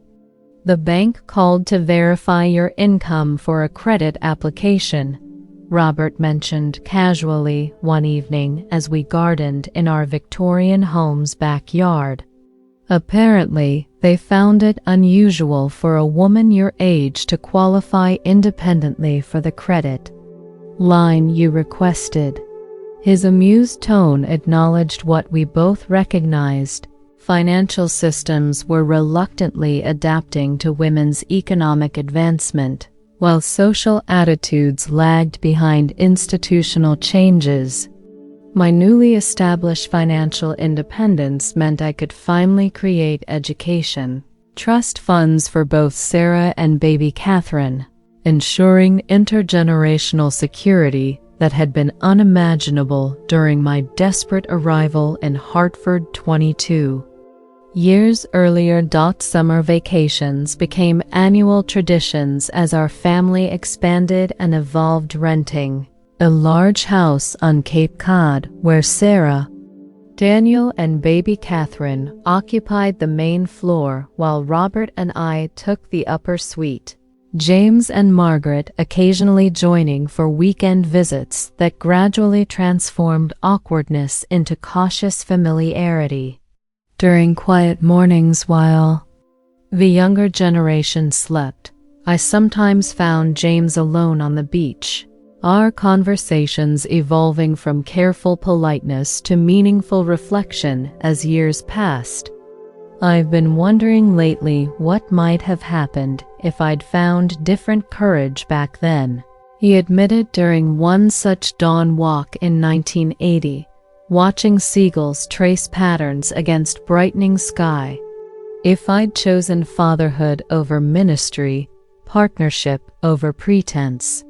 The bank called to verify your income for a credit application, Robert mentioned casually one evening as we gardened in our Victorian home's backyard. Apparently, they found it unusual for a woman your age to qualify independently for the credit line you requested. His amused tone acknowledged what we both recognized. Financial systems were reluctantly adapting to women's economic advancement, while social attitudes lagged behind institutional changes. My newly established financial independence meant I could finally create education, trust funds for both Sarah and baby Catherine, ensuring intergenerational security that had been unimaginable during my desperate arrival in Hartford 22 years earlier. Summer vacations became annual traditions as our family expanded and evolved, renting a large house on Cape Cod where Sarah, Daniel, and baby Catherine occupied the main floor while Robert and I took the upper suite, James and Margaret occasionally joining for weekend visits that gradually transformed awkwardness into cautious familiarity. During quiet mornings while the younger generation slept, I sometimes found James alone on the beach, our conversations evolving from careful politeness to meaningful reflection as years passed. I've been wondering lately what might have happened if I'd found different courage back then, He admitted during one such dawn walk in 1980, watching seagulls trace patterns against brightening sky, "If I'd chosen fatherhood over ministry, partnership over pretense."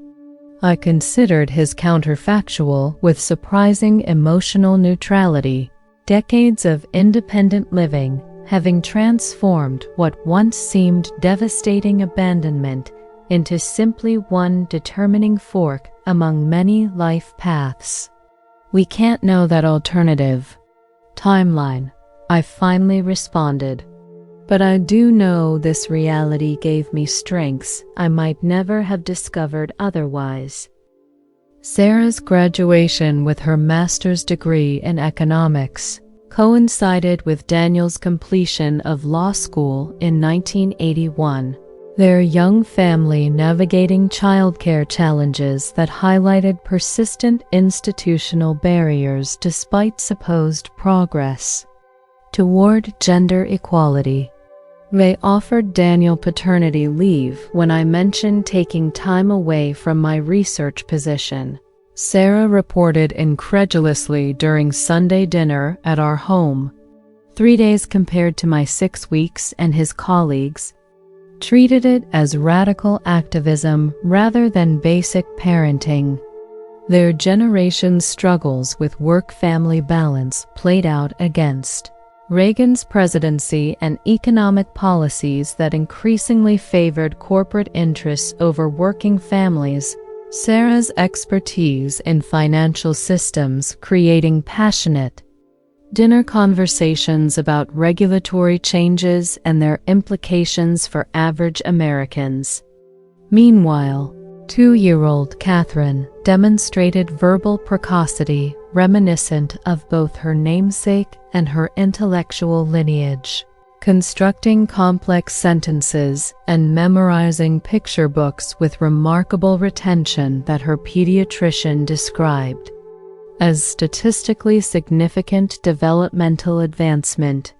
I considered his counterfactual with surprising emotional neutrality, decades of independent living having transformed what once seemed devastating abandonment into simply one determining fork among many life paths. "We can't know that alternative timeline," I finally responded. "But I do know this reality gave me strengths I might never have discovered otherwise." Sarah's graduation with her master's degree in economics coincided with Daniel's completion of law school in 1981. Their young family navigating childcare challenges that highlighted persistent institutional barriers despite supposed progress toward gender equality. They offered Daniel paternity leave when I mentioned taking time away from my research position. Sarah reported incredulously during Sunday dinner at our home, 3 days compared to my 6 weeks, and his colleagues treated it as radical activism rather than basic parenting. Their generation's struggles with work-family balance played out against Reagan's presidency and economic policies that increasingly favored corporate interests over working families. Sarah's expertise in financial systems creating passionate dinner conversations about regulatory changes and their implications for average Americans. Meanwhile, 2-year-old Catherine demonstrated verbal precocity reminiscent of both her namesake and her intellectual lineage, constructing complex sentences and memorizing picture books with remarkable retention that her pediatrician described as statistically significant developmental advancement.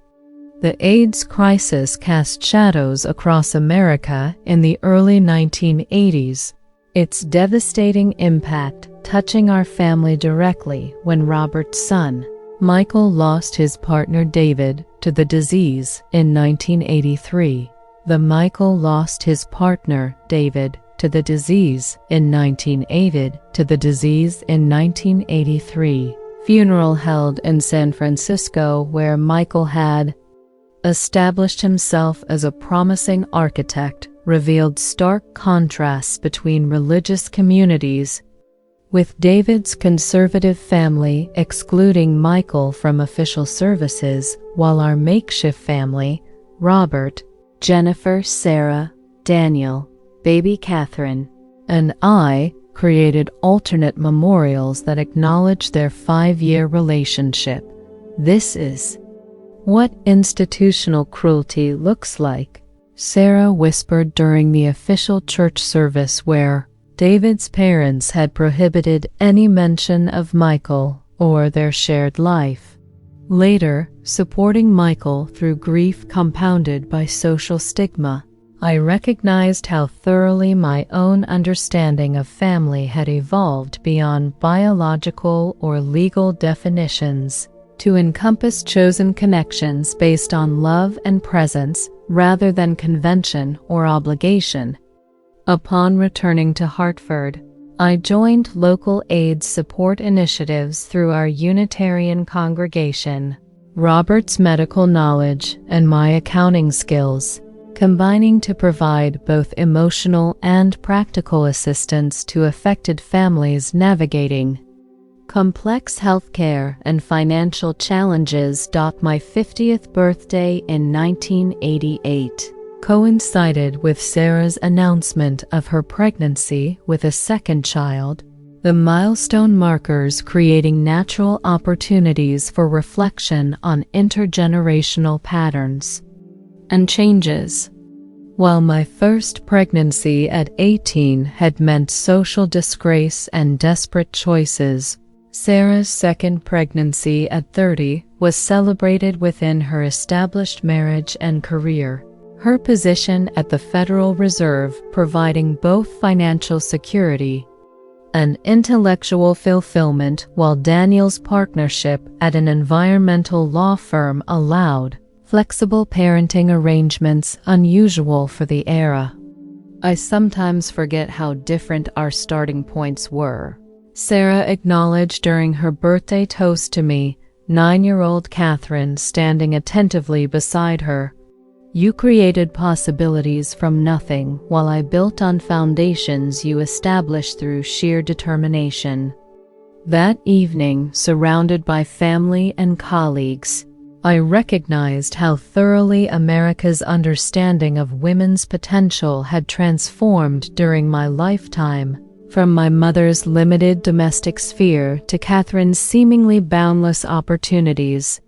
The AIDS crisis cast shadows across America in the early 1980s, its devastating impact touching our family directly when Robert's son, Michael, lost his partner David to the disease in 1983. Michael lost his partner David to the disease in 1983. Funeral held in San Francisco, where Michael had established himself as a promising architect, revealed stark contrasts between religious communities, with David's conservative family excluding Michael from official services, while our makeshift family, Robert, Jennifer, Sarah, Daniel, baby Catherine, and I, created alternate memorials that acknowledge their 5-year relationship. This is what institutional cruelty looks like, Sarah whispered during the official church service where David's parents had prohibited any mention of Michael or their shared life. Later, supporting Michael through grief compounded by social stigma, I recognized how thoroughly my own understanding of family had evolved beyond biological or legal definitions to encompass chosen connections based on love and presence rather than convention or obligation. Upon returning to Hartford, I joined local AIDS support initiatives through our Unitarian congregation. Robert's medical knowledge and my accounting skills, combining to provide both emotional and practical assistance to affected families navigating complex healthcare and financial challenges. My 50th birthday in 1988 coincided with Sarah's announcement of her pregnancy with a second child, the milestone markers creating natural opportunities for reflection on intergenerational patterns and changes. While my first pregnancy at 18 had meant social disgrace and desperate choices, Sarah's second pregnancy at 30 was celebrated within her established marriage and career. Her position at the Federal Reserve providing both financial security an intellectual fulfillment, while Daniel's partnership at an environmental law firm allowed flexible parenting arrangements unusual for the era. I sometimes forget how different our starting points were, Sarah acknowledged during her birthday toast to me, 9-year-old Catherine standing attentively beside her. You created possibilities from nothing, while I built on foundations you established through sheer determination. That evening, surrounded by family and colleagues, I recognized how thoroughly America's understanding of women's potential had transformed during my lifetime, from my mother's limited domestic sphere to Catherine's seemingly boundless opportunities.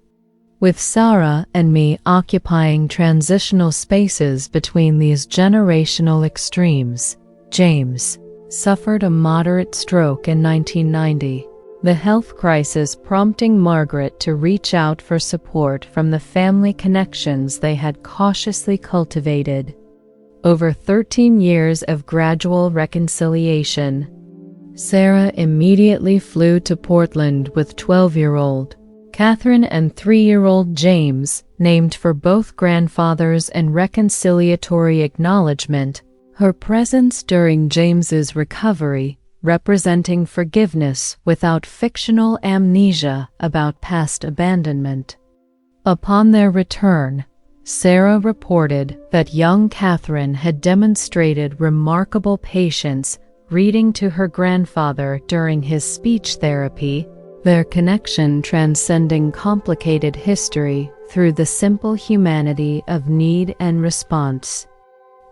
With Sarah and me occupying transitional spaces between these generational extremes, James suffered a moderate stroke in 1990, the health crisis prompting Margaret to reach out for support from the family connections they had cautiously cultivated. Over 13 years of gradual reconciliation, Sarah immediately flew to Portland with 12-year-old Catherine and 3-year-old James, named for both grandfathers and reconciliatory acknowledgement, her presence during James's recovery, representing forgiveness without fictional amnesia about past abandonment. Upon their return, Sarah reported that young Catherine had demonstrated remarkable patience reading to her grandfather during his speech therapy, their connection transcending complicated history through the simple humanity of need and response.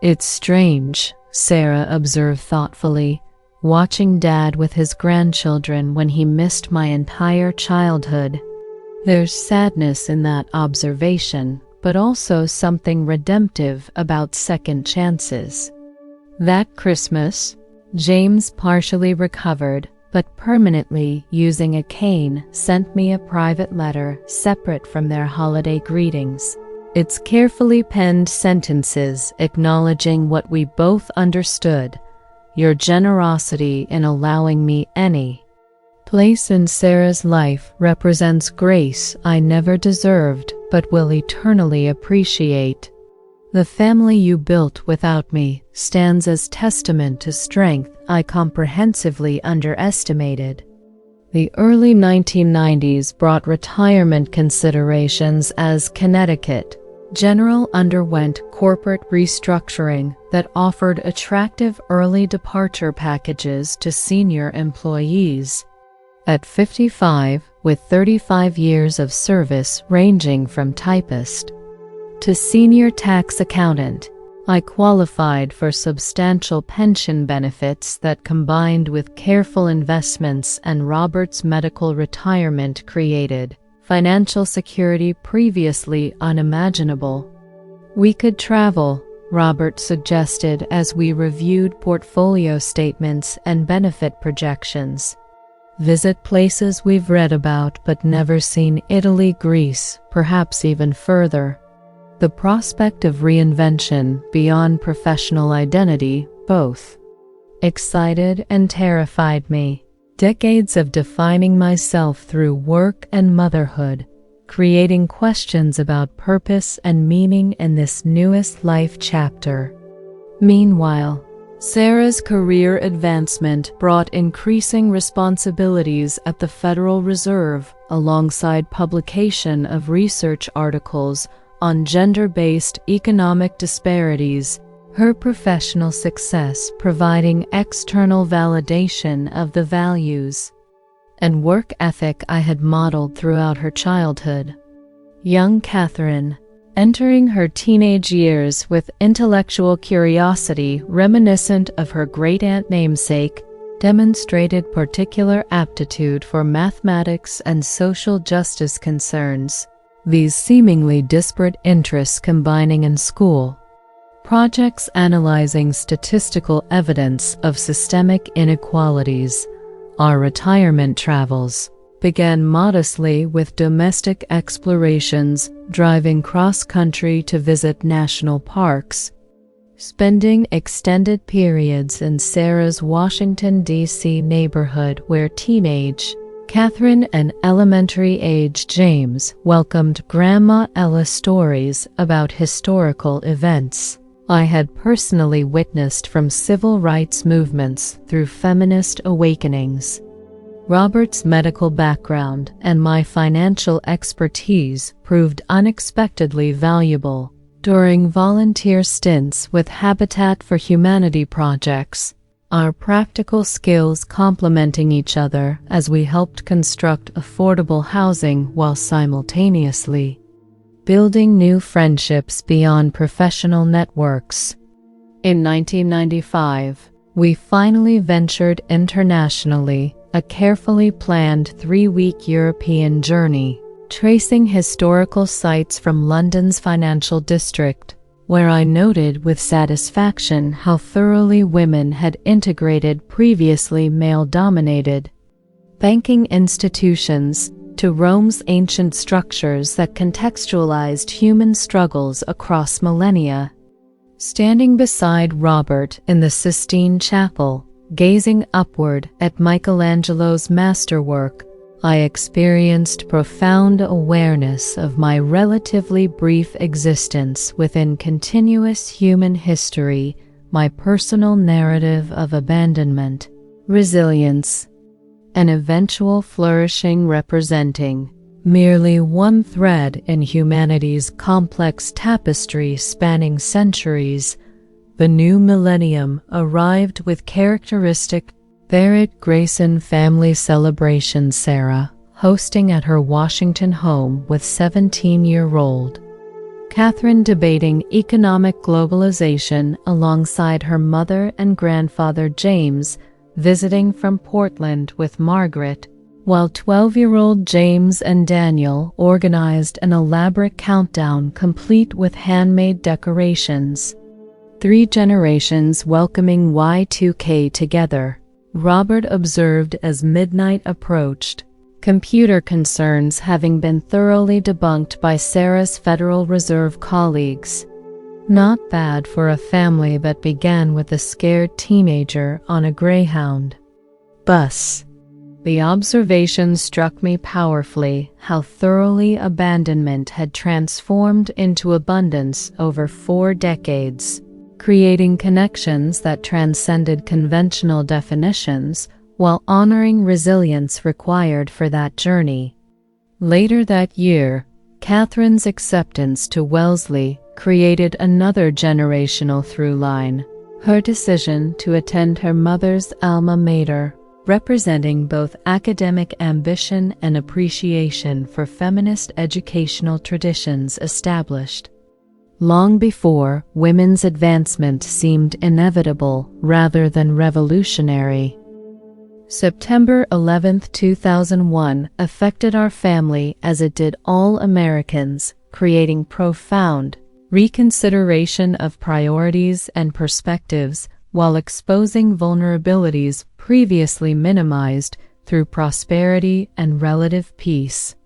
It's strange, Sarah observed thoughtfully, watching Dad with his grandchildren when he missed my entire childhood. There's sadness in that observation, but also something redemptive about second chances. That Christmas, James partially recovered, but permanently using a cane, sent me a private letter separate from their holiday greetings. Its carefully penned sentences acknowledging what we both understood, your generosity in allowing me any place in Sarah's life represents grace I never deserved but will eternally appreciate. The family you built without me stands as testament to strength I comprehensively underestimated. The early 1990s brought retirement considerations as Connecticut General underwent corporate restructuring that offered attractive early departure packages to senior employees. At 55, with 35 years of service ranging from typist to senior tax accountant, I qualified for substantial pension benefits that, combined with careful investments and Robert's medical retirement, created financial security previously unimaginable. We could travel, Robert suggested as we reviewed portfolio statements and benefit projections. Visit places we've read about but never seen: Italy, Greece, perhaps even further. The prospect of reinvention beyond professional identity both excited and terrified me. Decades of defining myself through work and motherhood, creating questions about purpose and meaning in this newest life chapter. Meanwhile, Sarah's career advancement brought increasing responsibilities at the Federal Reserve, alongside publication of research articles on gender-based economic disparities, her professional success providing external validation of the values and work ethic I had modeled throughout her childhood. Young Catherine, entering her teenage years with intellectual curiosity reminiscent of her great-aunt namesake, demonstrated particular aptitude for mathematics and social justice concerns, these seemingly disparate interests combining in school. Projects analyzing statistical evidence of systemic inequalities. Our retirement travels began modestly with domestic explorations, driving cross-country to visit national parks. spending extended periods in Sarah's Washington, D.C. neighborhood where teenage Catherine and elementary-age James welcomed Grandma Ella's stories about historical events I had personally witnessed, from civil rights movements through feminist awakenings. Robert's medical background and my financial expertise proved unexpectedly valuable during volunteer stints with Habitat for Humanity projects, our practical skills complementing each other as we helped construct affordable housing while simultaneously building new friendships beyond professional networks. In 1995, we finally ventured internationally, a carefully planned 3-week European journey, tracing historical sites from London's financial district, where I noted with satisfaction how thoroughly women had integrated previously male-dominated banking institutions, to Rome's ancient structures that contextualized human struggles across millennia. Standing beside Robert in the Sistine Chapel, gazing upward at Michelangelo's masterwork, I experienced profound awareness of my relatively brief existence within continuous human history, my personal narrative of abandonment, resilience, and eventual flourishing representing merely one thread in humanity's complex tapestry spanning centuries. The new millennium arrived with characteristic Barrett Grayson family celebration. Sarah hosting at her Washington home with 17-year-old Catherine debating economic globalization alongside her mother, and grandfather James visiting from Portland with Margaret, while 12-year-old James and Daniel organized an elaborate countdown complete with handmade decorations. 3 generations welcoming Y2K together, Robert observed as midnight approached, computer concerns having been thoroughly debunked by Sarah's Federal Reserve colleagues. Not bad for a family that began with a scared teenager on a Greyhound bus. The observation struck me powerfully, how thoroughly abandonment had transformed into abundance over 4 decades, creating connections that transcended conventional definitions while honoring resilience required for that journey. Later that year, Catherine's acceptance to Wellesley created another generational through line, her decision to attend her mother's alma mater, representing both academic ambition and appreciation for feminist educational traditions established long before women's advancement seemed inevitable rather than revolutionary. September 11, 2001 affected our family as it did all Americans, creating profound reconsideration of priorities and perspectives while exposing vulnerabilities previously minimized through prosperity and relative peace.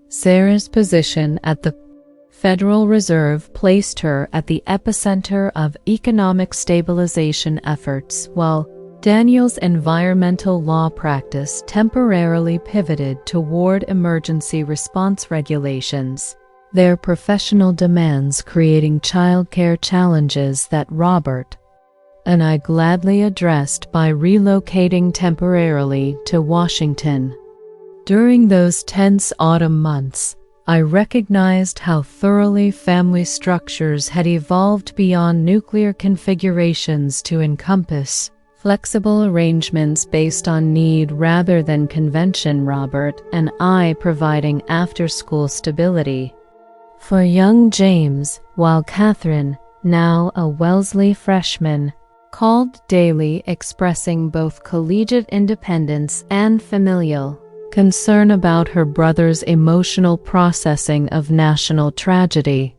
Sarah's position at the Federal Reserve placed her at the epicenter of economic stabilization efforts, while Daniel's environmental law practice temporarily pivoted toward emergency response regulations, their professional demands creating childcare challenges that Robert and I gladly addressed by relocating temporarily to Washington. During those tense autumn months, I recognized how thoroughly family structures had evolved beyond nuclear configurations to encompass flexible arrangements based on need rather than convention. Robert and I providing after-school stability for young James, while Catherine, now a Wellesley freshman, called daily, expressing both collegiate independence and familial concern about her brother's emotional processing of national tragedy.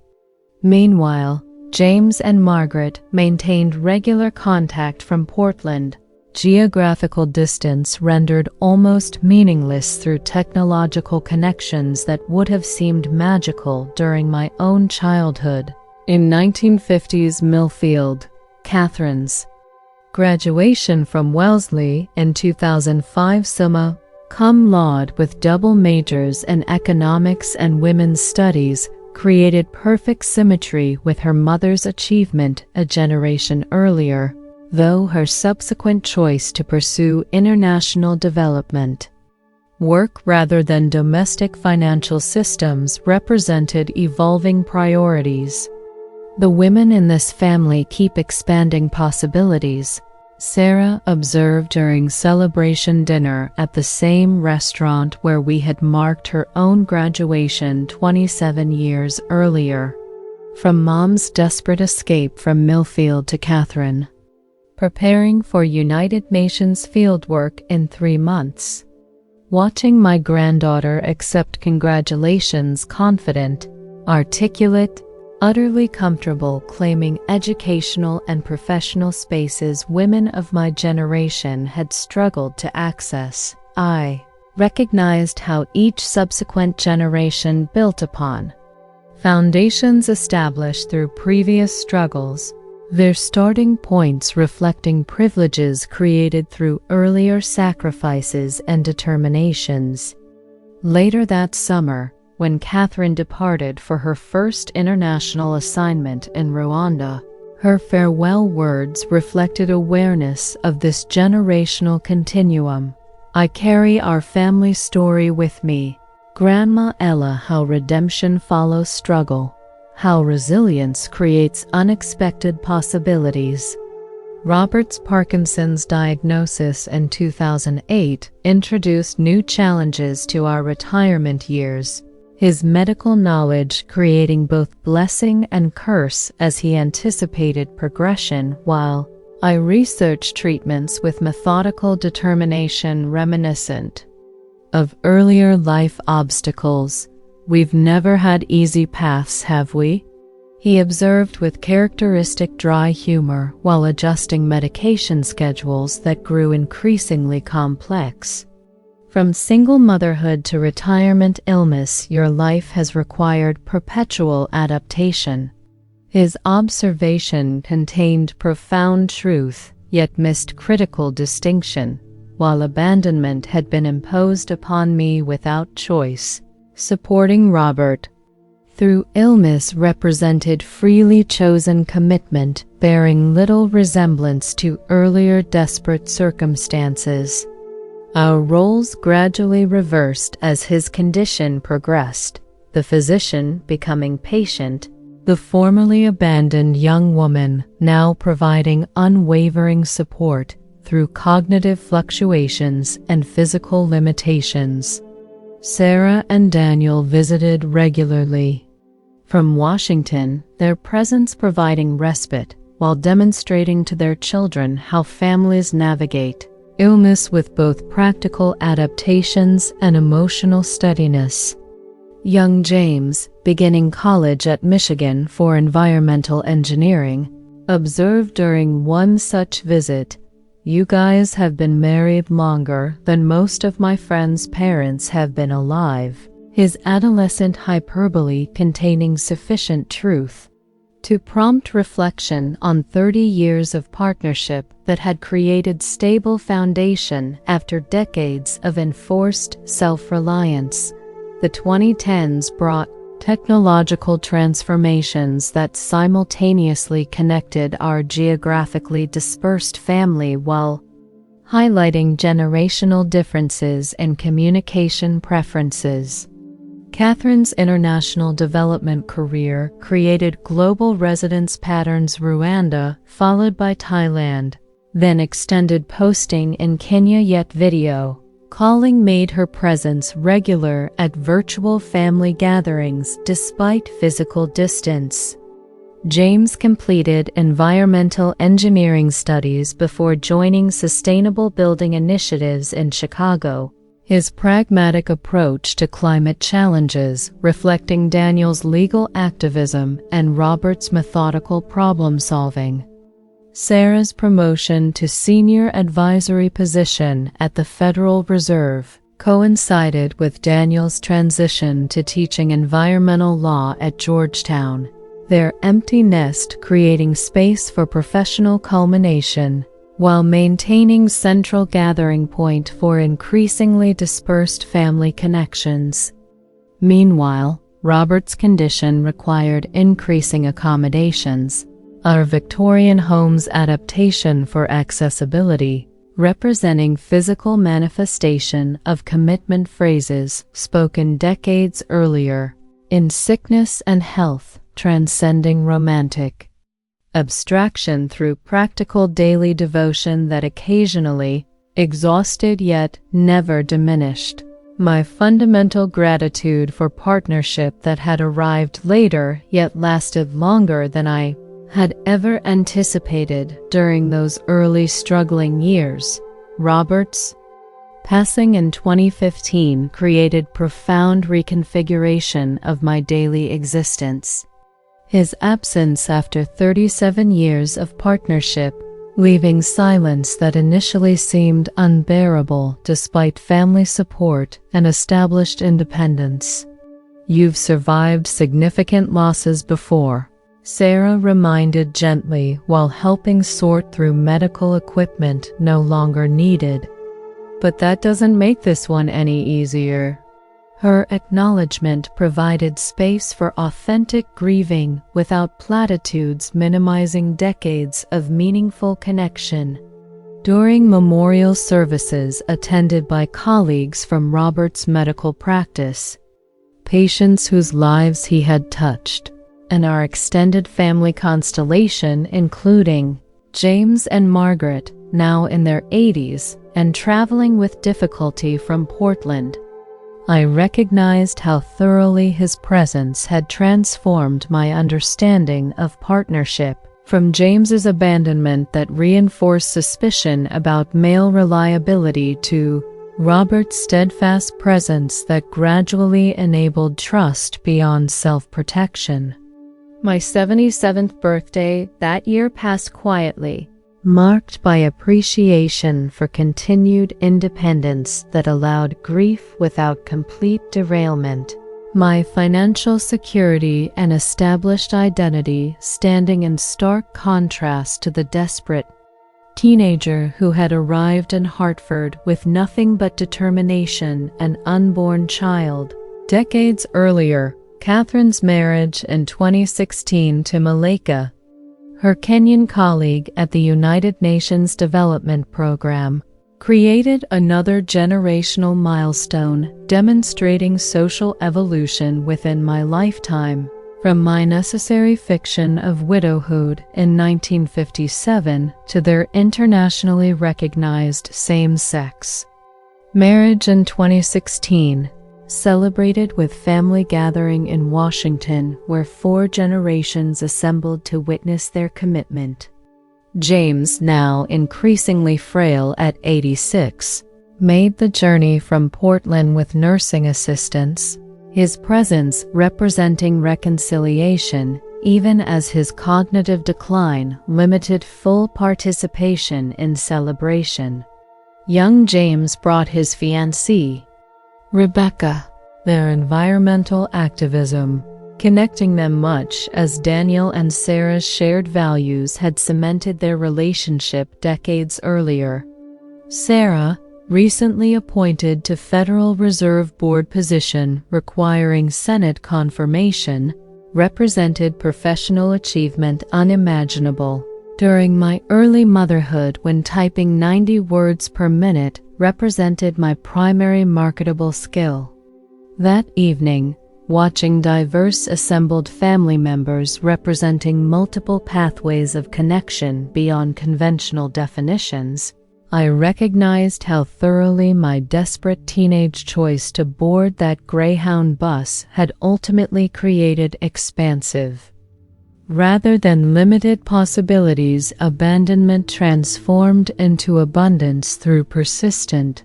Meanwhile, James and Margaret maintained regular contact from Portland, geographical distance rendered almost meaningless through technological connections that would have seemed magical during my own childhood. In 1950s Millfield, Catherine's graduation from Wellesley in 2005 summa cum laude with double majors in economics and women's studies created perfect symmetry with her mother's achievement a generation earlier, though her subsequent choice to pursue international development work rather than domestic financial systems represented evolving priorities. The women in this family keep expanding possibilities, Sarah observed during celebration dinner at the same restaurant where we had marked her own graduation 27 years earlier. From Mom's desperate escape from Millfield to Catherine, preparing for United Nations fieldwork in 3 months. Watching my granddaughter accept congratulations confident, articulate, utterly comfortable claiming educational and professional spaces women of my generation had struggled to access, I recognized how each subsequent generation built upon foundations established through previous struggles, their starting points reflecting privileges created through earlier sacrifices and determinations. Later that summer, when Catherine departed for her first international assignment in Rwanda, her farewell words reflected awareness of this generational continuum. I carry our family story with me. Grandma Ella, how redemption follows struggle, how resilience creates unexpected possibilities. Robert's Parkinson's diagnosis in 2008 introduced new challenges to our retirement years, his medical knowledge creating both blessing and curse as he anticipated progression while I researched treatments with methodical determination reminiscent of earlier life obstacles. We've never had easy paths, have we? He observed with characteristic dry humor while adjusting medication schedules that grew increasingly complex. From single motherhood to retirement illness, your life has required perpetual adaptation. His observation contained profound truth, yet missed critical distinction, while abandonment had been imposed upon me without choice. Supporting Robert through illness represented freely chosen commitment, bearing little resemblance to earlier desperate circumstances. Our roles gradually reversed as his condition progressed, the physician becoming patient, the formerly abandoned young woman now providing unwavering support through cognitive fluctuations and physical limitations. Sarah and Daniel visited regularly. From Washington, their presence providing respite while demonstrating to their children how families navigate illness with both practical adaptations and emotional steadiness. Young James, beginning college at Michigan for environmental engineering, observed during one such visit, "You guys have been married longer than most of my friends' parents have been alive," his adolescent hyperbole containing sufficient truth to prompt reflection on 30 years of partnership that had created stable foundation after decades of enforced self-reliance. The 2010s brought technological transformations that simultaneously connected our geographically dispersed family while highlighting generational differences in communication preferences. Catherine's international development career created global residence patterns Rwanda, followed by Thailand, then extended posting in Kenya yet video. Calling made her presence regular at virtual family gatherings despite physical distance. James completed environmental engineering studies before joining sustainable building initiatives in Chicago, his pragmatic approach to climate challenges reflecting Daniel's legal activism and Robert's methodical problem-solving. Sarah's promotion to senior advisory position at the Federal Reserve coincided with Daniel's transition to teaching environmental law at Georgetown. their empty nest creating space for professional culmination, while maintaining central gathering point for increasingly dispersed family connections. Meanwhile, Robert's condition required increasing accommodations. Our Victorian home's adaptation for accessibility, representing physical manifestation of commitment phrases spoken decades earlier, in sickness and health, transcending romantic abstraction through practical daily devotion that occasionally exhausted yet never diminished. My fundamental gratitude for partnership that had arrived later yet lasted longer than I had ever anticipated during those early struggling years. Robert's passing in 2015 created profound reconfiguration of my daily existence. His absence after 37 years of partnership, leaving silence that initially seemed unbearable despite family support and established independence. "You've survived significant losses before," Sarah reminded gently while helping sort through medical equipment no longer needed. "But that doesn't make this one any easier." Her acknowledgement provided space for authentic grieving without platitudes minimizing decades of meaningful connection. During memorial services attended by colleagues from Robert's medical practice, patients whose lives he had touched, and our extended family constellation including James and Margaret, now in their 80s and traveling with difficulty from Portland, I recognized how thoroughly his presence had transformed my understanding of partnership, from James's abandonment that reinforced suspicion about male reliability to Robert's steadfast presence that gradually enabled trust beyond self-protection. My 77th birthday that year passed quietly, marked by appreciation for continued independence that allowed grief without complete derailment. My financial security and established identity standing in stark contrast to the desperate teenager who had arrived in Hartford with nothing but determination, an unborn child. Decades earlier, Catherine's marriage in 2016 to Malika, her Kenyan colleague at the United Nations Development Program, created another generational milestone demonstrating social evolution within my lifetime. From my necessary fiction of widowhood in 1957 to their internationally recognized same-sex marriage in 2016, celebrated with family gathering in Washington where 4 generations assembled to witness their commitment. James, now increasingly frail at 86, made the journey from Portland with nursing assistance, his presence representing reconciliation even as his cognitive decline limited full participation in celebration. Young James brought his fiancée, Rebecca, their environmental activism, connecting them much as Daniel and Sarah's shared values had cemented their relationship decades earlier. Sarah, recently appointed to Federal Reserve Board position requiring Senate confirmation, represented professional achievement unimaginable. During my early motherhood, when typing 90 words per minute represented my primary marketable skill. That evening, watching diverse assembled family members representing multiple pathways of connection beyond conventional definitions, I recognized how thoroughly my desperate teenage choice to board that Greyhound bus had ultimately created expansive, rather than limited possibilities. Abandonment transformed into abundance through persistent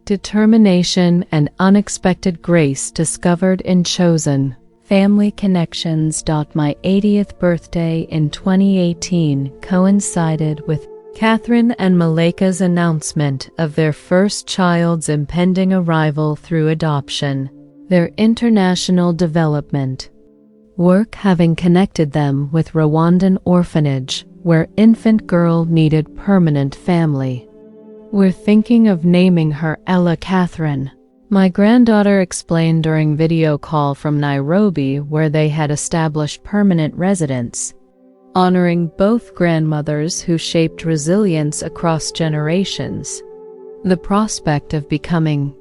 determination and unexpected grace discovered in chosen family connections. My 80th birthday in 2018 coincided with Catherine and Malika's announcement of their first child's impending arrival through adoption, their international development work having connected them with Rwandan orphanage, where infant girl needed permanent family. We're thinking of naming her Ella Catherine, my granddaughter explained during video call from Nairobi, where they had established permanent residence, honoring both grandmothers who shaped resilience across generations. The prospect of becoming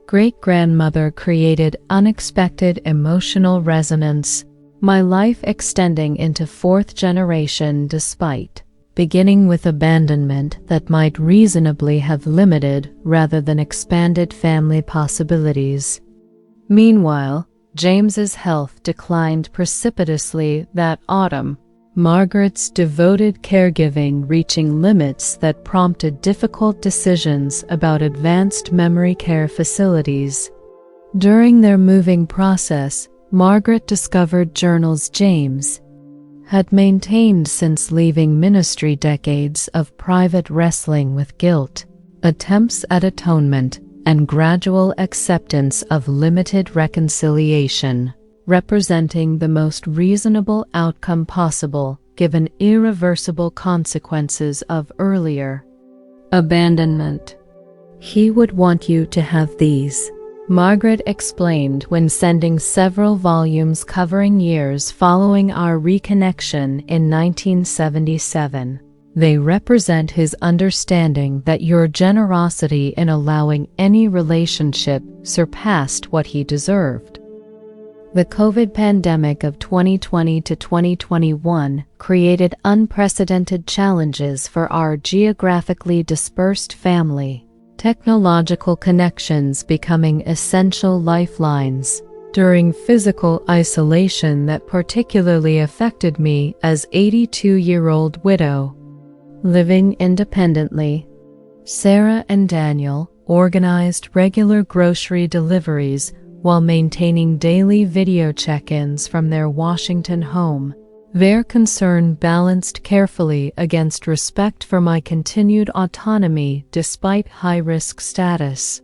great-grandmother created unexpected emotional resonance, my life extending into fourth generation despite beginning with abandonment that might reasonably have limited rather than expanded family possibilities. Meanwhile, James's health declined precipitously that autumn, Margaret's devoted caregiving reaching limits that prompted difficult decisions about advanced memory care facilities. During their moving process, Margaret discovered journals James had maintained since leaving ministry, decades of private wrestling with guilt, attempts at atonement, and gradual acceptance of limited reconciliation, representing the most reasonable outcome possible given irreversible consequences of earlier abandonment. He would want you to have these, Margaret explained when sending several volumes covering years following our reconnection in 1977. They represent his understanding that your generosity in allowing any relationship surpassed what he deserved. The COVID pandemic of 2020 to 2021 created unprecedented challenges for our geographically dispersed family, technological connections becoming essential lifelines during physical isolation that particularly affected me as 82-year-old widow. Living independently, Sarah and Daniel organized regular grocery deliveries while maintaining daily video check-ins from their Washington home. Their concern balanced carefully against respect for my continued autonomy despite high-risk status.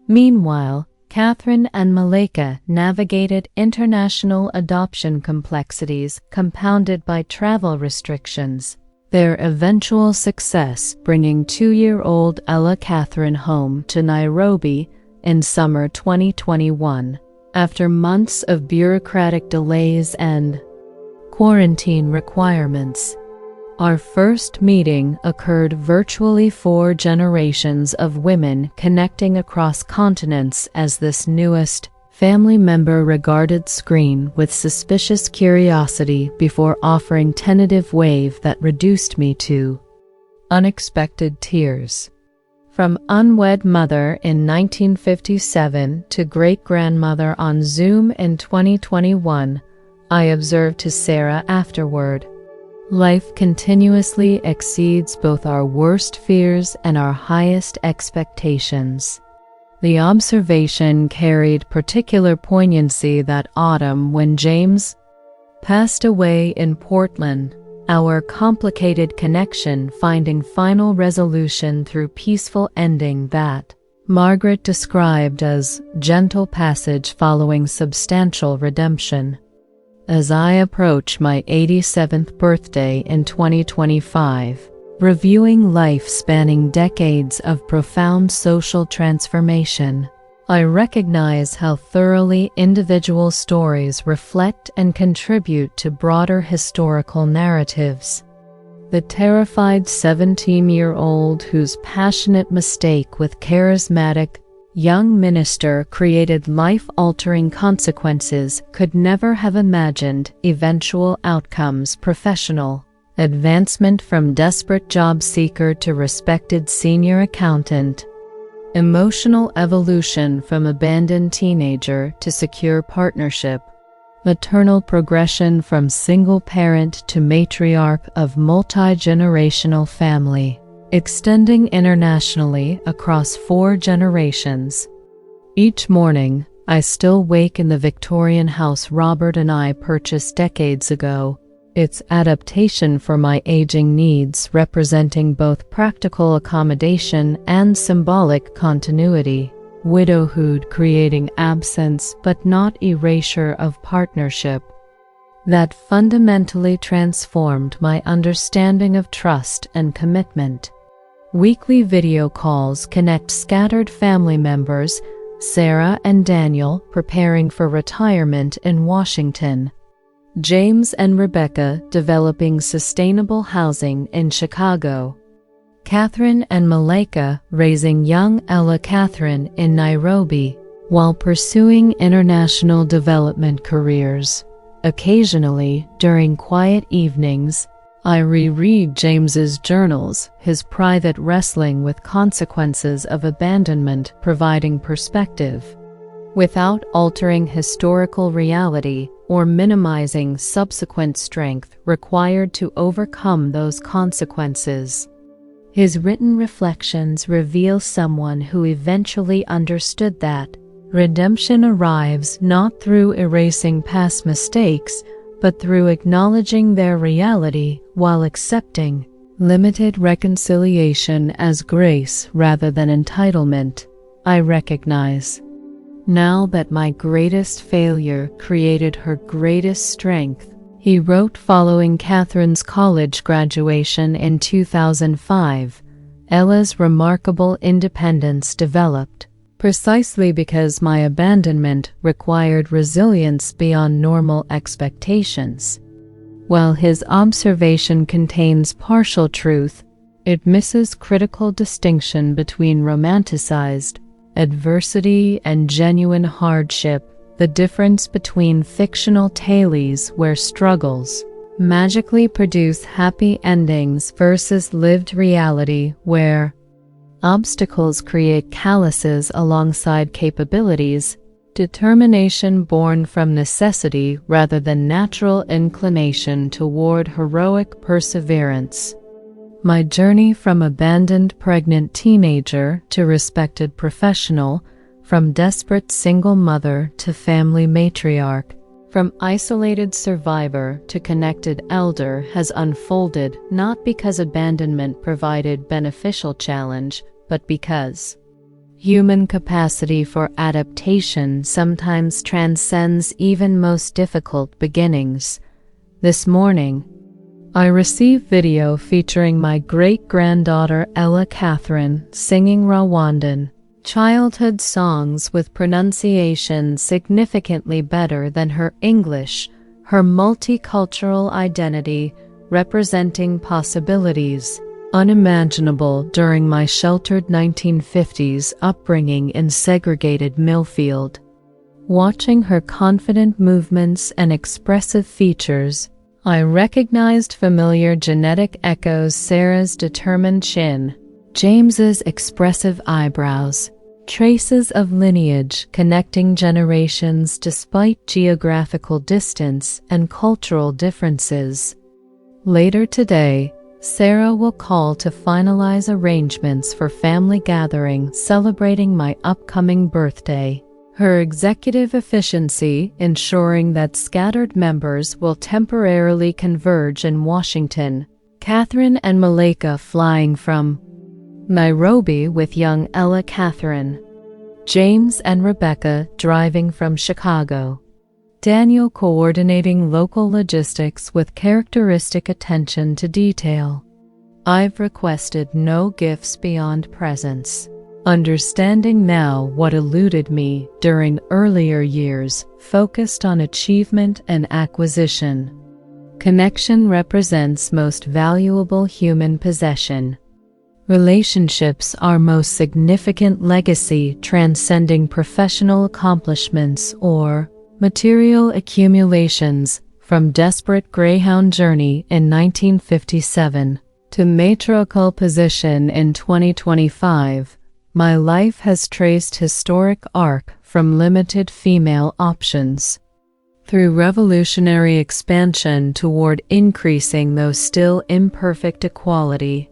Meanwhile, Catherine and Malika navigated international adoption complexities compounded by travel restrictions, their eventual success bringing 2-year-old Ella Catherine home to Nairobi in summer 2021, after months of bureaucratic delays and quarantine requirements. Our first meeting occurred virtually, 4 generations of women connecting across continents as this newest family member regarded screen with suspicious curiosity before offering tentative wave that reduced me to unexpected tears. From unwed mother in 1957 to great-grandmother on Zoom in 2021, I observed to Sarah afterward, life continuously exceeds both our worst fears and our highest expectations. The observation carried particular poignancy that autumn when James passed away in Portland, our complicated connection finding final resolution through peaceful ending that Margaret described as gentle passage following substantial redemption. As I approach my 87th birthday in 2025, reviewing life spanning decades of profound social transformation, I recognize how thoroughly individual stories reflect and contribute to broader historical narratives. The terrified 17-year-old whose passionate mistake with charismatic young minister created life-altering consequences could never have imagined eventual outcomes: professional advancement from desperate job seeker to respected senior accountant, emotional evolution from abandoned teenager to secure partnership, maternal progression from single parent to matriarch of multi-generational family, extending internationally across 4 generations. Each morning, I still wake in the Victorian house Robert and I purchased decades ago, its adaptation for my aging needs representing both practical accommodation and symbolic continuity, widowhood creating absence but not erasure of partnership. that fundamentally transformed my understanding of trust and commitment. Weekly video calls connect scattered family members, Sarah and Daniel preparing for retirement in Washington, James and Rebecca developing sustainable housing in Chicago, Catherine and Malika raising young Ella Catherine in Nairobi while pursuing international development careers. Occasionally, during quiet evenings, I reread James's journals, his private wrestling with consequences of abandonment providing perspective, without altering historical reality or minimizing subsequent strength required to overcome those consequences. His written reflections reveal someone who eventually understood that redemption arrives not through erasing past mistakes, but through acknowledging their reality while accepting limited reconciliation as grace rather than entitlement. I recognize now that my greatest failure created her greatest strength, he wrote following Catherine's college graduation in 2005. Ella's remarkable independence developed precisely because my abandonment required resilience beyond normal expectations. While his observation contains partial truth, it misses critical distinction between romanticized adversity and genuine hardship, the difference between fictional tales where struggles magically produce happy endings versus lived reality where obstacles create calluses alongside capabilities, determination born from necessity rather than natural inclination toward heroic perseverance. My journey from abandoned pregnant teenager to respected professional, from desperate single mother to family matriarch, from isolated survivor to connected elder has unfolded not because abandonment provided beneficial challenge, but because human capacity for adaptation sometimes transcends even most difficult beginnings. This morning, I received video featuring my great-granddaughter Ella Catherine singing Rwandan childhood songs with pronunciation significantly better than her English, her multicultural identity representing possibilities unimaginable during my sheltered 1950s upbringing in segregated Millfield. Watching her confident movements and expressive features, I recognized familiar genetic echoes: Sarah's determined chin, James's expressive eyebrows, traces of lineage connecting generations despite geographical distance and cultural differences. Later today, Sarah will call to finalize arrangements for family gathering celebrating my upcoming birthday. Her executive efficiency ensuring that scattered members will temporarily converge in Washington. Catherine and Malika flying from Nairobi with young Ella Catherine. James and Rebecca driving from Chicago. Daniel coordinating local logistics with characteristic attention to detail. I've requested no gifts beyond presence. Understanding now what eluded me during earlier years focused on achievement and acquisition. Connection represents most valuable human possession. Relationships are most significant legacy transcending professional accomplishments or material accumulations. From desperate Greyhound journey in 1957 to matriarchal position in 2025, my life has traced historic arc from limited female options through revolutionary expansion toward increasing though still imperfect equality.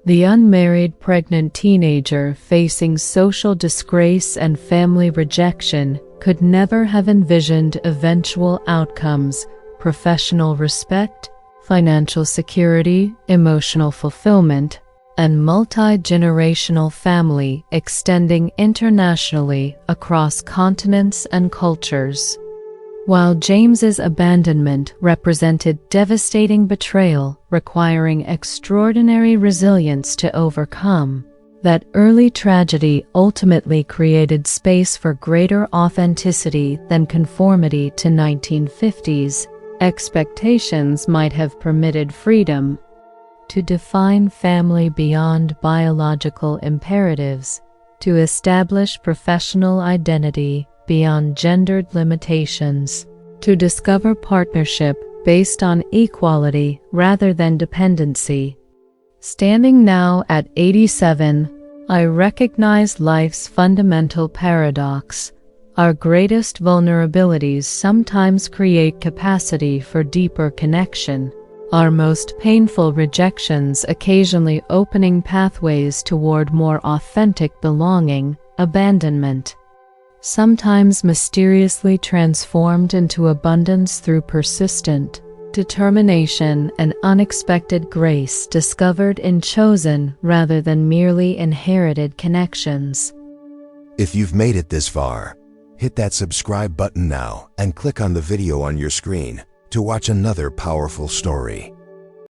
The unmarried pregnant teenager facing social disgrace and family rejection could never have envisioned eventual outcomes: professional respect, financial security, emotional fulfillment, and multi-generational family extending internationally across continents and cultures. While James's abandonment represented devastating betrayal requiring extraordinary resilience to overcome, that early tragedy ultimately created space for greater authenticity than conformity to 1950s expectations might have permitted freedom to define family beyond biological imperatives, to establish professional identity beyond gendered limitations, to discover partnership based on equality rather than dependency. Standing now at 87, I recognize life's fundamental paradox. Our greatest vulnerabilities sometimes create capacity for deeper connection, our most painful rejections occasionally opening pathways toward more authentic belonging, abandonment, sometimes mysteriously transformed into abundance through persistent determination and unexpected grace discovered in chosen rather than merely inherited connections. If you've made it this far, hit that subscribe button now and click on the video on your screen to watch another powerful story.